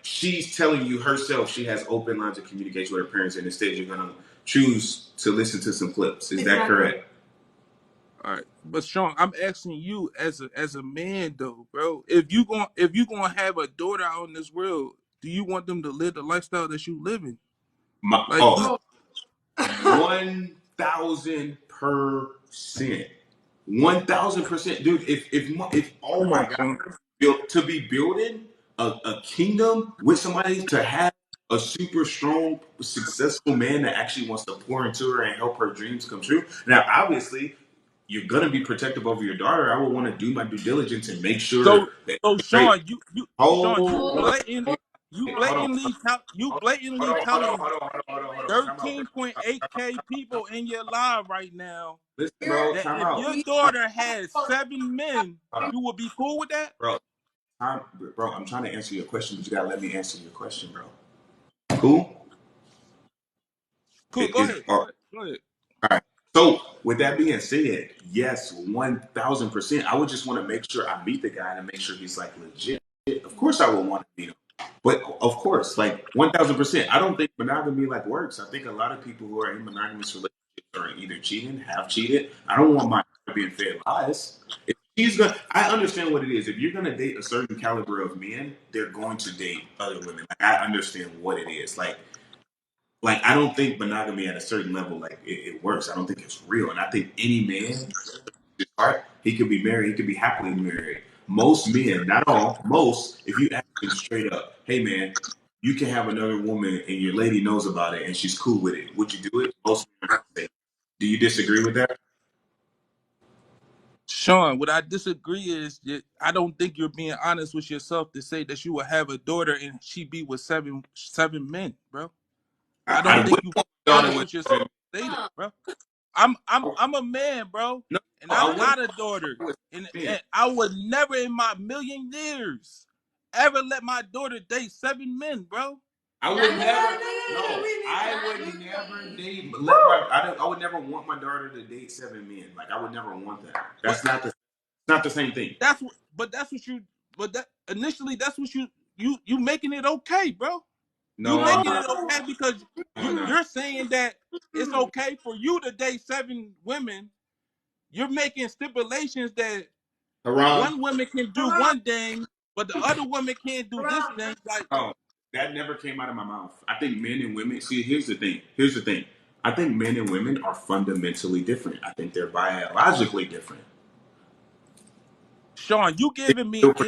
she's telling you herself she has open lines of communication with her parents, and instead you're gonna choose to listen to some clips. Is that correct? All right, but Sean, I'm asking you as a man though, bro. If you gonna have a daughter out in this world, do you want them to live the lifestyle that you living? My, Like you, oh, 1,000%. 1,000%, dude. If oh come my on, god, Sean. to be building a kingdom with somebody, to have a super strong, successful man that actually wants to pour into her and help her dreams come true. Now, obviously, you're gonna be protective over your daughter. I would want to do my due diligence and make So, sure that so great. Sean, Sean, Hold on, you hold blatantly hold on, telling hold on. Time out, bro. 13.8K people in your live right now Listen, bro. that Time if out. your daughter had 7 men, you would be cool with that? Bro. Bro, I'm trying to answer your question, but you gotta let me answer your question, bro. Cool? Cool, It go is ahead. all Go ahead. right. So with that being said, yes, 1,000%. I would just want to make sure I meet the guy and make sure he's like legit. Of course, I would want to meet him, but of course, like 1,000%. I don't think monogamy like works. I think a lot of people who are in monogamous relationships are either cheating, have cheated. I don't want my daughter being fed lies. If she's gonna, I understand what it is. If you're gonna date a certain caliber of men, they're going to date other women. Like, I understand what it is. Like like I don't think monogamy at a certain level like it works. I don't think it's real, and I think any man, his heart, he could be married, he could be happily married. Most men, not all, most, if you ask them straight up, hey man, you can have another woman and your lady knows about it and she's cool with it. Would you do it? Most men are gonna say. Do you disagree with that? Sean, what I disagree is that I don't think you're being honest with yourself to say that you will have a daughter and she be with seven men, bro. I I don't think wouldn't you want my daughter honest with with yourself seven. to say that, bro. I'm a man, bro, No, and I I wouldn't got a daughter, with men. and I would never in my million years ever let my daughter date seven men, bro. I No, would no, no, no, never. no, no, No, no, I not would never really. date. Let my. I would never want my daughter to date seven men. Like I would never want that. But That's not the same thing. that's what you. But that initially, that's what you making it okay, bro. You No, I'm making not. it okay because No, I'm not. you're saying that it's okay for you to date seven women. You're making stipulations that Haram. one woman can do Haram, one thing, but the other woman can't do this haram. thing. Like, Oh, that never came out of my mouth. I think men and women. See, here's the thing. Here's the thing. I think men and women are fundamentally different. I think they're biologically different. Sean, you They giving me feel for-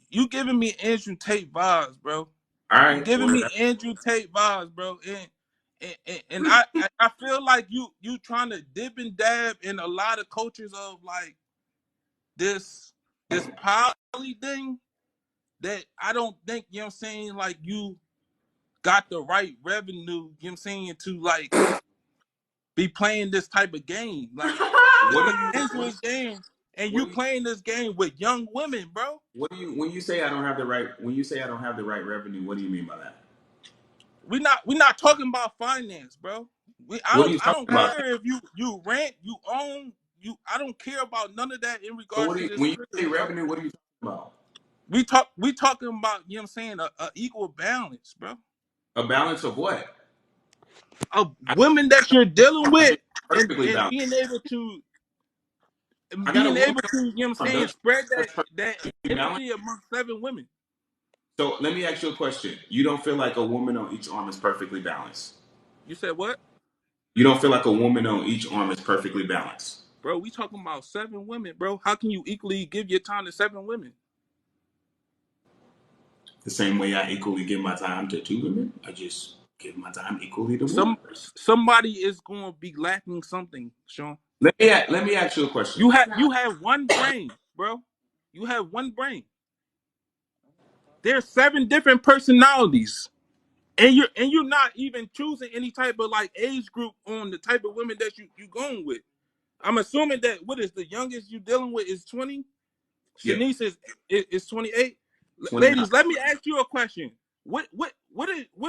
you giving me Andrew Tate vibes, bro. All You right. giving Well, me Andrew Tate vibes, bro. And I feel like you trying to dip and dab in a lot of cultures of like this poly thing that I don't think, you know what I'm saying, like you got the right revenue, you know what I'm saying, to like be playing this type of game. Like what it's do a you? dangerous game. And What you do you? playing this game with young women, bro. What do you? When you say I don't have the right, when you say I don't have the right revenue, what do you mean by that? We not talking about finance, bro. What are you I talking don't about? care if you rent, you own, you I don't care about none of that in So regards what do to you, this when you career, say bro. revenue, what are you talking about? We talking about, you know what I'm saying, a equal balance, bro. A balance of what? Of I women that you're dealing with perfectly and balanced. I got a being woman able to, you know what I'm on, saying, don't you spread think that's that perfectly balanced? energy among seven women. So let me ask you a question. You don't feel like a woman on each arm is perfectly balanced? You said what? You don't feel like a woman on each arm is perfectly balanced? Bro, we talking about seven women, bro. How can you equally give your time to seven women? The same way I equally give my time to two women, I just give my time equally to one. Somebody is going to be lacking something, Sean. Let me ask you a question. You have one brain, bro. You have one brain. There's seven different personalities, and you're not even choosing any type of like age group on the type of women that you going with. I'm assuming that what is the youngest you dealing with is 20. Yeah, Shanice is 28. 29. Ladies, let me ask you a question. What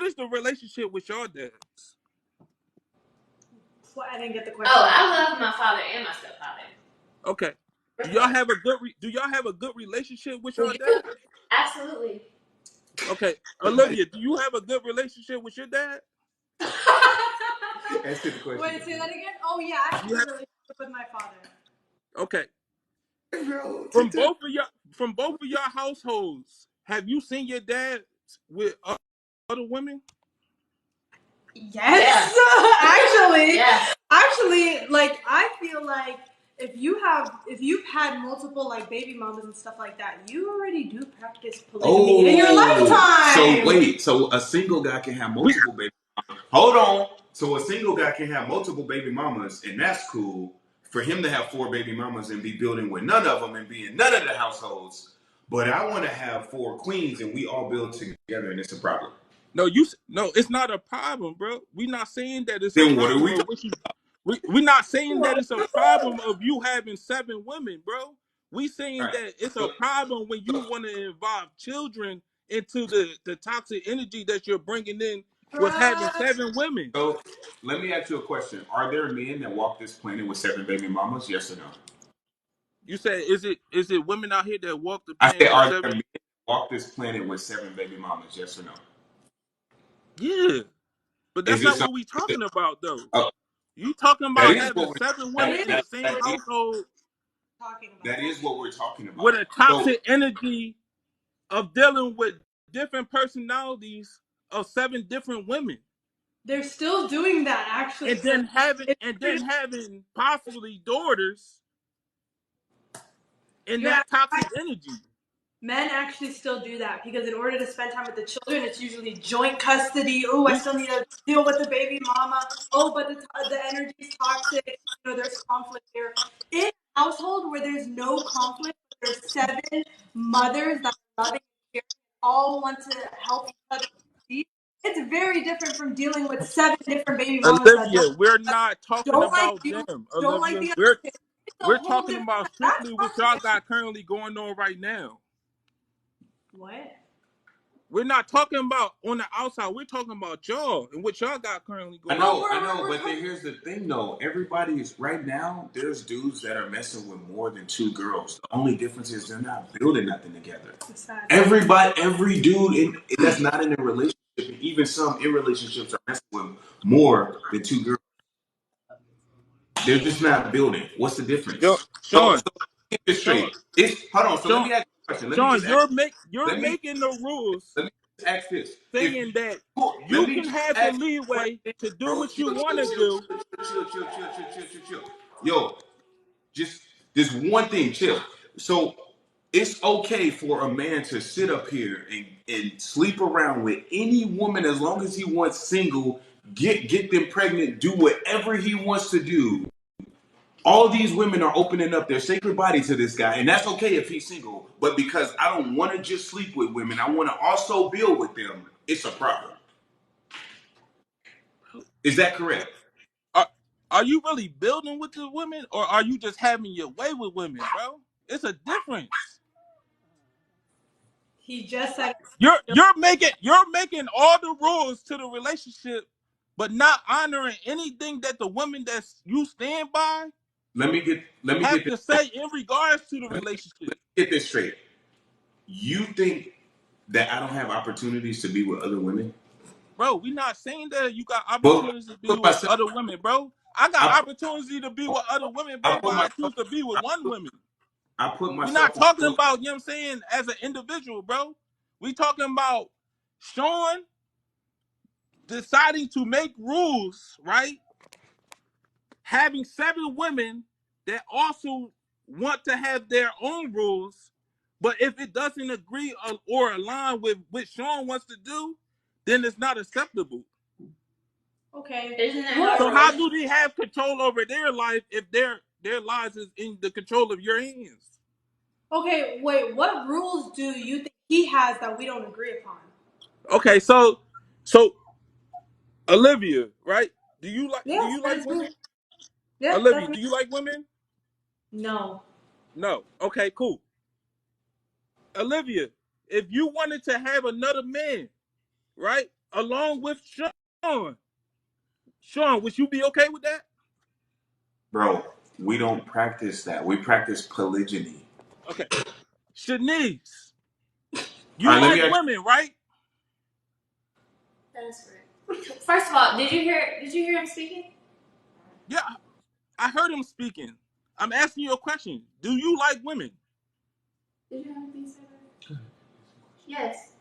is the relationship with your dads? Well, I didn't get the Oh, question. I love my father and my stepfather. Okay. For sure. Do y'all have a good relationship with We your do. dad? Absolutely. Okay. Olivia, do you have a good relationship with your dad? Answer the question. Wait, say that again? Oh, yeah, I have a You good have relationship with my father. okay. Bro, From both of your households, have you seen your dad with other women? Yes, actually, Yeah. actually, like I feel like if you've had multiple like baby mamas and stuff like that, you already do practice polygamy in your lifetime. So wait, so a single guy can have We multiple baby mamas. Hold on. So a single guy can have multiple baby mamas, and that's cool. For him to have four baby mamas and be building with none of them and be in none of the households. But I want to have four queens and we all build together, and it's a problem. no, it's not a problem, bro. We're not saying that it's a Then what are problem we of talking what you. We're not saying that it's a problem of you having seven women, bro. We saying about? that it's All a right. problem when you want to involve children into the toxic energy that you're bringing in with having Bruh. seven women. So let me ask you a question. Are there men that walk this planet with seven baby mamas? Yes or no? You say, is it women out here that walk the I plane said, with are there seven? men that walk this planet with seven baby mamas? Yes or no? Yeah, but Is that's it not something? what we Is it, talking about though. oh, You talking that about is having what seven That women is in the same is household talking about. that is what we're talking with about. a So toxic energy of dealing with different personalities of seven different women. They're still doing that actually. and So then having it's and then having possibly daughters in you're that right. toxic energy. Men actually still do that because in order to spend time with the children, it's usually joint custody. Oh, I We still need to deal with the baby mama. Oh, but the energy is toxic. You know, there's conflict there. In a household where there's no conflict, there's 7 mothers that are loving and caring, all want to help each other succeed. It's very different from dealing with 7 different baby mamas that Olivia, we're not talking don't like about you, them, don't like Olivia. the other We're kid. It's a we're whole talking different. about That's strictly what toxic. y'all got currently going on right now. What? We're not talking about on the outside. We're talking about y'all and what y'all got currently I going on. know, I know, but then here's the thing though. Everybody is right now. There's dudes that are messing with more than 2 girls. The only difference is they're not building nothing together. Everybody, every dude that's not in a relationship, and even some in relationships are messing with more than 2 girls. They're just not building. What's the Yo, difference? So Sean, get this Sean, straight. It's hold on. So let Sean, me ask you a question. Let me Sean, just ask. you're Let me making the rules let me just ask this. If saying that let you me can just have the ask you a leeway question, to do bro. what you Chill, want chill, to chill, do. chill, chill, chill, chill, chill, chill, chill, chill. Yo, just this one thing, chill. So it's okay for a man to sit up here and sleep around with any woman as long as he wants single, get them pregnant, do whatever he wants to do. All these women are opening up their sacred body to this guy, and that's okay if he's single. But because I don't want to just sleep with women, I want to also build with them. It's a problem. Is that correct? Are, are you really building with the women, or are you just having your way with women, bro? It's a difference. He just said. You're making all the rules to the relationship, but not honoring anything that the women that you stand by Let me get have this to say in regards to the relationship. get this straight. You think that I don't have opportunities to be with other women? Bro, we not saying that you got Well, opportunities to be put with myself. other women, bro. I got I opportunity to be with other women, I bro, but put I myself. choose to be with I one put, woman. I put We're not myself on. talking about, you know what I'm saying, as an individual, bro. We talking about Sean deciding to make rules, right? Having 7 women that also want to have their own rules, but if it doesn't agree or align with what Sean wants to do, then it's not acceptable. Okay. Isn't that how So a how relationship? do they have control over their life if their lives is in the control of your hands? Okay, wait, what rules do you think he has that we don't agree upon? Okay, so Olivia, right? Do Yes, you that like is me. women? Yep, Olivia, that's me. do you like women? No. No. Okay, cool. Olivia, if you wanted to have another man, right, along with Sean, would you be okay with that? Bro, we don't practice that. We practice polygyny. Okay. Shanice, All you right, let me like ask. women, right? That is correct. First of all, did you hear him speaking? Yeah, I heard him speaking. I'm asking you a question. Do you like women? Did you have anything to say? Yes.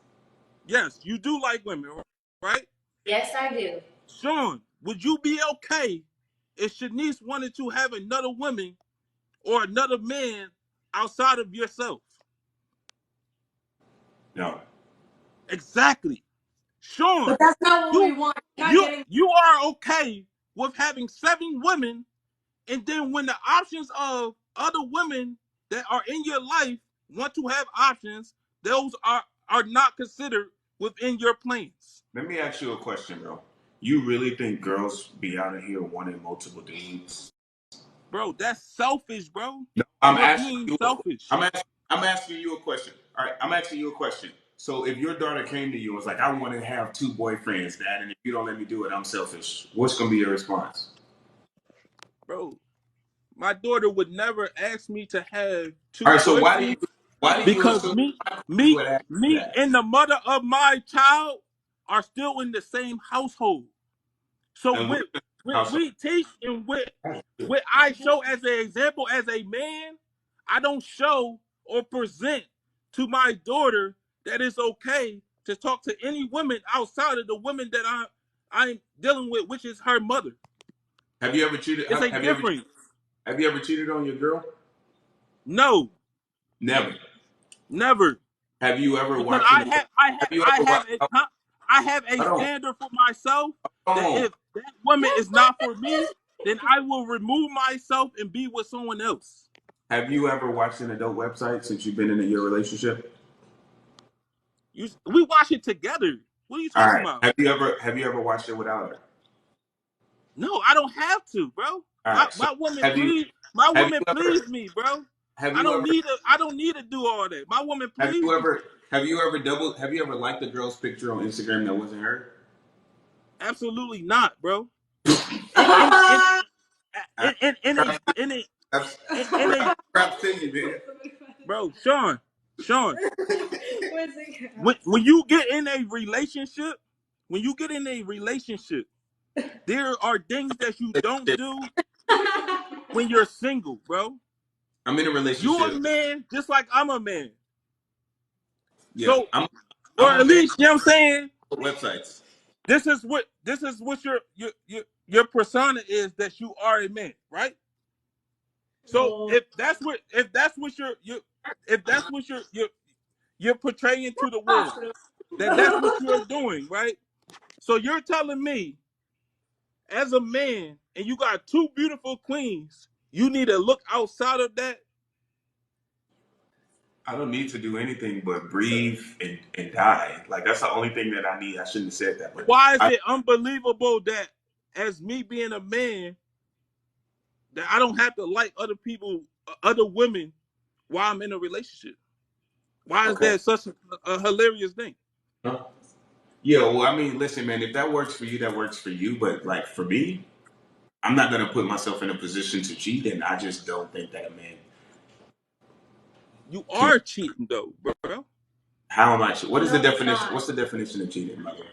Yes, you do like women, right? Yes, I do. Sean, would you be okay if Shanice wanted to have another woman or another man outside of yourself? No. Exactly. But Sean, that's not what we you want. You're not you getting. you are okay with having 7 women, and then when the options of other women that are in your life want to have options, those are not considered within your plans. Let me ask you a question, bro. You really think girls be out of here wanting multiple dudes? Bro, that's selfish, bro. No, I'm You're asking being you. selfish. I'm asking you a question. All right, I'm asking you a question. So if your daughter came to you and was like, "I want to have 2 boyfriends, Dad, and if you don't let me do it, I'm selfish," what's gonna be your response? Bro, my daughter would never ask me to have All two right. So boyfriends why do you because assume Michael me, would ask you me, that? and the mother of my child are still in the same household. So And with we're in the with household. we teach and with I show as an example as a man, I don't show or present to my daughter that it's okay to talk to any women outside of the women that I'm dealing with, which is her mother. Have you ever cheated? It's a Have you ever? difference. Have you ever cheated on your girl? No, Never. never. Have you ever Because watched an? Have you ever watched? I have a Hold on. standard for myself that Hold on. if that woman is not for me, then I will remove myself and be with someone else. Have you ever watched an adult website since you've been in your relationship? We watch it together. What are you All talking right. about? Have you ever watched it without her? No, I don't have to, bro. All My right. So my woman have you please my have woman you ever please me, bro. have you ever I don't need to do all that. My woman have please you me. ever have you ever liked a girl's picture on Instagram that wasn't her? Absolutely not, bro. In I, in a in a that's in a crap to you, man. bro, Sean, when you get in a relationship, there are things that you don't do when you're single, bro. I'm in a You're a relationship. man just like I'm a man. Yeah, So, or I'm a at man least, you know what I'm saying? on websites. This is what your persona is, that you are a man, right? So if that's what you're portraying to the world, that's what you're doing, right? So you're telling me, as a man, and you got two beautiful queens, you need to look outside of that. I don't need to do anything but breathe and die. Like that's the only thing that I need. I shouldn't have said that, but Why is I it unbelievable that, as me being a man, that I don't have to like other people, other women, while I'm in a relationship? Why is okay. that such a hilarious thing? Huh? Yeah, well, I mean, listen, man. If that works for you, that works for you. But like for me, I'm not gonna put myself in a position to cheat, and I just don't think that a man You can. are cheating though, bro. How am I? What is the No, you're definition? not. What's the definition of cheating, by the way?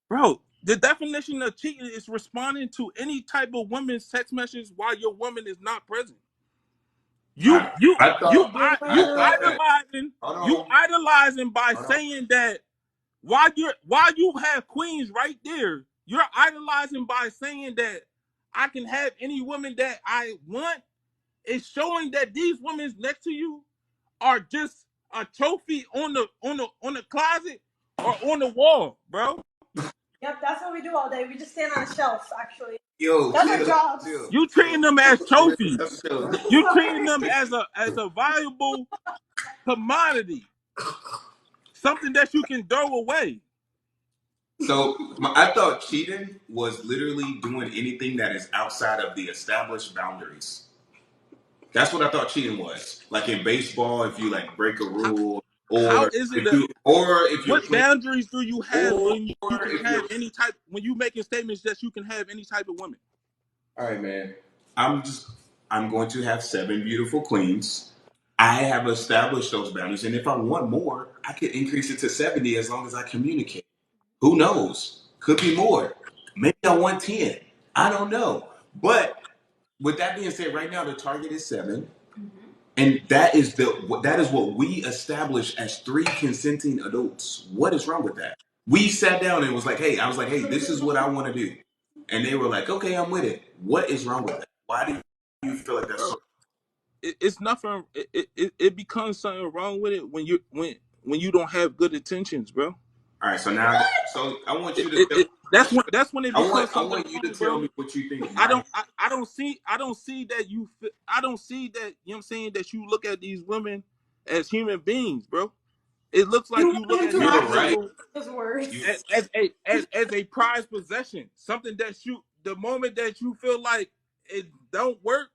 Bro, the definition of cheating is responding to any type of woman's text message while your woman is not present. You I you I you thought I I you thought that. Hold on, idolizing by hold on. saying that, while you have queens right there, you're idolizing by saying that I can have any woman that I want. It's showing that these women next to you are just a trophy on the closet or on the wall, bro. Yep, that's what we do all day. We just stand on a shelf, actually. Yo, That's our chill, jobs. chill, You chill, treating them as chill, trophies. chill. You treating them as a valuable commodity, something that you can throw away. So I thought cheating was literally doing anything that is outside of the established boundaries. That's what I thought cheating was. Like in baseball, if you like break a How, rule, how or is it if a, you, or if you're what playing, boundaries do you have or when you can if you're. have any type, when you making statements that you can have any type of woman? All right, man. I'm just. I'm going to have 7 beautiful queens. I have established those boundaries, and if I want more, I could increase it to 70 as long as I communicate. Who knows? Could be more. Maybe I want 10. I don't know. But with that being said, right now the target is 7, and that is what we established as 3 consenting adults. What is wrong with that? We sat down and was like, hey, I was like, hey, this is what I want to do, and they were like, okay, I'm with it. What is wrong with that? Why do you feel like that's Bro, so? it's nothing. It becomes something wrong with it when you don't have good intentions, bro. All right, so now, so I want you to tell. That's when it I want becomes I something want you to wrong, tell bro. me what you think. Why? I don't see that I don't see that, you know what I'm saying, that you look at these women as human beings, bro. It looks like You you look want him at to these You're actually right. people use those words. You as a prized possession, something that you, the moment that you feel like it don't work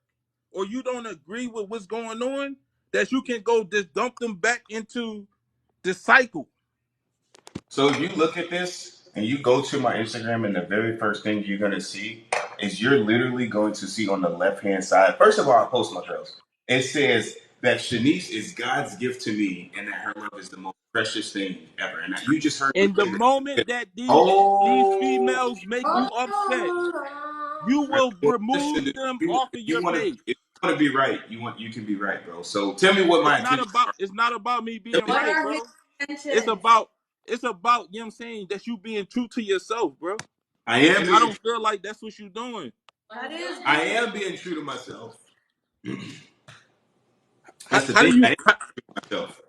or you don't agree with what's going on, that you can go just dump them back into the cycle. So if you look at this and you go to my Instagram, and the very first thing you're gonna see is you're literally going to see on the left hand side. First of all, I post my girls. It says that Shanice is God's gift to me, and that her love is the most precious thing ever. And you just heard me And the say moment that. that these Oh, females make you upset, you will well, remove listen. them If off of you your want to, page. if you want to be right, you can be right, bro. So tell me what my intentions are. It's not about me Tell being me, What right, are his bro. It's intentions? about, you know what I'm saying, that you being true to yourself, bro. I am and I being. don't feel like that's what you're doing. That is I am being true to myself. That's the How do thing. I you? am myself.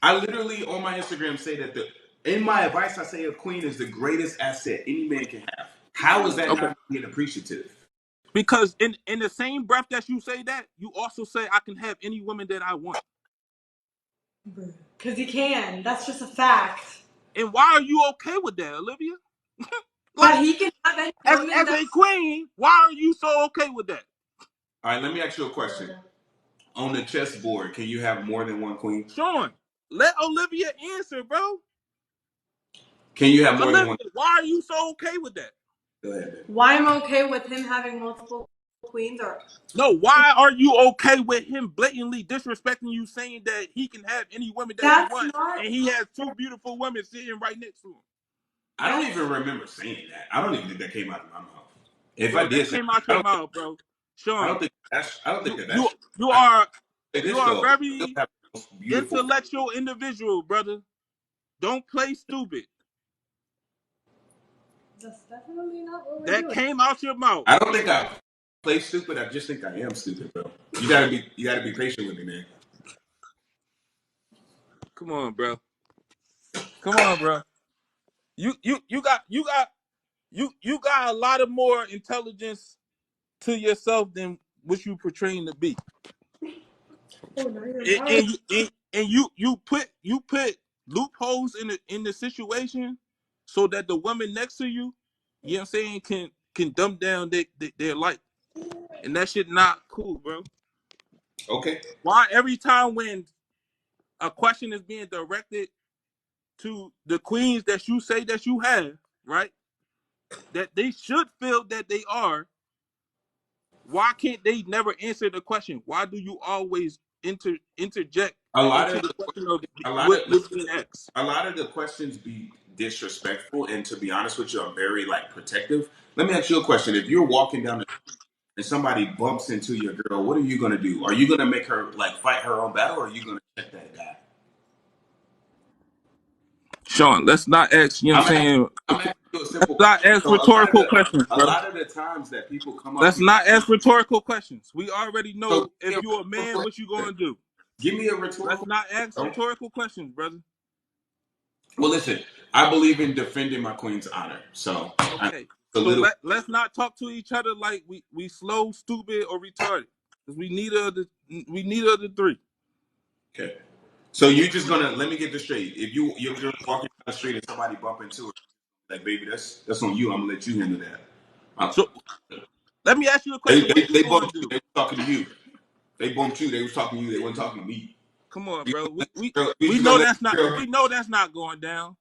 I literally on my Instagram say that in my advice I say a queen is the greatest asset any man can have. How is that Okay. not being appreciative? Because in the same breath that you say that, you also say I can have any woman that I want. because he can. That's just a fact. And why are you okay with that, Olivia? Like, That he can have any as woman as that a queen, why are you so okay with that? All right, let me ask you a question. On the chessboard, can you have more than one queen? Sean, let Olivia answer, bro. Can you have more than Olivia, one? why are you so okay with that? Go ahead, baby. why I'm okay with him having multiple queens or No, why are you okay with him blatantly disrespecting you, saying that he can have any woman that he that's wants, not and he has two beautiful women sitting right next to him? I don't even remember saying that. I don't even think that came out of my mouth. If I Bro, did that say, came out I your don't. mouth, bro. Sean, I don't think you that you that's. you I are say you this are a though. Still very have the most beautiful. intellectual individual, brother. Don't play stupid. that's definitely not what we're That doing. came out your mouth. I don't think I play stupid. I just think I am stupid, bro. You gotta be patient with me, man. Come on, bro. Come on, bro. You got a lot of more intelligence to yourself than what you portraying to be. Oh no, you're And, right. and you and you put loopholes in the situation so that the woman next to you, you know what I'm saying, can dumb down their life. And that shit not cool, bro. Okay. Why every time when a question is being directed to the queens that you say that you have, right? That they should feel that they are. Why can't they never answer the question? Why do you always interject A lot into of the the question of a lot what of what's being asked? a lot of the questions be disrespectful, and to be honest with you, I'm very like protective. Let me ask you a question: if you're walking down the and somebody bumps into your girl, what are you gonna do? Are you gonna make her like fight her own battle, or are you gonna check that guy? Sean, let's not ask, you know what I'm I'm asking, saying? I'm asking you a Let's simple not question. ask So rhetorical questions, a brother. lot of the times that people come up Let's here, not ask rhetorical questions. We already so know give if me you're a a man, rhetorical what you question. gonna do. Give me a Let's rhetorical not ask question. rhetorical questions, brother. Well, listen, I believe in defending my queen's honor, so I Okay. a So little. let's not talk to each other like we slow, stupid, or retarded. Because we neither of the three. Okay. So you're just gonna let me get this straight. If you're walking down the street and somebody bump into her, like baby, that's on you. I'm gonna let you handle that. Uh, So let me ask you a question. What you they gonna bumped you. do? They was talking to you. They bumped you. They was talking to you. They wasn't talking to me. Come on, You bro. gonna let you We just gonna know let that's not the girl. we know that's not going down.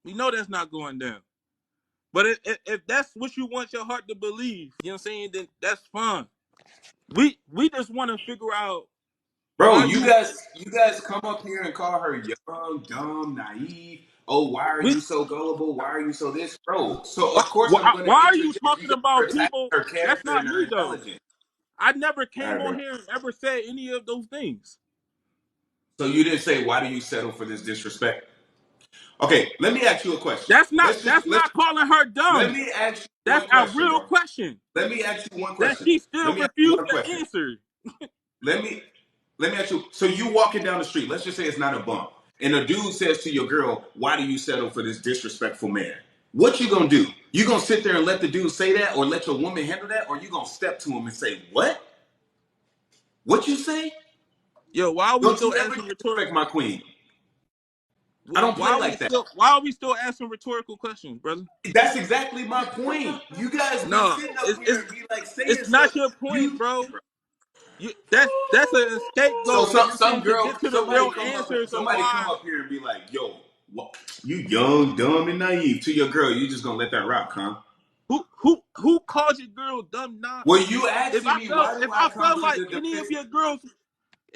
We know that's not going down. But if that's what you want your heart to believe, you know what I'm saying, then that's fine. We just want to figure out Bro, how you you guys come up here and call her young, dumb, naive. Oh, why are we you so gullible? Why are you so this, bro? So of course I'm gonna why are you interject talking because you're about attacking people? her That's character not and her me though. intelligence. I never All came right, on bro. here and ever said any of those things. So you didn't say why do you settle for this disrespect? Okay, let me ask you a question. That's not calling her Let dumb. me ask you That's one a question, real bro. question Let me ask you one that question. she Let still me ask you refused one to question. answer. Let me let me ask you. So you walking down the street. Let's just say it's not a bump, and a dude says to your girl, "Why do you settle for this disrespectful man?" What you gonna do? You gonna sit there and let the dude say that, or let your woman handle that, or you gonna step to him and say, "What? What you say? Yo, why are we Don't still you ever asking rhetorical? disrespect my queen? I don't play like that." Why are we still asking rhetorical questions, brother? That's exactly my point. You guys be No, sitting up here and be like saying it's stuff. not your point, You bro. That's a so scapegoat, you know what I'm some saying, to girl, get to the real answers of somebody come why. up here and be like, "Yo, what? You young, dumb, and naive." To your girl, you just gonna let that rock, huh? Who calls your girl dumb? Not Well, you asking me why if do I I come felt to like the any of defense? your girls,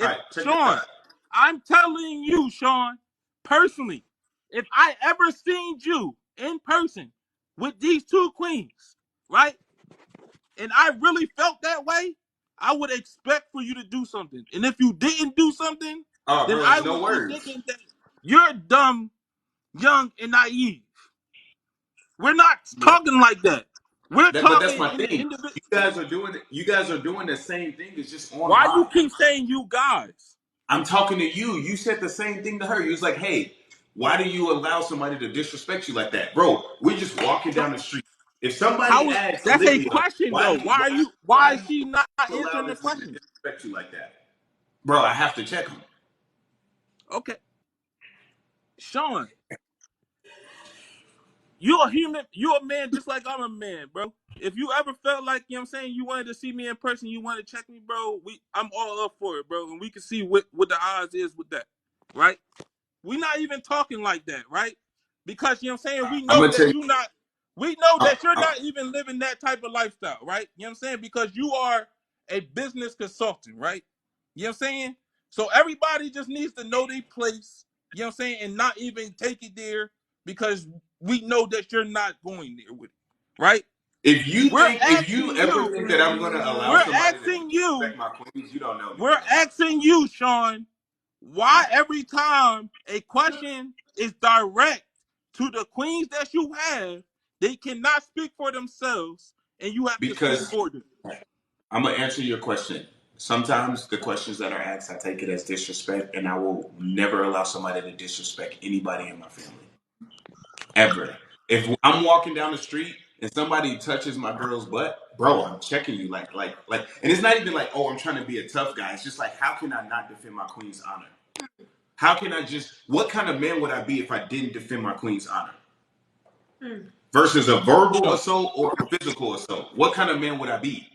All if right, check this Sean, out. I'm telling you, Sean, personally, if I ever seen you in person with these two queens, right, and I really felt that way, I would expect for you to do something. And if you didn't do something, Oh, then bro, I there's no would be words. thinking that you're dumb, young, and naive. We're not Yeah. talking like that. We're But that's talking my in the thing. individual. You guys are doing the same thing. It's just Why you online. keep saying you guys? I'm talking to you. You said the same thing to her. You was like, "Hey, why do you allow somebody to disrespect you like that, bro? We're just walking So down the street. If somebody how is asks that's a Olivia, question though? Why why is do she not you allow answering the this man to question? disrespect you like that, bro? I have to check him Okay, Sean, you're a human. You're a man just like I'm a man, bro. If you ever felt like, you know what I'm saying, you wanted to see me in person, you want to check me, bro, I'm all up for it, bro. And we can see what the odds is with that. Right? We're not even talking like that, right? Because you know what I'm saying, I'm gonna tell you. we know Uh, that you're uh, not even living that type of lifestyle, right? You know what I'm saying? Because you are a business consultant, right? You know what I'm saying? So everybody just needs to know their place, you know what I'm saying, and not even take it there because we know that you're not going there with it, right? if you ever think that I'm gonna allow We're somebody to asking you disrespect my queens, you don't know me, We're bro. asking you, Sean, why every time a question is direct to the queens that you have, they cannot speak for themselves and you have to speak Because for them? I'm gonna answer your question. Sometimes the questions that are asked, I take it as disrespect, and I will never allow somebody to disrespect anybody in my family ever. If I'm walking down the street and somebody touches my girl's butt, bro, I'm checking you like, and it's not even like, oh, I'm trying to be a tough guy. It's just like, how can I not defend my queen's honor? How can I just? What kind of man would I be if I didn't defend my queen's honor? Versus a verbal Sean, assault or a physical assault, what kind of man would I be?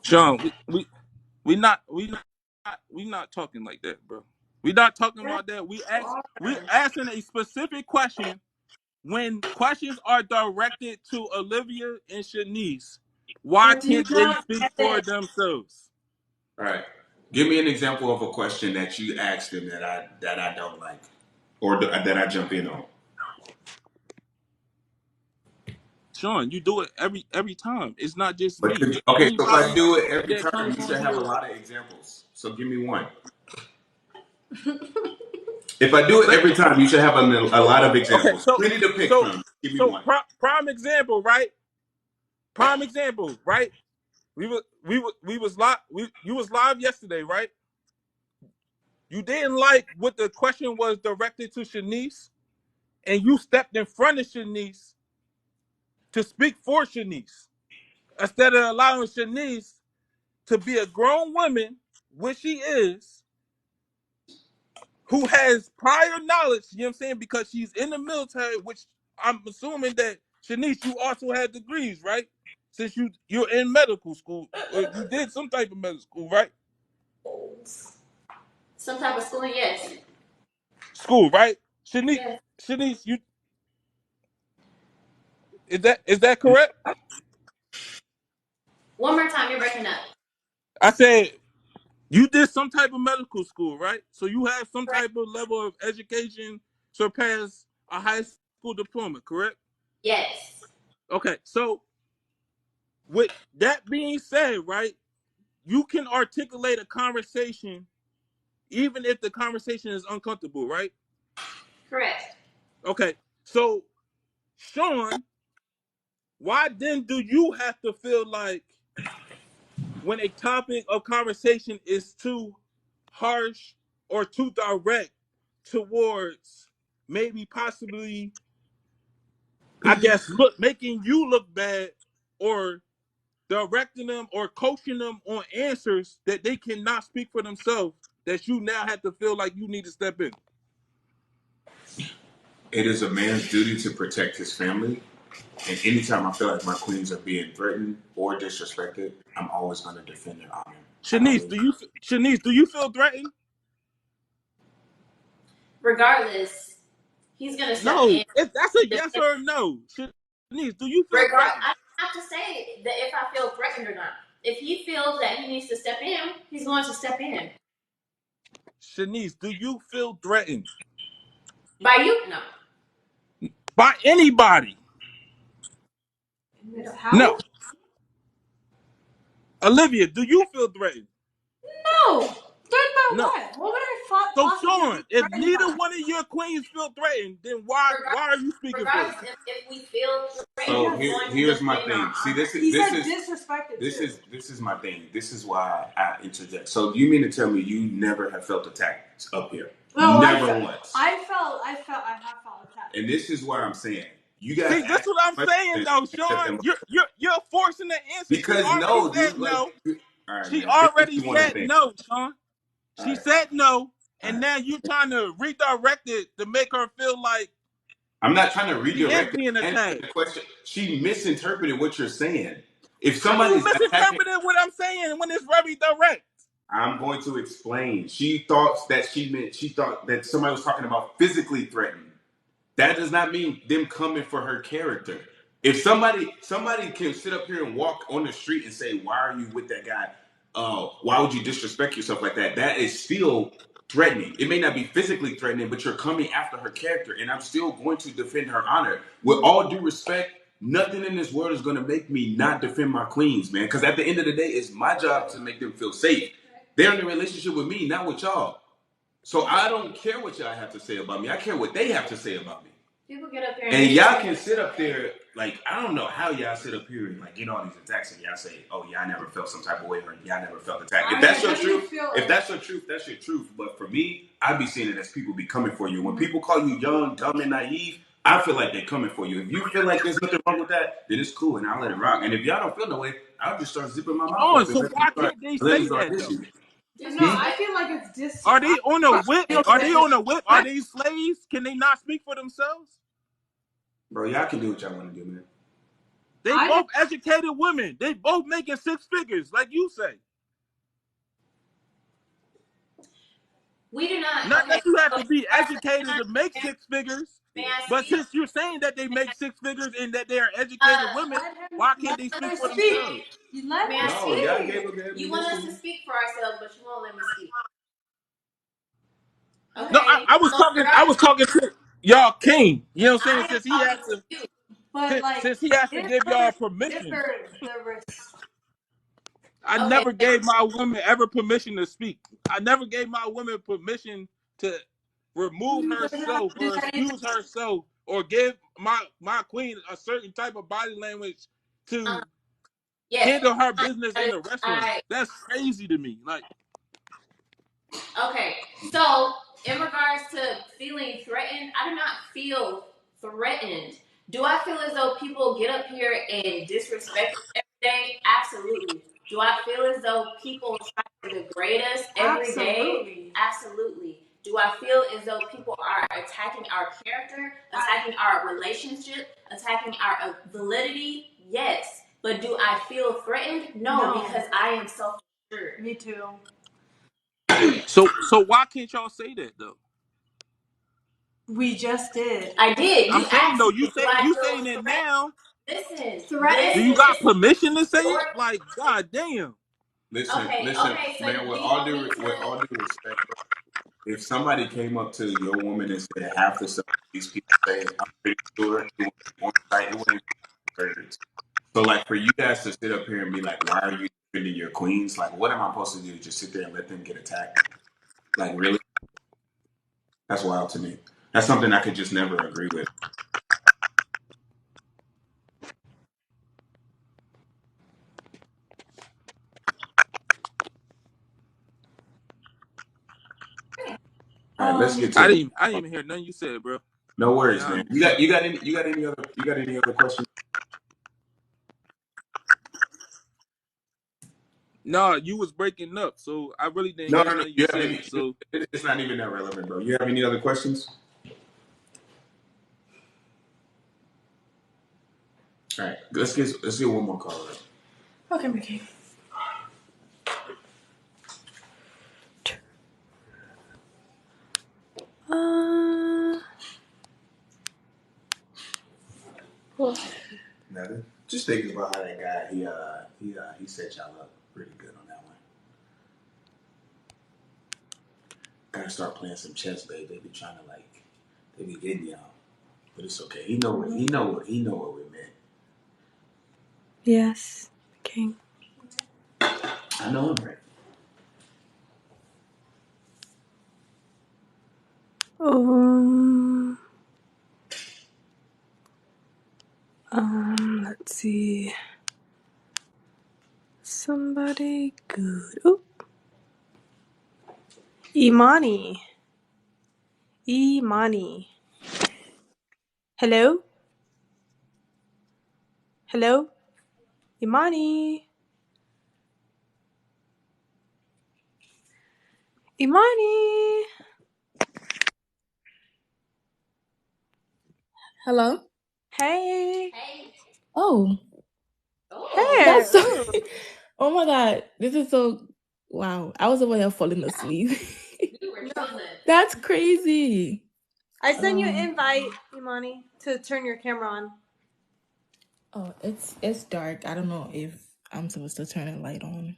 Sean, we not talking like that, bro. We not talking about that. We asking a specific question when questions are directed to Olivia and Shanice. Why can't they speak for themselves? All right. Give me an example of a question that you asked them that I don't like, or that I jump in on. Sean, you do it every time. It's not just But me. okay, so if I Anybody do it every that time, comes you should on have a here, lot of examples. So give me one. If I do it every time, you should have a lot of okay. examples. So Plenty to pick so from. Give me so one. prime example, right? Prime example, right? We was live. You was live yesterday, right? You didn't like what the question was directed to Shanice, and you stepped in front of Shanice to speak for Shanice instead of allowing Shanice to be a grown woman, which she is, who has prior knowledge, you know what I'm saying? Because she's in the military, which I'm assuming that Shanice, you also had degrees, right? Since you're in medical school, or you did some type of medical school, right? Some type of schooling, yes. School, right? Shanice, Yes. Shanice, you is that correct? One more time, you're breaking up. I said you did some type of medical school, right? So you have some Correct. type of level of education surpass a high school diploma, correct? Yes. Okay, so with that being said, right, you can articulate a conversation even if the conversation is uncomfortable, right? Correct. Okay, so Sean, why then do you have to feel like when a topic of conversation is too harsh or too direct towards maybe possibly, I guess, making you look bad or directing them or coaching them on answers that they cannot speak for themselves, that you now have to feel like you need to step in? It is a man's duty to protect his family. And anytime I feel like my queens are being threatened or disrespected, I'm always going to defend their honor. I always. Shanice, do you feel threatened? Regardless, he's gonna step No. in. That's a yes or a no. Shanice, do you feel Regard, threatened? I don't have to say that if I feel threatened or not. If he feels that he needs to step in, he's going to step in. Shanice, do you feel threatened By you, no. by anybody? How? No. Olivia, do you feel threatened? No. Threatened by No. what? What would I So possibly Sean, be if threatened neither by? one of your queens feel threatened, then why are you speaking for Regardless them? if we feel threatened, So we want to here's my defend thing. our See, honor. He said disrespected too. this is my thing. This is why I interject. So you mean to tell me you never have felt attacked up here? No, Never once. I have felt attacked. And this is why I'm saying you guys See, this is ask what I'm saying questions though, and set Sean. them up. You're forcing the answer. She Because already no, said dude, like, no. all right, She man, think what already you want to said think. no, Sean. All She right, said no, all and right. now you trying to redirect it to make her feel like I'm not trying to she is redirect it. being Answer attacked. the question. She misinterpreted what you're saying. If How you somebody's attacking, misinterpreted what I'm saying when it's very direct? I'm going to explain. She thought that somebody was talking about physically threatening. That does not mean them coming for her character. If somebody can sit up here and walk on the street and say, "Why are you with that guy? Why would you disrespect yourself like that?" That is still threatening. It may not be physically threatening, but you're coming after her character, and I'm still going to defend her honor. With all due respect, nothing in this world is going to make me not defend my queens, man. Because at the end of the day, it's my job to make them feel safe. They're in a relationship with me, not with y'all. So I don't care what y'all have to say about me. I care what they have to say about me. People get up here And y'all can sit up there, like, I don't know how y'all sit up here and, like, get all these attacks and y'all say, oh, y'all never felt some type of way or y'all never felt attacked. If that's your truth, that's your truth. But for me, I be seeing it as people be coming for you. When people call you young, dumb, and naive, I feel like they're coming for you. If you feel like there's nothing wrong with that, then it's cool and I'll let it rock. And if y'all don't feel no way, I'll just start zipping my mouth Sean, up and so why can't they let them say start that though? dishing. No, I feel like it's Are they on a whip? Are they on a whip? Are I they slaves? Can they not speak for themselves? Bro, y'all can do what y'all want to do, man. They both educated women. They both making six figures, like you say. We do not. Not Okay. that you have So to be educated to make six figures, may I but speak? since you're saying that they make six figures and that they are educated Uh, women, why can't they speak for themselves? may I No, speak? y'all gave a You want us to speak for ourselves, but you won't let me speak. No, Okay. I was So talking. I was regardless, talking to y'all king. You know what I'm saying? I am talking to you. Since he has to give y'all permission. I Okay. never gave my woman ever permission to speak. I never gave my woman permission to remove herself or excuse herself or give my queen a certain type of body language Um, to yes. handle her business in the restaurant. I That's crazy to me. Like, Okay, so in regards to feeling threatened, I do not feel threatened. Do I feel as though people get up here and disrespect us every day? Absolutely. Do I feel as though people try to degrade us every day? Absolutely. Do I feel as though people are attacking our character, attacking our relationship, attacking our validity? Yes. But do I feel threatened? No, because I am self-assured. Me too. so why can't y'all say that though? We just did. I did. I'm You saying asked though, me, do I you feel saying it threatened? now. Listen, Do Threatened? you got permission to say Your, it? Like, god damn. Listen, so man. do you want me With to? all due respect, bro, if somebody came up to your woman and said half the stuff these people say, I'm pretty sure it wouldn't be on site. It wouldn't be words. So, like, for you guys to sit up here and be like, "Why are you defending your queens?" Like, what am I supposed to do? Just sit there and let them get attacked? Like, really? That's wild to me. That's something I could just never agree with. All right, let's get to it. I didn't even hear nothing you said, bro. No worries, Yeah. man. You got any other questions? No, you was breaking up, so I really didn't No, hear no, no. nothing you You have any? said. So It's not even that relevant, bro. You have any other questions? All right, let's get one more call. Right? Okay, Mickey. Nothing. Just thinking about how that guy he set y'all up pretty good on that one. Gotta start playing some chess, babe. They be trying to they be getting y'all, but it's okay. He know what we meant. Yes, King. I know him, right? Um, let's see. Somebody good. Oh, Imani. Imani. Hello? Hello? Imani. Imani. Hello? Hey. Hey. Oh, Oh. Hey. that's so. Ooh. Oh my God. This is so. Wow. I was over here falling asleep. You were No. chilling. That's crazy. I sent you an Um. invite, Imani, to turn your camera on. Oh, it's dark. I don't know if I'm supposed to turn a light on.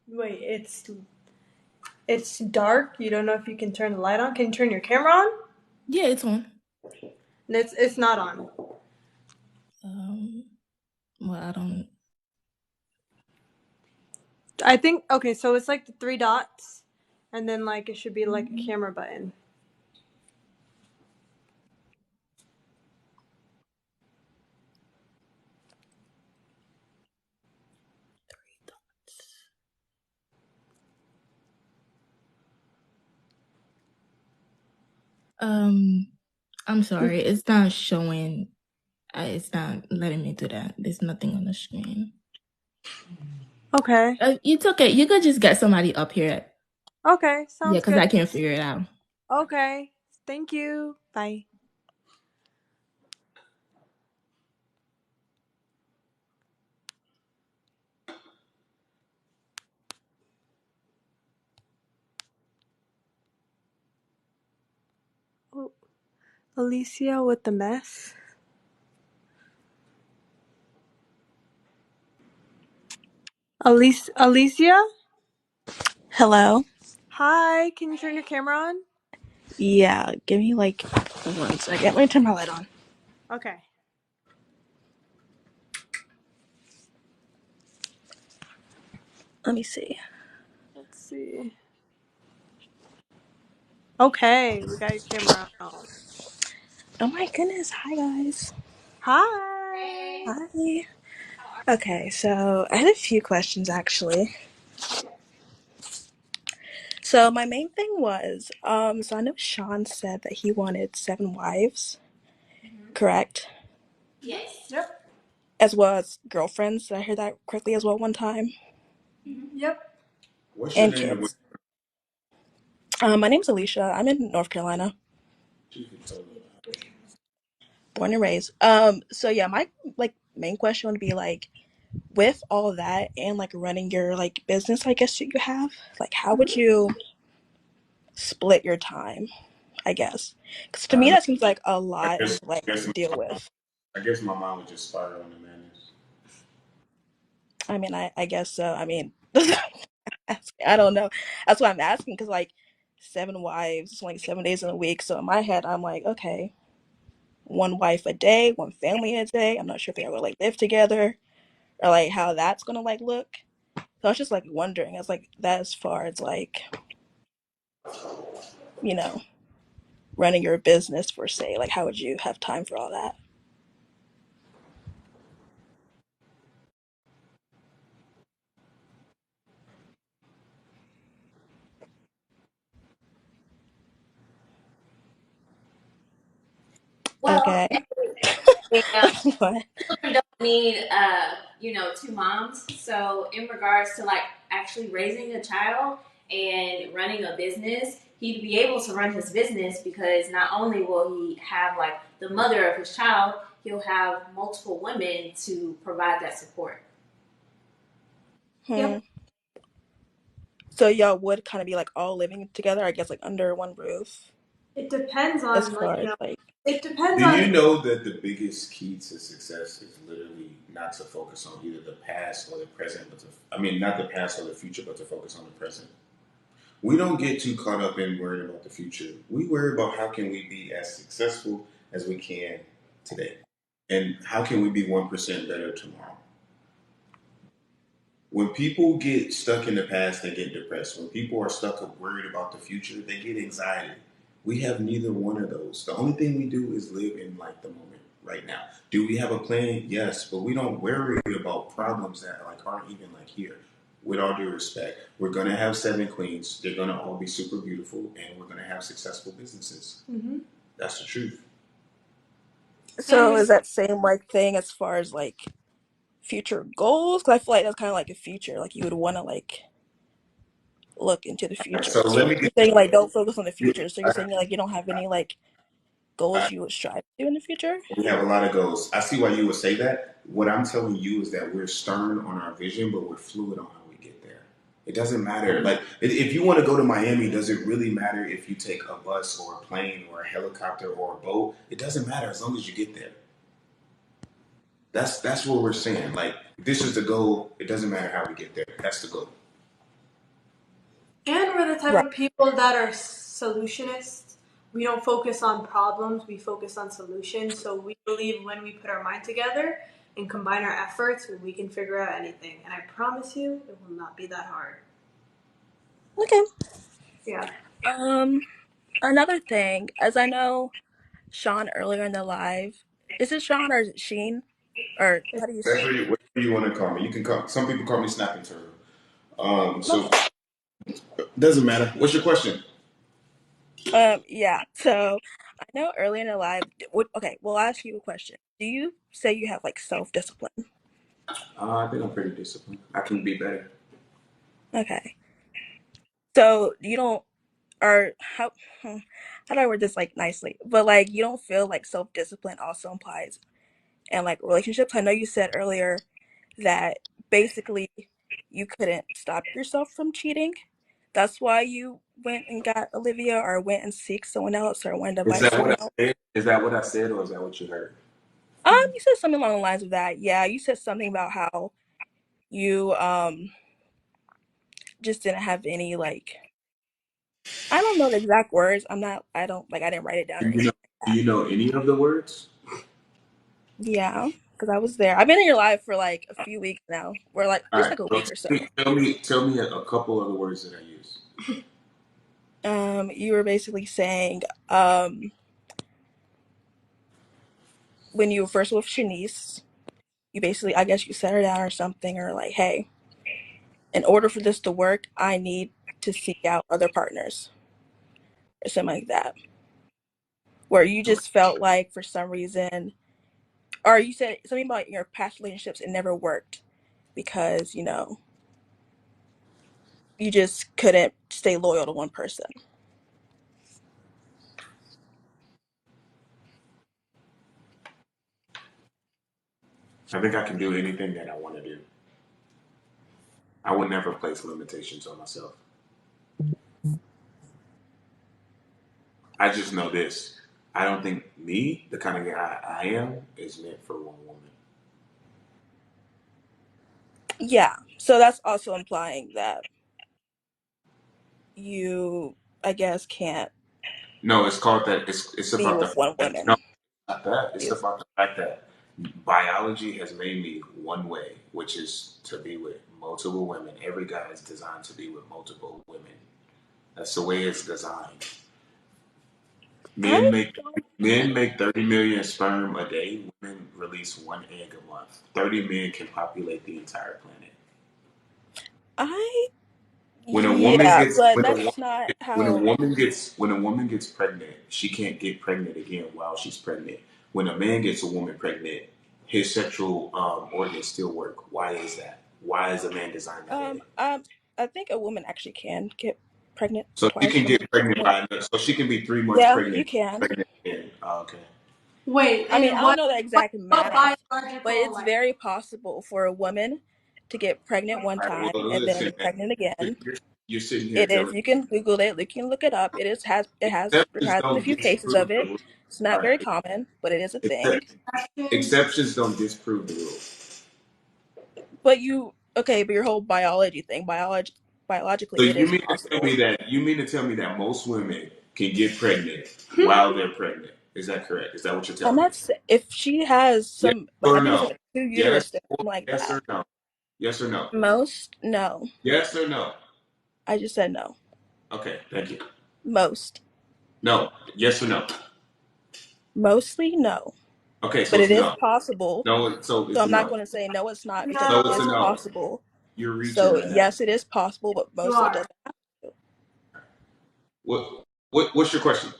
Wait, it's dark. You don't know if you can turn the light on. Can you turn your camera on? Yeah, it's on. It's not on. Um. Well, I don't. I think okay, so it's like the three dots, and then like it should be like a camera button. Um. I'm sorry. It's not showing. It's not letting me do that. There's nothing on the screen. Okay. It's okay. You could just get somebody up here. Okay, Yeah, sounds because I good. can't figure it out. Okay. Thank you. Bye. Oh, Alicia with the mess. Alicia? Hello? Hi, can you turn your camera on? Yeah, give me like 1 second. Let me turn my light on. Okay. Let me see. Let's see. Okay, we got your camera on. Oh my goodness. Hi, guys. Hi. Hey. Hi. Okay, so I had a few questions actually. So my main thing was, so I know Sean said that he wanted 7 wives, Mm-hmm. correct? Yes. Yep. As well as girlfriends. Did I hear that correctly as well one time? Mm-hmm. Yep. What's your And name? kids. My name's Alicia. I'm in North Carolina, born and raised. So yeah, my like main question would be like, with all that and like running your like business, I guess you have, like how would you split your time, I guess? Because to me I that seems like a I lot guess, to like guess, deal with. I guess my mom would just start on the madness. I mean, I guess so. I mean, I don't know. That's why I'm asking, because like 7 wives, it's like 7 days in a week. So in my head, I'm like, okay, 1 wife a day, 1 family a day. I'm not sure if they're gonna like live together or like how that's gonna like look. So I was just like wondering, as like that as far as like, you know, running your business per se, like how would you have time for all that? Well, Okay. yeah, What? children don't need two moms. So in regards to like actually raising a child and running a business, he'd be able to run his business because not only will he have like the mother of his child, he'll have multiple women to provide that support. Hmm. Yep. So y'all would kind of be like all living together, I guess, like under one roof, It depends as on far like, as like. it depends Do you on know that the biggest key to success is literally not to focus on either the past or the present, I mean, not the past or the future, but to focus on the present? We don't get too caught up in worrying about the future. We worry about how can we be as successful as we can today, and how can we be 1% better tomorrow. When people get stuck in the past, they get depressed. When people are stuck up worried about the future, they get anxiety. We have neither one of those. The only thing we do is live in like the moment right now. Do we have a plan? Yes, but we don't worry about problems that like aren't even like here. With all due respect, we're gonna have seven queens. They're gonna all be super beautiful, and we're gonna have successful businesses. Mm-hmm. That's the truth. And So is that same like thing as far as like future goals? Because I feel like that's kind of like a future. Like you would want to like look into the future. So let So me you're get saying like don't focus on the future. So you're I, saying like you don't have any like goals you would strive to in the future? we have a lot of goals. I see why you would say that. What I'm telling you is that we're stern on our vision, but we're fluid on how we get there. It doesn't matter. Like, if you want to go to Miami, does it really matter if you take a bus or a plane or a helicopter or a boat? It doesn't matter as long as you get there. That's what we're saying. Like, this is the goal. It doesn't matter how we get there. That's the goal. And we're the type Right. of people that are solutionists. We don't focus on problems, we focus on solutions. So we believe when we put our mind together and combine our efforts, we can figure out anything. And I promise you, it will not be that hard. Okay. Yeah. Um, Another thing, as I know Sean earlier in the live, is it Sean or is it Sheen? Or how do you say it? Whatever you want to call me. You can call. Some people call me Snapping Turtle. So Okay. doesn't matter. What's your question? Yeah. So I know earlier in the live. Okay. Well, I'll ask you a question. Do you say you have like self discipline? I think I'm pretty disciplined. I can be better. Okay. So you don't, or how do I word this like nicely? But like you don't feel like self discipline also implies in like relationships. I know you said earlier that basically you couldn't stop yourself from cheating. That's why you went and got Olivia or went and seek someone else or went to Is invite that what someone I else. said? Is that what I said, or is that what you heard? You said something along the lines of that. Yeah, you said something about how you just didn't have any like I don't know the exact words. I don't like I didn't write it down Do or you anything know? like Do that. you know any of the words? Yeah, because I was there. I've been in your live for like a few weeks now. We're like All just right. like a So week or so. tell me a couple of the words that I use. You were basically saying, when you were first with Shanice, you basically, I guess you set her down or something, or like, hey, in order for this to work, I need to seek out other partners or something like that. Where you Okay. just felt like for some reason, or you said something about your past relationships, it never worked because, you just couldn't stay loyal to one person. I think I can do anything that I want to do. I would never place limitations on myself. I just know this. I don't think me, the kind of guy I am, is meant for one woman. Yeah. So that's also implying that you, I guess, can't No, it's called that. It's be about the with fact one that no, woman. not that. It's about the fact that biology has made me one way, which is to be with multiple women. Every guy is designed to be with multiple women. That's the way it's designed. Men I make don't, men make 30 million sperm a day. Women release one egg a month. 30 men can populate the entire planet. I When a woman Yeah, gets but that's not when a how. woman gets when a woman gets pregnant, she can't get pregnant again while she's pregnant. When a man gets a woman pregnant, his sexual organs still work. Why is that? Why is a man designed that way? I think a woman actually can get pregnant So she twice can from get pregnant one. by so she can be 3 months Yeah, you pregnant. can. Pregnant again. Oh, okay. Wait, I mean, and I don't what know the what exact what math, but biological it's like very possible for a woman to get pregnant one All right. time Well, and then listen, be pregnant again. you're sitting here It telling is. You can Google it. You can look it up. There exceptions has been a don't few cases disprove of the it. rule. It's All not right. very common, but it is a thing. Except, questions? exceptions don't disprove the rule. But okay, but your whole biology thing, So biologically, it is possible. you mean to tell me that most women can get pregnant while they're pregnant? Is that correct? Is that what you're I'm telling me? not if she has Yes some like I or think it's no? like two Yes uteruses or or something like yes that. or no? Yes or no? Most, no. Yes or no? I just said no. Okay, thank you. Most. No. Yes or no? Mostly, no. Okay, so But it's it is no. possible. No, so So it's a I'm not no. going to say no, it's not, because So it it's a is No, no. possible. You're reaching So right now. yes, it is possible, but you mostly it are. doesn't have to. What's your question?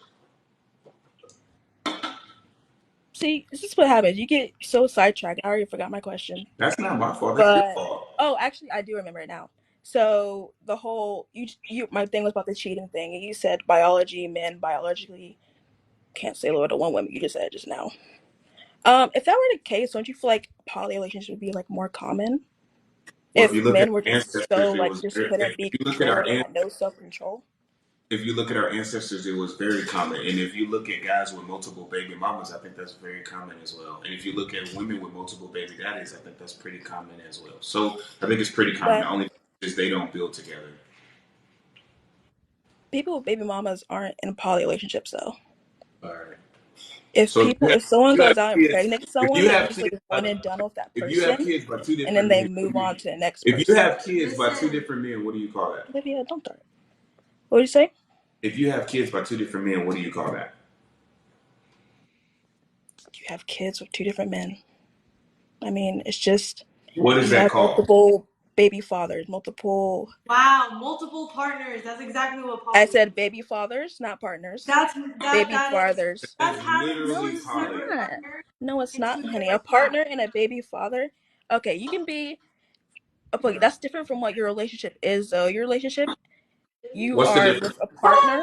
See, this is what happens. You get so sidetracked. I already forgot my question. That's not my fault. That's your But fault. oh, actually, I do remember it now. So the whole my thing was about the cheating thing, and you said biology, men biologically can't stay loyal to one woman. You just said it just now. If that were the case, don't you feel like poly relationships would be like more common Well, if you if look at men were our just so ancestors, it like was just very, couldn't be if you look at our controlled and had no self control? if you look at our ancestors, it was very common. And if you look at guys with multiple baby mamas, I think that's very common as well. And if you look at women with multiple baby daddies, I think that's pretty common as well. So I think it's pretty common. The But only thing is they don't build together. people with baby mamas aren't in poly relationships though. All right. If So people, if someone if you have goes out and kids, impregnates if someone, you they're have usually kids, one and done with that if you have person, kids by two and then different they men, move on to the next if you person. have kids by two different men, what do you call that? Olivia, don't start. What did you say? If you have kids by two different men, what do you call that? You have kids with two different men. I mean, it's just What is you that have called? multiple baby fathers, multiple. Wow, multiple partners. That's exactly what I poly is. said baby fathers, not partners. That's Baby that is fathers. That is that's having No, literally two it's poly. separate not. partners No, it's in not, two honey. A different spots. partner and a baby father. Okay, you can be. Okay, that's different from what your relationship is, though. Your relationship, you What's the are difference? with a partner.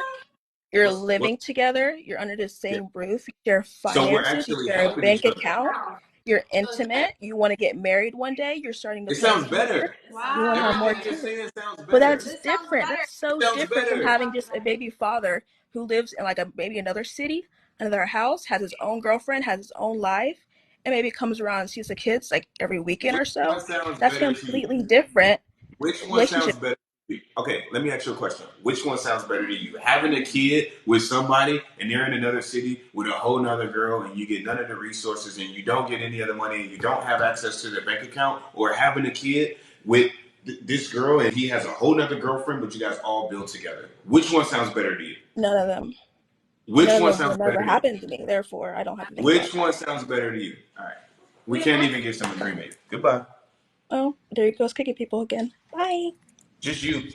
You're What? living together. You're under the Yeah. same roof. You share So we're finances. You actually share a helping each bank other. account. You're intimate. You want to get married one day. You're starting to It plan a sounds future. better. You want to have more Everything you're Wow. kids. saying sounds But better. that's This sounds different. better. That's It so sounds different from better. having just a baby father who lives in like a maybe another city, another house, has his own girlfriend, has his own life, and maybe comes around and sees the kids like every weekend Which or one so. sounds That's better to you? completely different Which one sounds relationship. better to you? Okay, let me ask you a question. Which one sounds better to you? Having a kid with somebody and they're in another city with a whole nother girl and you get none of the resources and you don't get any of the money and you don't have access to their bank account, or having a kid with this girl and he has a whole nother girlfriend but you guys all build together. Which one sounds better to you? None of them. Which None one of them will sounds better never to you? happen to me. Therefore, I don't have to think about Which that. one sounds better to you? All right. We can't even get some agreement. Goodbye. Oh, there he goes kicking people again. Bye. Just you.